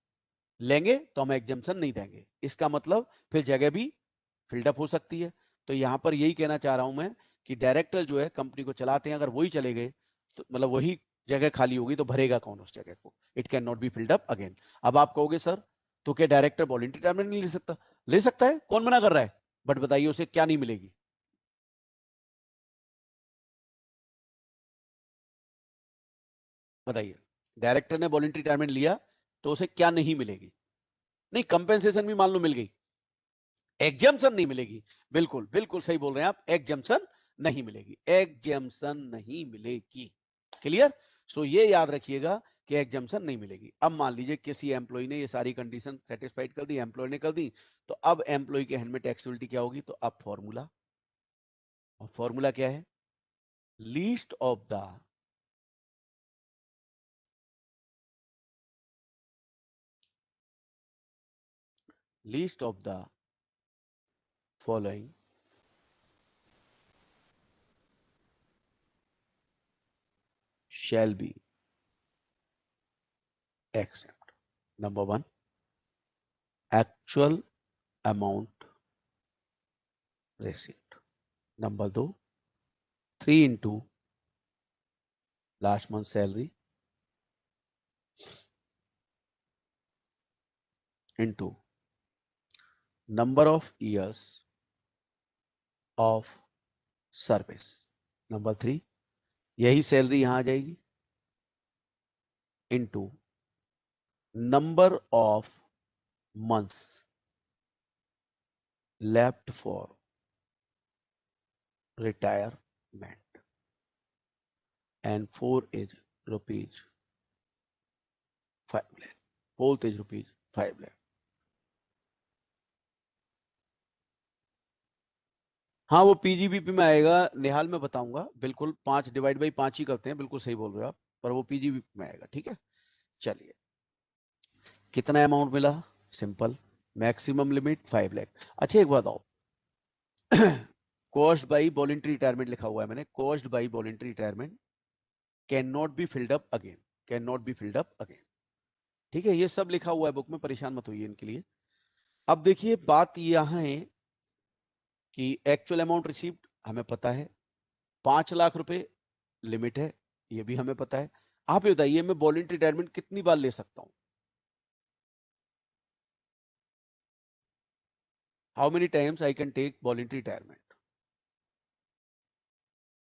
लेंगे तो हम एग्जम्पशन नहीं देंगे। इसका मतलब फिर जगह भी फिल्डअप हो सकती है। तो यहां पर यही कहना चाह रहा हूं मैं कि डायरेक्टर जो है कंपनी को चलाते हैं, अगर वही चले गए तो मतलब वही जगह खाली होगी तो भरेगा कौन उस जगह को? It can not be filled up again. अब आप कहोगे सर तो क्या डायरेक्टर वॉलंटरी रिटायरमेंट नहीं ले सकता? ले सकता है, कौन मना कर रहा है, बट बताइए उसे क्या नहीं मिलेगी? बताइए, डायरेक्टर ने वॉलंटरी रिटायरमेंट लिया तो उसे क्या नहीं मिलेगी? नहीं, कंपेंसेशन भी मान लो मिल गई, एग्जम्पशन नहीं मिलेगी। बिल्कुल बिल्कुल सही बोल रहे हैं आप, एग्जम्पशन नहीं मिलेगी, एग्जम्पशन नहीं मिलेगी। क्लियर? सो ये याद रखिएगा कि एग्जम्पशन नहीं मिलेगी। अब मान लीजिए किसी एम्प्लॉय ने ये सारी कंडीशन सेटिस्फाइड कर दी, एम्प्लॉय ने कर दी, तो अब एम्प्लॉय के हैंड में टैक्सेबिलिटी क्या होगी? तो अब फॉर्मूला, और फॉर्मूला क्या है? Least of the least of the following shall be accept. Number 1, actual amount received. Number 2, 3 into last month's salary into number of years of service. Number 3, यही सैलरी यहां आ जाएगी into number of months left for retirement. and 4 is rupees 5 lakh. Fourth is rupees 5 lakh. हाँ वो पीजीबीपी में आएगा निहाल, मैं बताऊंगा बिल्कुल। 5 डिवाइड बाई 5 ही करते हैं, बिल्कुल सही बोल रहे हो आप, पर वो पीजीबीपी में आएगा। ठीक है, चलिए कितना अमाउंट मिला? Simple, maximum limit 5 lakh. अच्छा एक बात आओ, कॉस्ट बाई वॉलंटरी रिटायरमेंट लिखा हुआ है मैंने, cost by voluntary retirement can not be filled up again, can not be filled up again. ठीक है, ये सब लिखा हुआ है बुक में, परेशान मत होइए इनके लिए। अब देखिए बात यहां है कि एक्चुअल अमाउंट रिसीव्ड हमें पता है, 5 लाख रुपए लिमिट है, ये भी हमें पता है। आप ये बताइए मैं वॉलंटरी रिटायरमेंट कितनी बार ले सकता हूं? How many times I can take voluntary retirement?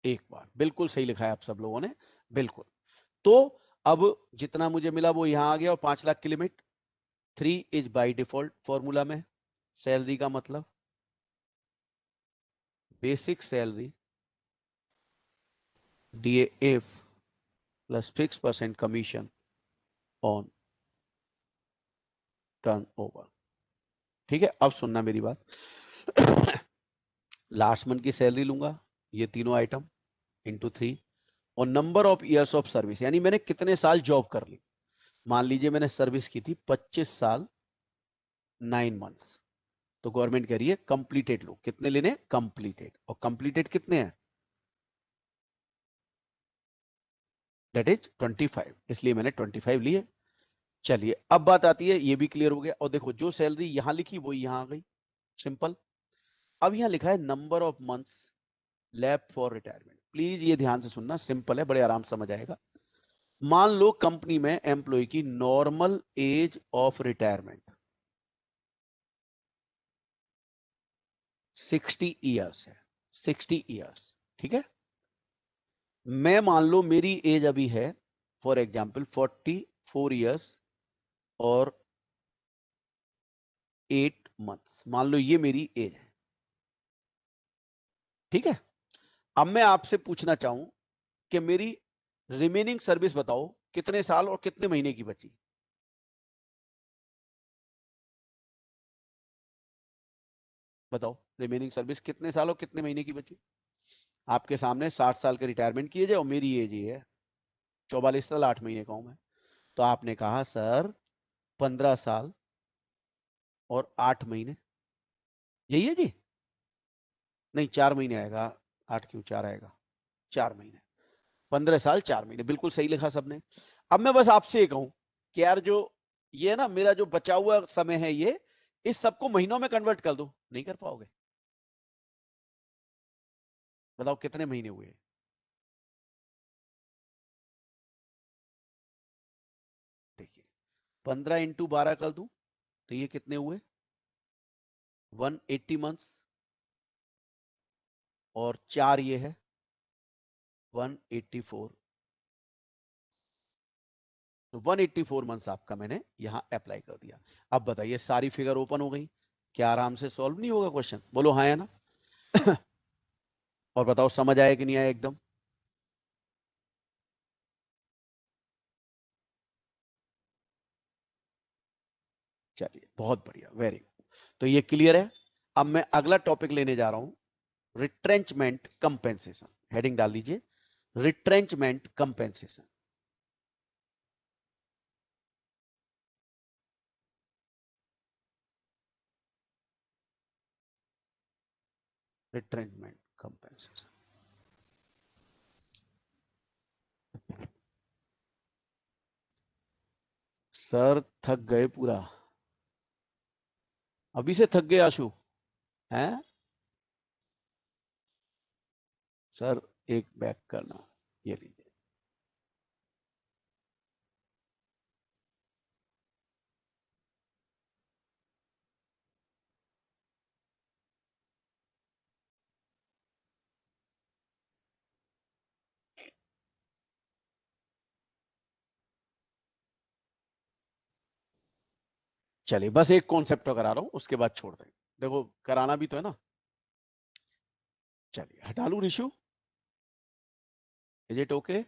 एक बार। बिल्कुल सही लिखा है आप सब लोगों ने, बिल्कुल। तो अब जितना मुझे मिला वो यहां आ गया, और 5 लाख की limit 3 is by default formula में। सैलरी का मतलब basic salary DAF plus 6% commission on turnover. ठीक है, अब सुनना मेरी बात। लास्ट मंथ की सैलरी लूंगा, ये तीनों आइटम इंटू 3, और number of years of service, यानी मैंने कितने साल जॉब कर ली। मान लीजिए मैंने सर्विस की थी 25 साल 9 मंथ्स, तो गवर्नमेंट कह रही है कंप्लीटेड लो। कितने लेने? कंप्लीटेड। और कंप्लीटेड कितने हैं? दैट इज 25, इसलिए मैंने 25 लिए। चलिए अब बात आती है, ये भी क्लियर हो गया। और देखो जो सैलरी यहां लिखी वो यहां आ गई, सिंपल। अब यहां लिखा है number of months left for retirement. Please ये ध्यान से सुनना, सिंपल है, बड़े आराम से समझ आएगा। मान लो कंपनी में एम्प्लॉय की normal age of retirement 60 years है, 60 ईयर्स। ठीक है, मैं मान लो मेरी एज अभी है फॉर एग्जाम्पल 44 ईयर्स और 8 मंथ्स, मान लो ये मेरी एज है। ठीक है, अब मैं आपसे पूछना चाहूं कि मेरी रिमेनिंग सर्विस बताओ कितने साल और कितने महीने की बची? बताओ रिमेनिंग सर्विस कितने साल और कितने महीने की बची? आपके सामने 60 साल के रिटायरमेंट की एज है और मेरी एज ये है 44 साल 8 महीने का हूं मैं। तो आपने कहा सर 15 साल और 8 महीने, यही है जी? नहीं 4 महीने आएगा, 8 क्यों 4 आएगा, 4 महीने। 15 साल 4 महीने, बिल्कुल सही लिखा सबने। अब मैं बस आपसे ये कहूं कि यार जो ये ना मेरा जो बचा हुआ समय है, ये इस सबको महीनों में कन्वर्ट कर दो। नहीं कर पाओगे? बताओ कितने महीने हुए? देखिए 15 इंटू 12 कर दूं तो ये कितने हुए? 180 मंथ्स, और 4 ये है 184। तो 184 मंथ्स आपका मैंने यहां अप्लाई कर दिया। अब बताइए सारी फिगर ओपन हो गई, क्या आराम से सॉल्व नहीं होगा क्वेश्चन? बोलो हाँ या ना। और बताओ समझ आया कि नहीं आया एकदम? चलिए बहुत बढ़िया, वेरी गुड। तो ये क्लियर है। अब मैं अगला टॉपिक लेने जा रहा हूं, रिट्रेंचमेंट कंपेंसेशन। हेडिंग डाल दीजिए, retrenchment compensation. Retrenchment compensation. Sir थक गए पूरा, अभी से थक गए आशु हैं? सर एक बैक करना, ये लीजिए। चलिए बस एक कॉन्सेप्ट करा रहा हूं, उसके बाद छोड़ देंगे। देखो कराना भी तो है ना। चलिए हटा लू रिशु, इज इट ओके?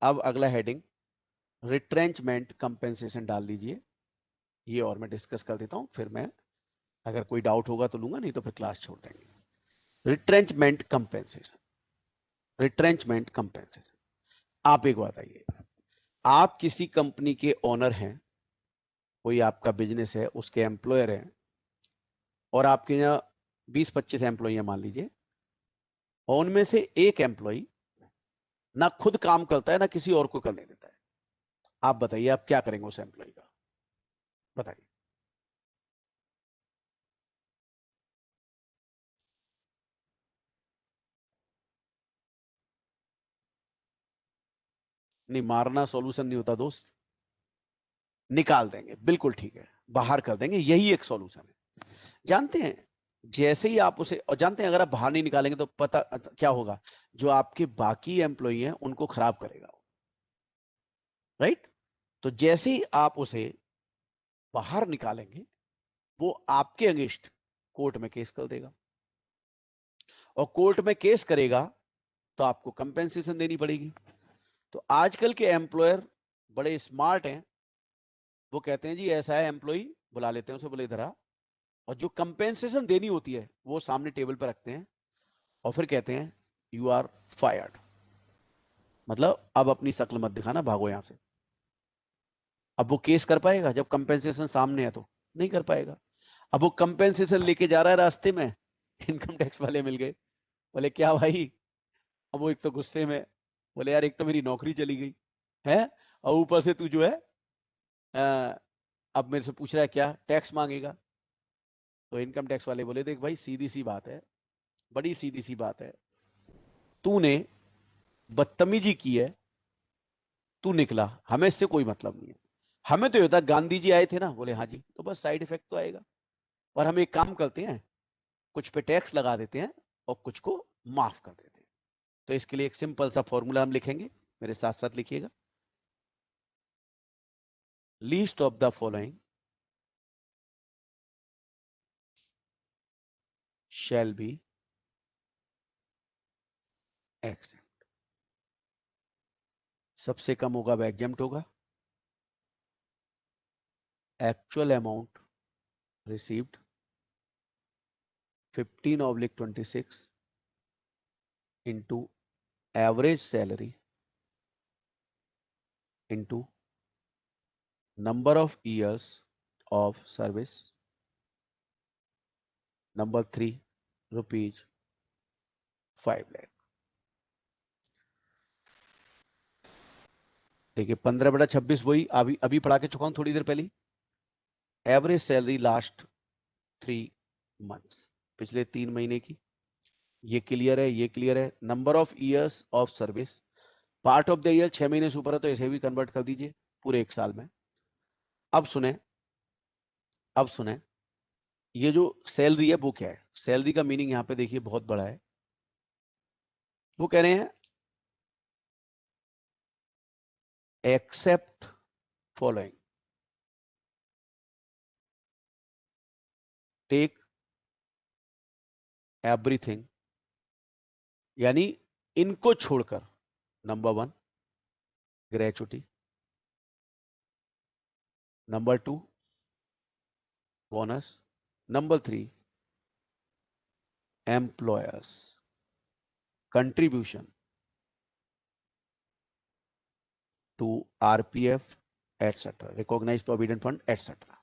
अब अगला हेडिंग रिट्रेंचमेंट कंपेंसेशन डाल लीजिए। ये और मैं डिस्कस कर देता हूं, फिर मैं अगर कोई डाउट होगा तो लूंगा, नहीं तो फिर क्लास छोड़ देंगे। Retrenchment compensation, retrenchment compensation. आप एक बात आइए, आप किसी कंपनी के ओनर हैं, कोई आपका बिजनेस है, उसके एम्प्लॉयर हैं, और आपके यहाँ 20-25 एम्प्लॉई मान लीजिए, और उनमें से एक एम्प्लॉय ना खुद काम करता है ना किसी और को करने देता है। आप बताइए आप क्या करेंगे उस एम्प्लॉय का, बताइए। नहीं, मारना सॉल्यूशन नहीं होता दोस्त, निकाल देंगे, बिल्कुल ठीक है, बाहर कर देंगे, यही एक सॉल्यूशन है। जानते हैं, जैसे ही आप उसे, और जानते हैं अगर आप बाहर नहीं निकालेंगे तो पता क्या होगा, जो आपके बाकी एम्प्लॉई हैं उनको खराब करेगा, राइट। तो जैसे ही आप उसे बाहर निकालेंगे, वो आपके अगेंस्ट कोर्ट में केस कर देगा, और कोर्ट में केस करेगा तो आपको कंपेंसेशन देनी पड़ेगी। तो आजकल के एम्प्लॉयर बड़े स्मार्ट हैं, वो कहते हैं जी ऐसा है, एम्प्लॉय बुला लेते हैं उसे, बोले इधर आ, और जो कंपेंसेशन देनी होती है वो सामने टेबल पर रखते हैं, और फिर कहते हैं यू आर फायर्ड, मतलब अब अपनी शक्ल मत दिखाना, भागो यहां से। अब वो केस कर पाएगा जब कंपेंसेशन सामने है? तो नहीं कर पाएगा। अब वो कंपेंसेशन लेके जा रहा है, रास्ते में इनकम टैक्स वाले मिल गए, बोले क्या भाई? अब वो एक तो गुस्से में बोले यार, एक तो मेरी नौकरी चली गई है, और ऊपर से तू जो है अब मेरे से पूछ रहा है क्या टैक्स मांगेगा। तो इनकम टैक्स वाले बोले देख भाई, सीधी सी बात है, बड़ी सीधी सी बात है, तूने बदतमीजी की है, तू निकला, हमें इससे कोई मतलब नहीं है। हमें तो ये होता गांधी जी आए थे ना, बोले हाँ जी, तो बस साइड इफेक्ट तो आएगा, और हम एक काम करते हैं, कुछ पे टैक्स लगा देते हैं और कुछ को माफ कर देते हैं। तो इसके लिए एक सिंपल सा फॉर्मूला हम लिखेंगे, मेरे साथ साथ लिखिएगा। Least of the following shall be except. सबसे कम होगा वह एग्जेम्प्ट होगा। Actual amount received 15/26 into average salary into number of years of service, number 3 rupees 5 lakh। देखिए 15/26 वही अभी अभी पढ़ा के चुका हूं थोड़ी देर पहले। एवरेज सैलरी लास्ट 3 मंथ्स, पिछले 3 महीने की, ये क्लियर है, ये क्लियर है। Number of years of service, part of the year 6 महीने से ऊपर है तो इसे भी कन्वर्ट कर दीजिए पूरे 1 साल में। अब सुने, अब सुने, ये जो सैलरी है वो क्या है? सैलरी का मीनिंग यहां पे देखिए बहुत बड़ा है। वो कह रहे हैं एक्सेप्ट फॉलोइंग, टेक एवरीथिंग, यानी इनको छोड़कर। Number 1 gratuity, number 2 bonus, number 3 employer's contribution to RPF etcetera, recognise provident fund etcetera.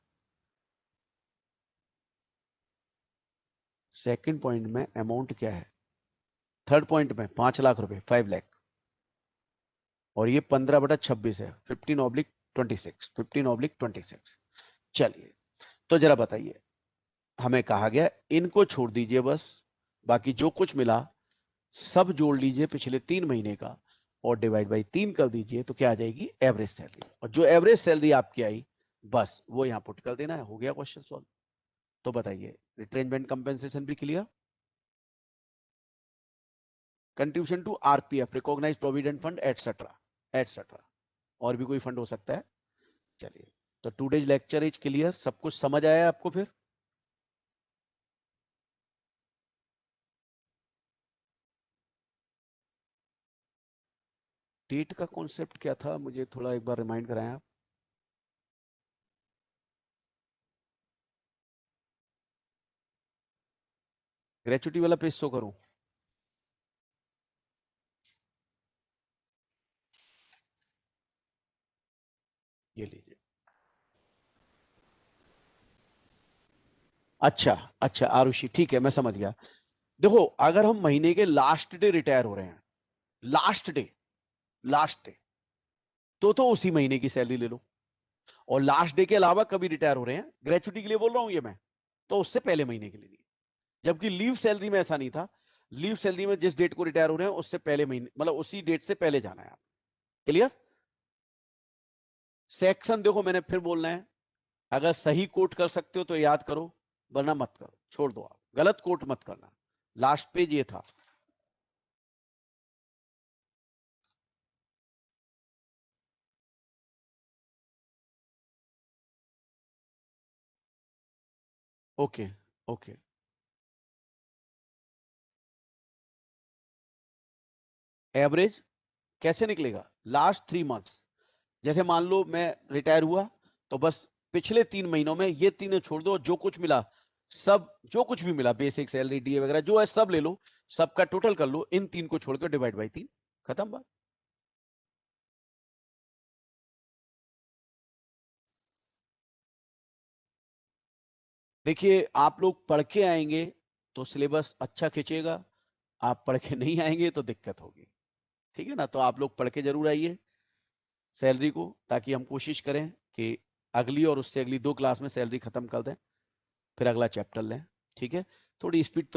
Second point में अमाउंट क्या है? थर्ड पॉइंट में 5 लाख रुपए, 5 लाख, और ये 15/26 है, 15/26, 15/26। चलिए, तो जरा बताइए, हमें कहा गया इनको छोड़ दीजिए बस, बाकी जो कुछ मिला सब जोड़ लीजिए पिछले 3 महीने का, और डिवाइड बाई 3 कर दीजिए, तो क्या आ जाएगी? Average salary. और जो एवरेज सैलरी आपकी आई, बस वो यहां पुट कर देना है, हो गया क्वेश्चन सॉल्व। तो बताइए, रिट्रेंचमेंट कंपेंसेशन भी clear, contribution to RPF, recognise provident fund etcetera etcetera, और भी कोई फंड हो सकता है। चलिए, तो टुडेज लेक्चर इज क्लियर, सब कुछ समझ आया आपको? फिर डेट का कॉन्सेप्ट क्या था, मुझे थोड़ा एक बार रिमाइंड कराएं आप। ग्रेचुटी वाला पेज शो करूं? ये लीजिए। अच्छा अच्छा आरुषि, ठीक है, मैं समझ गया। देखो, अगर हम महीने के लास्ट डे रिटायर हो रहे हैं, लास्ट डे, लास्ट डे, तो उसी महीने की सैलरी ले लो। और लास्ट डे के अलावा कभी रिटायर हो रहे हैं, ग्रेचुटी के लिए बोल रहा हूं ये मैं, तो उससे पहले महीने के लिए नहीं। जबकि लीव सैलरी में ऐसा नहीं था। लीव सैलरी में जिस डेट को रिटायर हो रहे हैं उससे पहले महीने, मतलब उसी डेट से पहले जाना है आप। क्लियर? सेक्शन देखो, मैंने फिर बोलना है, अगर सही कोट कर सकते हो तो याद करो, वरना मत करो, छोड़ दो, आप गलत कोट मत करना। लास्ट पेज ये था। Okay okay. एवरेज कैसे निकलेगा? Last 3 months. जैसे मान लो मैं रिटायर हुआ, तो बस पिछले 3 महीनों में ये तीनों छोड़ दो, जो कुछ मिला सब, जो कुछ भी मिला, बेसिक सैलरी, डीए वगैरह जो है सब ले लो, सबका टोटल कर लो, इन 3 को छोड़कर डिवाइड बाई 3, खत्म बात। देखिए, आप लोग पढ़ के आएंगे तो सिलेबस अच्छा खींचेगा, आप पढ़ के नहीं आएंगे तो दिक्कत होगी। ठीक है ना? तो आप लोग पढ़ के जरूर आइए सैलरी को, ताकि हम कोशिश करें कि अगली और उससे अगली 2 क्लास में सैलरी खत्म कर दें, फिर अगला चैप्टर लें। ठीक है? थोड़ी स्पीड तो